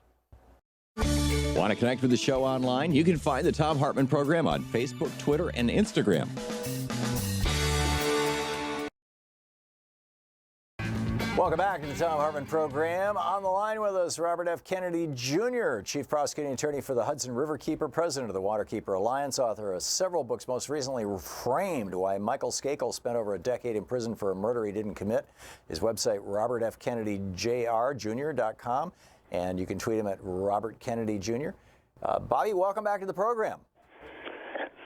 Speaker 11: Want to connect with the show online? You can find the Thom Hartmann Program on Facebook, Twitter, and Instagram.
Speaker 1: Welcome back to the Thom Hartmann Program. On the line with us, Robert F. Kennedy Jr., Chief Prosecuting Attorney for the Hudson Riverkeeper, President of the Waterkeeper Alliance, author of several books, most recently Framed, Why Michael Skakel Spent Over a Decade in Prison for a Murder He Didn't Commit. His website, robertfkennedyjr.com, and you can tweet him at Robert Kennedy Jr. Bobby, welcome back to the program.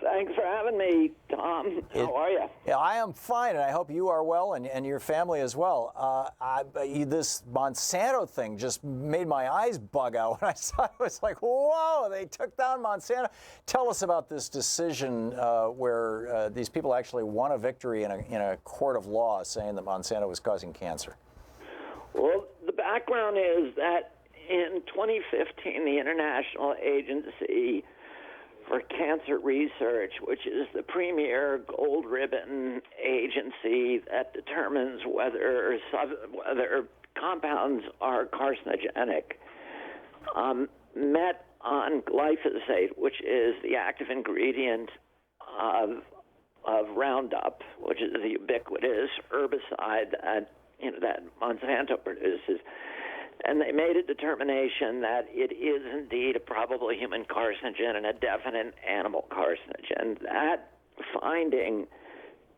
Speaker 9: Thanks for having me, Tom. How are you?
Speaker 1: Yeah, I am fine, and I hope you are well, and your family as well. This Monsanto thing just made my eyes bug out when I saw it. It was like, whoa, they took down Monsanto. Tell us about this decision where these people actually won a victory in a court of law saying that Monsanto was causing cancer.
Speaker 9: Well, the background is that in 2015, the International Agency for Cancer Research, which is the premier gold ribbon agency that determines whether compounds are carcinogenic, met on glyphosate, which is the active ingredient of Roundup, which is the ubiquitous herbicide that Monsanto produces. And they made a determination that it is indeed a probable human carcinogen and a definite animal carcinogen. That finding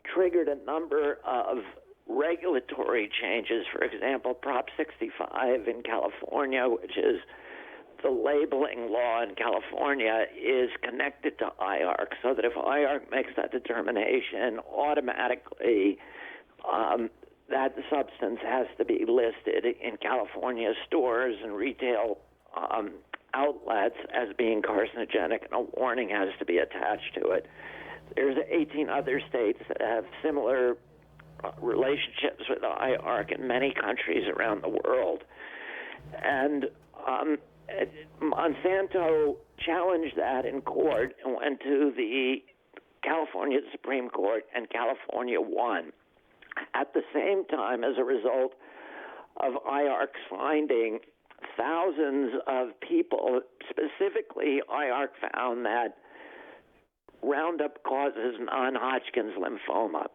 Speaker 9: triggered a number of regulatory changes. For example, Prop 65 in California, which is the labeling law in California, is connected to IARC, so that if IARC makes that determination, automatically that substance has to be listed in California stores and retail outlets as being carcinogenic, and a warning has to be attached to it. There's 18 other states that have similar relationships with the IARC in many countries around the world. And Monsanto challenged that in court and went to the California Supreme Court, and California won. At the same time, as a result of IARC's finding, thousands of people, specifically IARC found that Roundup causes non-Hodgkin's lymphoma,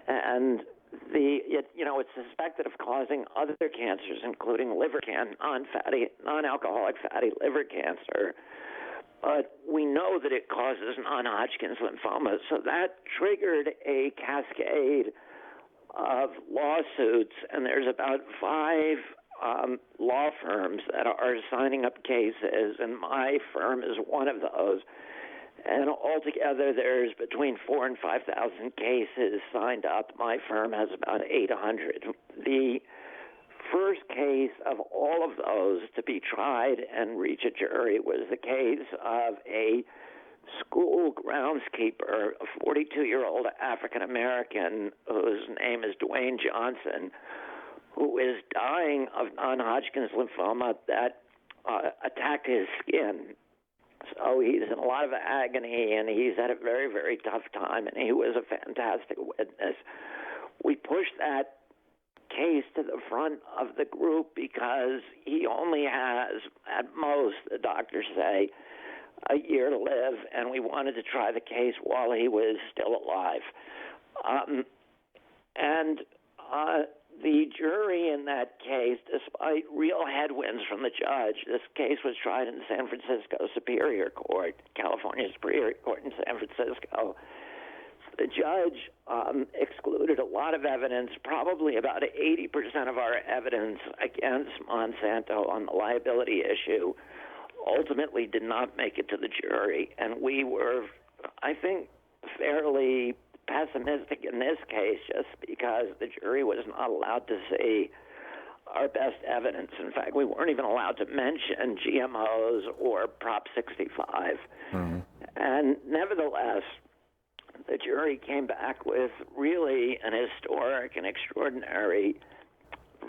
Speaker 9: and it's suspected of causing other cancers, including liver cancer, non-alcoholic fatty liver cancer. but we know that it causes non-Hodgkin's lymphoma. So that triggered a cascade of lawsuits, and there's about 5 law firms that are signing up cases, and my firm is one of those. And altogether, there's between 4,000 and 5,000 cases signed up. My firm has about 800. The first case of all of those to be tried and reach a jury was the case of a school groundskeeper, a 42-year-old African-American whose name is Dwayne Johnson, who is dying of non-Hodgkin's lymphoma that attacked his skin. So he's in a lot of agony, and he's had a very, very tough time, and he was a fantastic witness. We pushed that case to the front of the group because he only has, at most, the doctors say, a year to live, and we wanted to try the case while he was still alive. The jury in that case, despite real headwinds from the judge, this case was tried in San Francisco Superior Court, California Superior Court in San Francisco. The judge excluded a lot of evidence, probably about 80% of our evidence against Monsanto on the liability issue, ultimately did not make it to the jury. And we were, I think, fairly pessimistic in this case just because the jury was not allowed to see our best evidence. In fact, we weren't even allowed to mention GMOs or Prop 65. Mm-hmm. And nevertheless, the jury came back with really an historic and extraordinary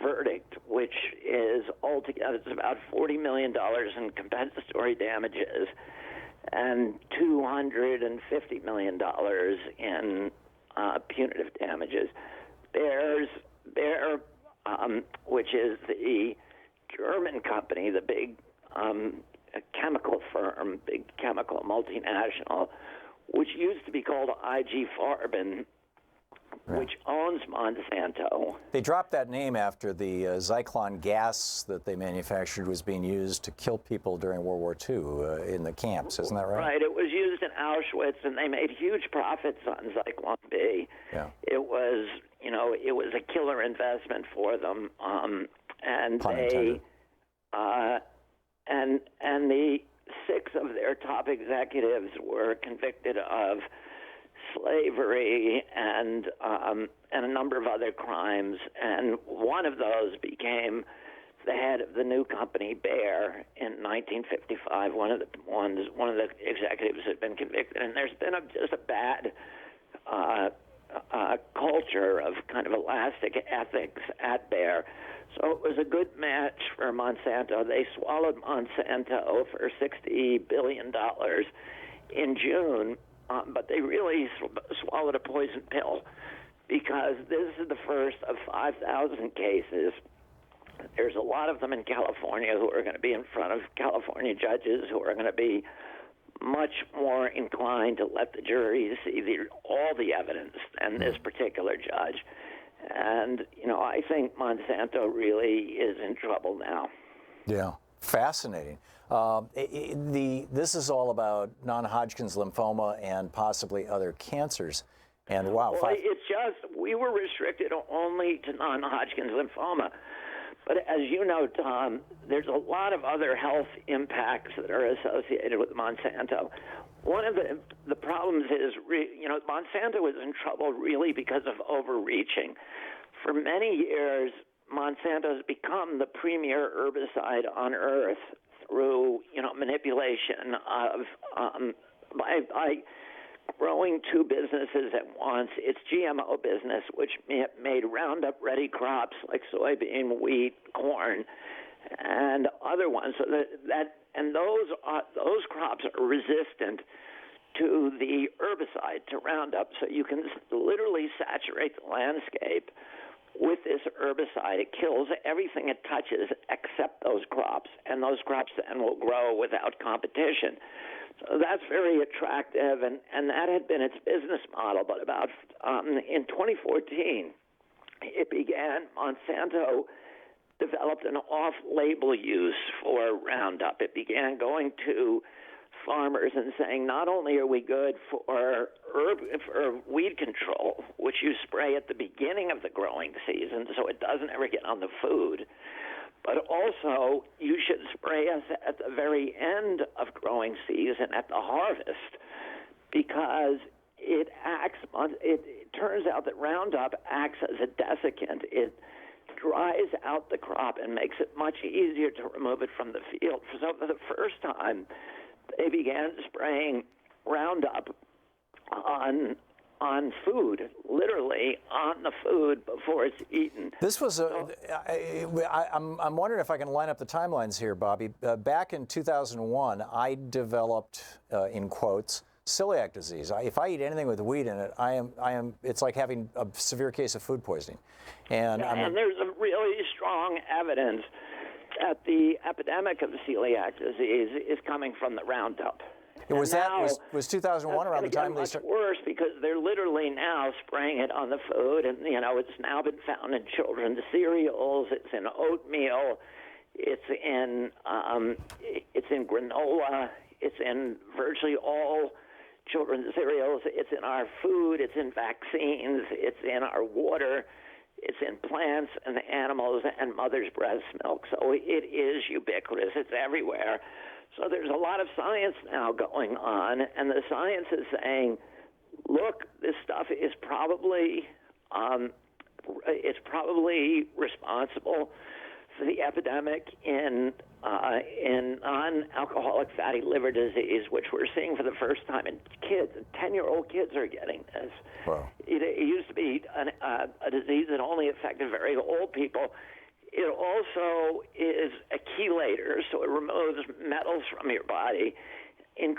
Speaker 9: verdict, which is altogether it's about $40 million in compensatory damages and $250 million in punitive damages. Bayer, which is the German company, the big chemical firm, big chemical multinational, which used to be called IG Farben, which owns Monsanto.
Speaker 1: They dropped that name after the Zyklon gas that they manufactured was being used to kill people during World War II in the camps, isn't that right?
Speaker 9: Right. It was used in Auschwitz, and they made huge profits on Zyklon B.
Speaker 1: Yeah.
Speaker 9: It was, it was a killer investment for them, and
Speaker 1: Pun
Speaker 9: they,
Speaker 1: intended.
Speaker 9: and the 6 of their top executives were convicted of slavery and a number of other crimes, and one of those became the head of the new company Bayer in 1955. One of the executives had been convicted, and there's been just a bad culture of kind of elastic ethics at Bayer. So it was a good match for Monsanto. They swallowed Monsanto for $60 billion in June. But they really swallowed a poison pill because this is the first of 5,000 cases. There's a lot of them in California who are going to be in front of California judges who are going to be much more inclined to let the jury see all the evidence than this particular judge. And, I think Monsanto really is in trouble now.
Speaker 1: Yeah, fascinating. This is all about non-Hodgkin's lymphoma and possibly other cancers. And wow,
Speaker 9: it's just we were restricted only to non-Hodgkin's lymphoma. But as you know, Tom, there's a lot of other health impacts that are associated with Monsanto. One of the problems is, Monsanto was in trouble really because of overreaching. For many years, Monsanto has become the premier herbicide on Earth through, manipulation of by growing 2 businesses at once. Its GMO business, which made Roundup-ready crops like soybean, wheat, corn, and other ones. So those crops are resistant to the herbicide, to Roundup. So you can literally saturate the landscape with this herbicide. It kills everything it touches except those crops, and those crops then will grow without competition. So that's very attractive, and that had been its business model. But about in 2014, it began, Monsanto developed an off-label use for Roundup. It began going to farmers and saying not only are we good for weed control, which you spray at the beginning of the growing season so it doesn't ever get on the food, but also you should spray us at the very end of growing season at the harvest, because it turns out that Roundup acts as a desiccant. It dries out the crop and makes it much easier to remove it from the field. So for the first time, they began spraying Roundup on food, literally on the food before it's eaten.
Speaker 1: This was I'm wondering if I can line up the timelines here, Bobby. Back in 2001, I developed, in quotes, celiac disease. If I eat anything with wheat in it, it's like having a severe case of food poisoning. And
Speaker 9: there's a really strong evidence that the epidemic of celiac disease is coming from the Roundup. Was 2001 around the time they started? Worse, because they're literally now spraying it on the food, and it's now been found in children's cereals. It's in oatmeal. It's in granola. It's in virtually all children's cereals. It's in our food. It's in vaccines. It's in our water. It's in plants and animals and mother's breast milk. So it is ubiquitous. It's everywhere. So there's a lot of science now going on, and the science is saying, look, this stuff is probably responsible for the epidemic in non-alcoholic fatty liver disease, which we're seeing for the first time in kids. 10-year-old kids are getting this.
Speaker 1: Wow.
Speaker 9: It used to be a disease that only affected very old people. It also is a chelator, so it removes metals from your body, and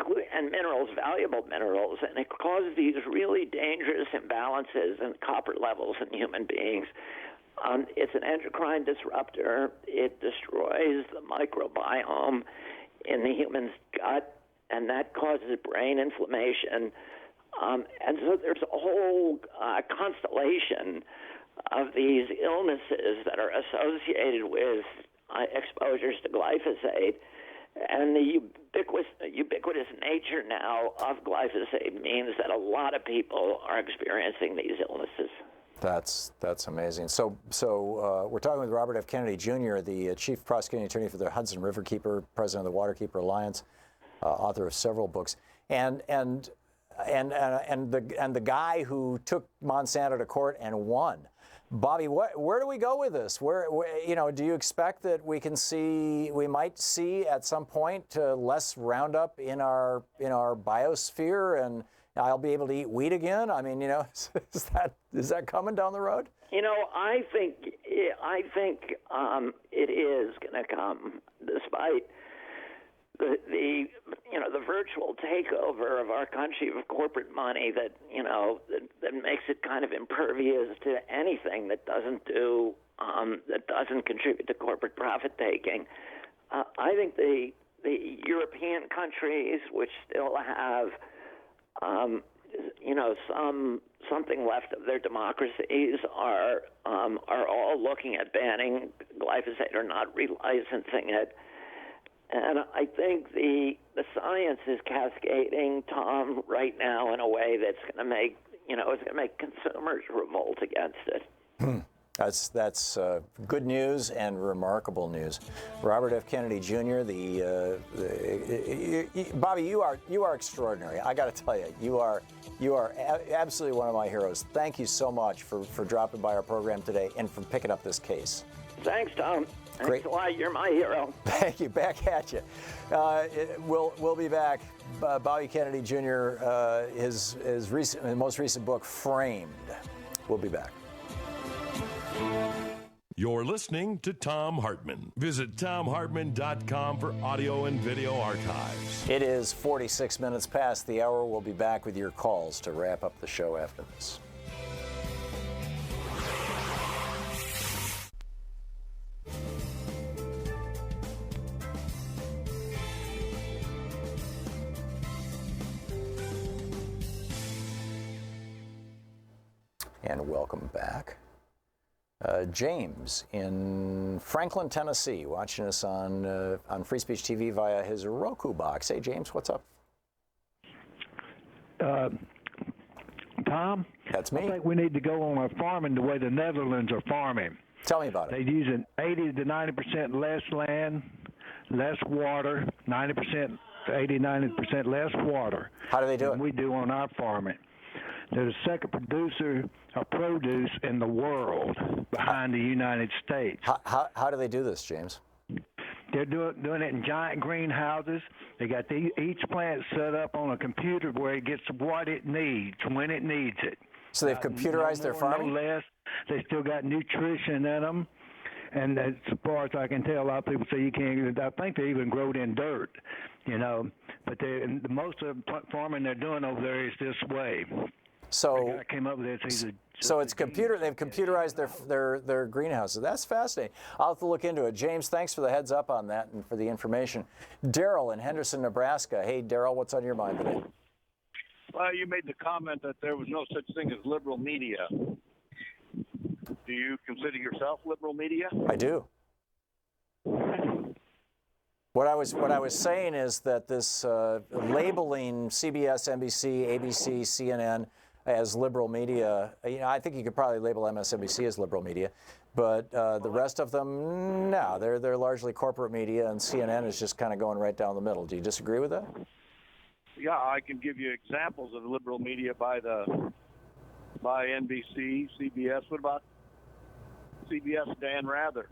Speaker 9: minerals, valuable minerals, and it causes these really dangerous imbalances in copper levels in human beings. It's an endocrine disruptor. It destroys the microbiome in the human's gut, and that causes brain inflammation. And so there's a whole constellation of these illnesses that are associated with exposures to glyphosate, and the ubiquitous nature now of glyphosate means that a lot of people are experiencing these illnesses.
Speaker 1: That's amazing. So we're talking with Robert F. Kennedy Jr., the Chief Prosecuting Attorney for the Hudson Riverkeeper, President of the Waterkeeper Alliance, author of several books, and the guy who took Monsanto to court and won. Bobby, where do we go with this? Where do you expect that we might see at some point less Roundup in our biosphere, and I'll be able to eat wheat again? I mean, is that coming down the road?
Speaker 9: I think it is going to come, despite the virtual takeover of our country of corporate money that makes it kind of impervious to anything that doesn't contribute to corporate profit taking. I think the European countries, which still have something left of their democracies, are all looking at banning glyphosate or not relicensing it. And I think the science is cascading, Tom, right now in a way that's going to make consumers revolt against it.
Speaker 1: That's good news and remarkable news. Robert F. Kennedy Jr., Bobby, you are extraordinary. I got to tell you, you are absolutely one of my heroes. Thank you so much for dropping by our program today and for picking up this case.
Speaker 9: Thanks, Tom.
Speaker 1: Great.
Speaker 9: Thanks a lot. You're my hero.
Speaker 1: Thank you. Back at you. We'll be back. Bobby Kennedy Jr., his most recent book, Framed. We'll be back.
Speaker 8: You're listening to Thom Hartmann. Visit ThomHartmann.com for audio and video archives.
Speaker 1: It is 46 minutes past the hour. We'll be back with your calls to wrap up the show after this. And welcome back. James in Franklin, Tennessee, watching us on Free Speech TV via his Roku box. Hey, James, what's up?
Speaker 12: Tom?
Speaker 1: That's me.
Speaker 12: I think we need to go on our farming the way the Netherlands are farming.
Speaker 1: Tell me about it.
Speaker 12: They're using 80 to 90% less land, less water, 90% to 80, 90% less water.
Speaker 1: How do they do
Speaker 12: than we do on our farming. They're the second producer of produce in the world behind the United States.
Speaker 1: How do they do this, James?
Speaker 12: They're doing it in giant greenhouses. They got each plant set up on a computer where it gets what it needs when it needs it.
Speaker 1: So they've computerized their farming?
Speaker 12: No less. They still got nutrition in them. And as far as I can tell, a lot of people say you can't. I think they even grow it in dirt, you know. But most of the farming they're doing over there is this way.
Speaker 1: So
Speaker 12: I came up with this.
Speaker 1: So it's computer. They've computerized their greenhouses. That's fascinating. I'll have to look into it. James, thanks for the heads up on that and for the information. Daryl in Henderson, Nebraska. Hey, Daryl, what's on your mind today?
Speaker 13: Well, you made the comment that there was no such thing as liberal media. Do you consider yourself liberal media?
Speaker 1: I do. What I was saying is that this labeling CBS, NBC, ABC, CNN as liberal media, you know, I think you could probably label MSNBC as liberal media, but the rest of them, no, they're largely corporate media, and CNN is just kind of going right down the middle. Do you disagree with that?
Speaker 13: Yeah, I can give you examples of liberal media by NBC, CBS. What about CBS, Dan Rather?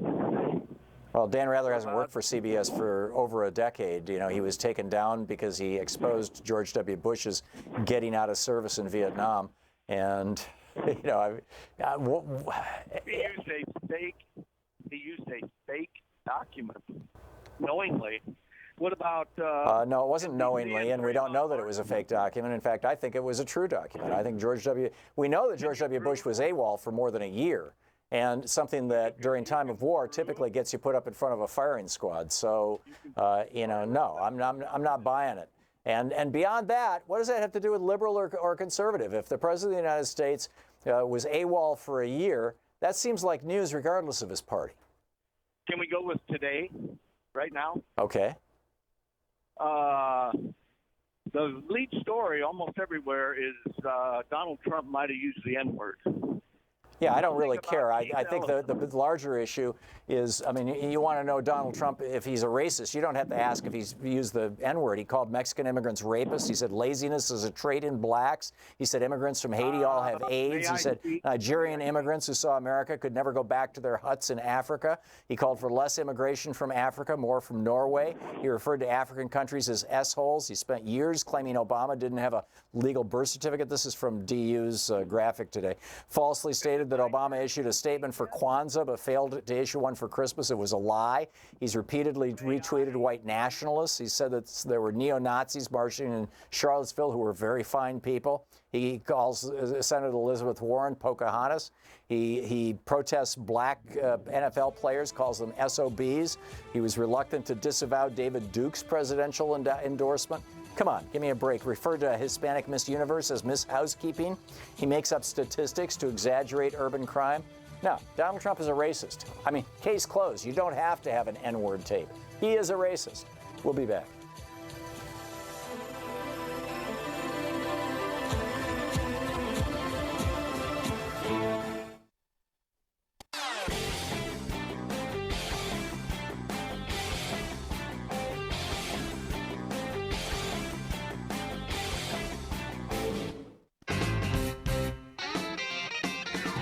Speaker 1: Well, Dan Rather hasn't worked for CBS for over a decade. You know, he was taken down because he exposed George W. Bush's getting out of service in Vietnam, and you know,
Speaker 13: he used a fake document knowingly. What about?
Speaker 1: No, it wasn't knowingly, and we don't know that it was a fake document. In fact, I think it was a true document. I think we know that George W. Bush was AWOL for more than a year. And something that during time of war typically gets you put up in front of a firing squad. So, you know, no, I'm not buying it. And beyond that, what does that have to do with liberal or conservative? If the President of the United States was AWOL for a year, that seems like news regardless of his party.
Speaker 13: Can we go with today, right now?
Speaker 1: Okay.
Speaker 13: The lead story almost everywhere is Donald Trump might have used the N-word.
Speaker 1: Yeah, I don't really care. I think the larger issue is, I mean, you want to know Donald Trump, if he's a racist, you don't have to ask if he's used the N-word. He called Mexican immigrants rapists. He said laziness is a trait in blacks. He said immigrants from Haiti all have AIDS. He said Nigerian immigrants who saw America could never go back to their huts in Africa. He called for less immigration from Africa, more from Norway. He referred to African countries as S-holes. He spent years claiming Obama didn't have a legal birth certificate. This is from DU's graphic today. Falsely stated that Obama issued a statement for Kwanzaa but failed to issue one for Christmas. It was a lie. He's repeatedly retweeted white nationalists. He said that there were neo-Nazis marching in Charlottesville who were very fine people. He calls Senator Elizabeth Warren Pocahontas. He protests black NFL players, calls them SOBs. He was reluctant to disavow David Duke's presidential endorsement. Come on, give me a break. Referred to Hispanic Miss Universe as Miss Housekeeping. He makes up statistics to exaggerate urban crime. No, Donald Trump is a racist. I mean, case closed. You don't have to have an N-word tape. He is a racist. We'll be back.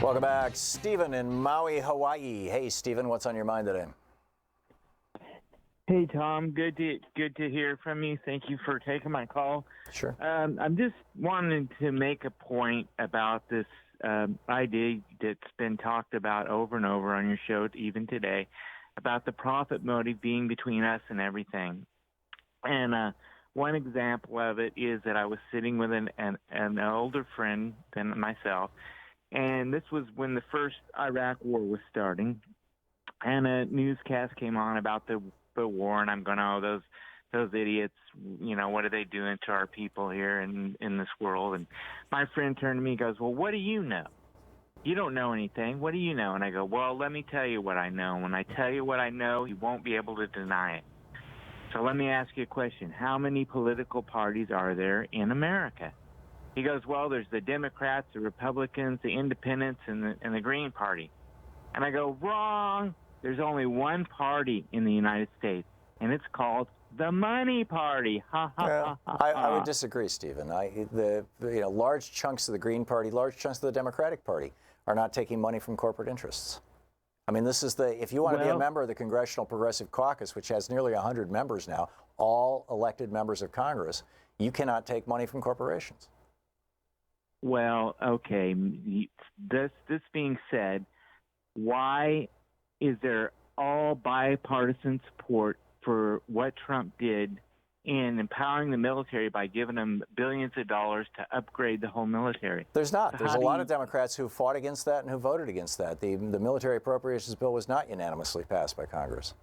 Speaker 1: Welcome back. Stephen in Maui, Hawaii. Hey, Stephen, what's on your mind today?
Speaker 14: Hey, Tom. Good to hear from you. Thank you for taking my call.
Speaker 1: Sure.
Speaker 14: I'm just wanting to make a point about this idea that's been talked about over and over on your show, even today, about the profit motive being between us and everything. And one example of it is that I was sitting with an older friend than myself, and this was when the first Iraq war was starting, and a newscast came on about the war, and I'm going, oh, those idiots, you know, what are they doing to our people here in this world? And my friend turned to me and goes, well, what do you know? You don't know anything. What do you know? And I go, well, let me tell you what I know. When I tell you what I know, you won't be able to deny it. So let me ask you a question. How many political parties are there in America? He goes, well, there's the Democrats, the Republicans, the Independents, and the Green Party. And I go, wrong. There's only one party in the United States, and it's called the Money Party. Ha ha ha ha.
Speaker 1: I would disagree, Stephen. Large chunks of the Green Party, large chunks of the Democratic Party are not taking money from corporate interests. I mean, this is if you want to be a member of the Congressional Progressive Caucus, which has nearly 100 members now, all elected members of Congress, you cannot take money from corporations.
Speaker 14: Well, okay. This being said, why is there all bipartisan support for what Trump did in empowering the military by giving them billions of dollars to upgrade the whole military?
Speaker 1: There's not. There's a lot of Democrats who fought against that and who voted against that. The military appropriations bill was not unanimously passed by Congress.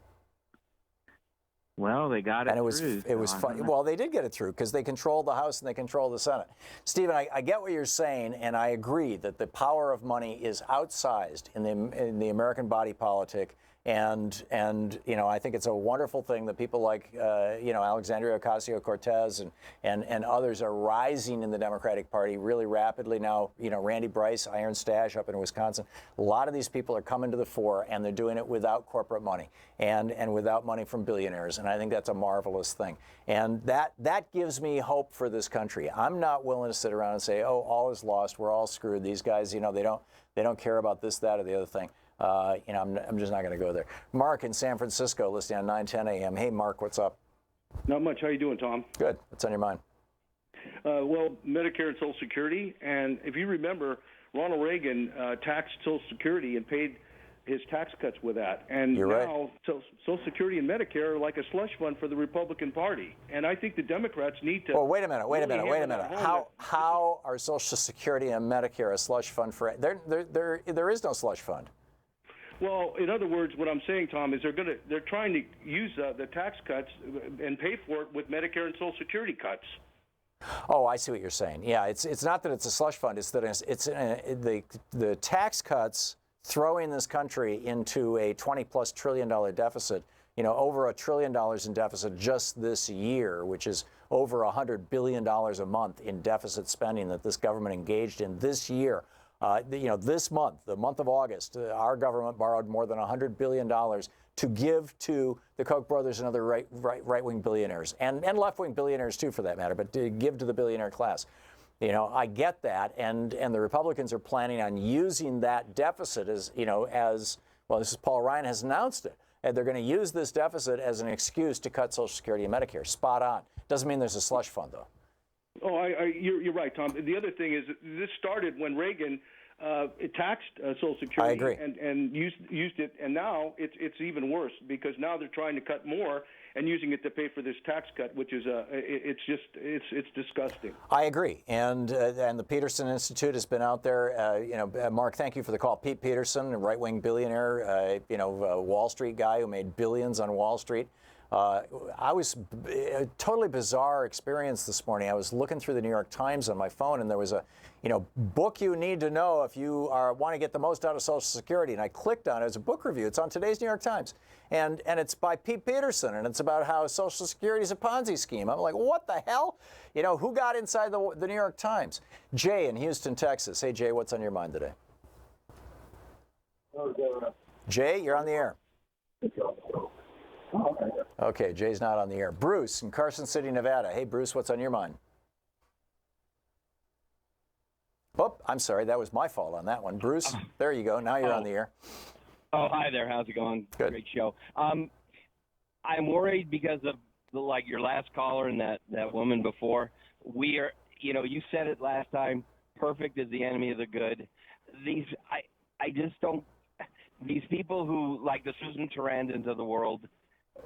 Speaker 14: Well, they got it through.
Speaker 1: It was fun. Well, they did get it through because they controlled the House and they controlled the Senate. Stephen, I get what you're saying, and I agree that the power of money is outsized in the American body politic. And I think it's a wonderful thing that people like Alexandria Ocasio-Cortez and others are rising in the Democratic Party really rapidly now. Randy Bryce, Iron Stash up in Wisconsin. A lot of these people are coming to the fore, and they're doing it without corporate money and without money from billionaires. And I think that's a marvelous thing. And that gives me hope for this country. I'm not willing to sit around and say, oh, all is lost. We're all screwed. These guys, they don't care about this, that, or the other thing. I'm just not going to go there. Mark in San Francisco, listening on 910 AM. Hey, Mark, what's up?
Speaker 3: Not much. How you doing, Tom?
Speaker 1: Good. What's on your mind?
Speaker 3: Well, Medicare and Social Security. And if you remember, Ronald Reagan taxed Social Security and paid his tax cuts with that. And
Speaker 1: You're
Speaker 3: now
Speaker 1: right.
Speaker 3: Social Security and Medicare are like a slush fund for the Republican Party. And I think the Democrats need to...
Speaker 1: Well, wait a minute. How are Social Security and Medicare a slush fund for... There is no slush fund.
Speaker 3: Well, in other words, what I'm saying, Tom, is they're trying to use the tax cuts and pay for it with Medicare and Social Security cuts.
Speaker 1: Oh, I see what you're saying. Yeah, it's not that it's a slush fund. It's that it's the tax cuts throwing this country into a $20+ trillion deficit. Over $1 trillion in deficit just this year, which is over $100 billion a month in deficit spending that this government engaged in this year. This month, the month of August, our government borrowed more than $100 billion to give to the Koch brothers and other right-wing billionaires, and left-wing billionaires too, for that matter, but to give to the billionaire class. I get that, and the Republicans are planning on using that deficit as well. This is Paul Ryan has announced it, and they're going to use this deficit as an excuse to cut Social Security and Medicare. Spot on. Doesn't mean there's a slush fund, though.
Speaker 3: Oh, you're right, Tom. The other thing is this started when Reagan taxed Social Security.
Speaker 1: I agree.
Speaker 3: And used it, and now it's even worse because now they're trying to cut more and using it to pay for this tax cut, which is it's disgusting.
Speaker 1: I agree, and the Peterson Institute has been out there. Mark, thank you for the call. Pete Peterson, a right-wing billionaire, Wall Street guy who made billions on Wall Street. I was a totally bizarre experience this morning. I was looking through the New York Times on my phone, and there was a, book you need to know if you want to get the most out of Social Security. And I clicked on it. It's a book review. It's on today's New York Times, and it's by Pete Peterson, and it's about how Social Security is a Ponzi scheme. I'm like, what the hell? Who got inside the New York Times? Jay in Houston, Texas. Hey, Jay, what's on your mind today? Jay, you're on the air. Okay, Jay's not on the air. Bruce in Carson City, Nevada. Hey, Bruce, what's on your mind? Oh, I'm sorry. That was my fault on that one. Bruce, there you go. Now you're on the air.
Speaker 15: Oh, hi there. How's it going?
Speaker 1: Good.
Speaker 15: Great show. I'm worried because of your last caller and that woman before. We are, you said it last time, perfect is the enemy of the good. I just don't, these people who, like the Susan Sarandons of the world,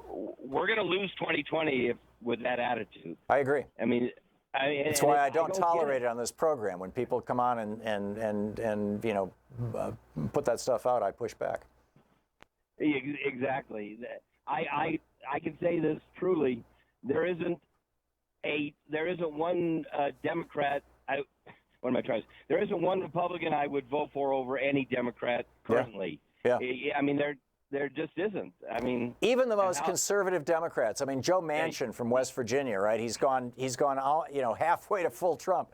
Speaker 15: we're going to lose 2020 with that attitude.
Speaker 1: I agree.
Speaker 15: I mean,
Speaker 1: it's why I don't tolerate it on this program. When people come on and put that stuff out, I push back.
Speaker 15: Exactly. I can say this truly: there isn't one Democrat. What am I trying to say? There isn't one Republican I would vote for over any Democrat currently.
Speaker 1: Yeah.
Speaker 15: I mean, there just isn't. I mean,
Speaker 1: even the most conservative Democrats. I mean, Joe Manchin from West Virginia, right? He's gone all, halfway to full Trump.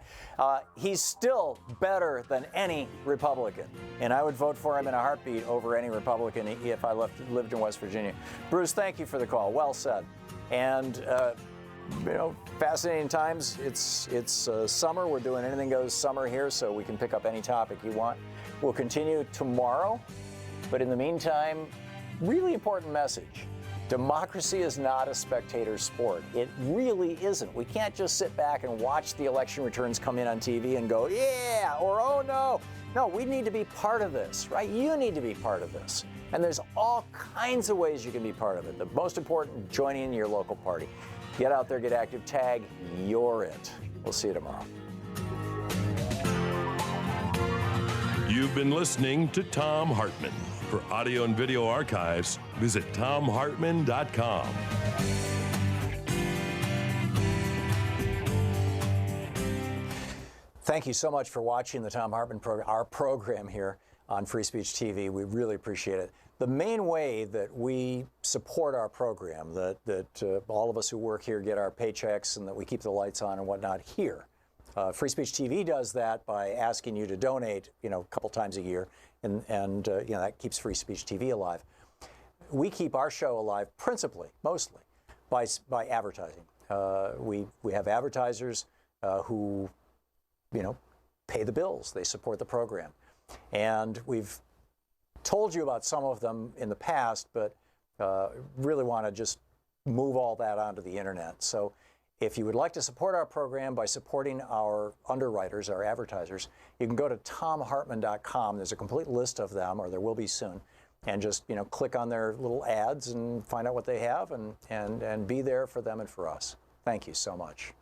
Speaker 1: He's still better than any Republican, and I would vote for him in a heartbeat over any Republican if I lived in West Virginia. Bruce, thank you for the call. Well said. And fascinating times. It's summer. We're doing Anything Goes summer here, so we can pick up any topic you want. We'll continue tomorrow, but in the meantime, really important message. Democracy is not a spectator sport. It really isn't. We can't just sit back and watch the election returns come in on TV and go, yeah, or oh no. No, we need to be part of this, right? You need to be part of this. And there's all kinds of ways you can be part of it. The most important, joining in your local party. Get out there, get active, tag, you're it. We'll see you tomorrow.
Speaker 8: You've been listening to Thom Hartmann. For audio and video archives, visit thomhartmann.com.
Speaker 1: Thank you so much for watching the Thom Hartmann program, our program here on Free Speech TV. We really appreciate it. The main way that we support our program, that all of us who work here get our paychecks and that we keep the lights on and whatnot here. Free Speech TV does that by asking you to donate, a couple times a year, and that keeps Free Speech TV alive. We keep our show alive principally, mostly, by advertising. We have advertisers who, pay the bills. They support the program. And we've told you about some of them in the past, but really want to just move all that onto the internet. So if you would like to support our program by supporting our underwriters, our advertisers, you can go to thomhartmann.com. There's a complete list of them, or there will be soon, and just click on their little ads and find out what they have and be there for them and for us. Thank you so much.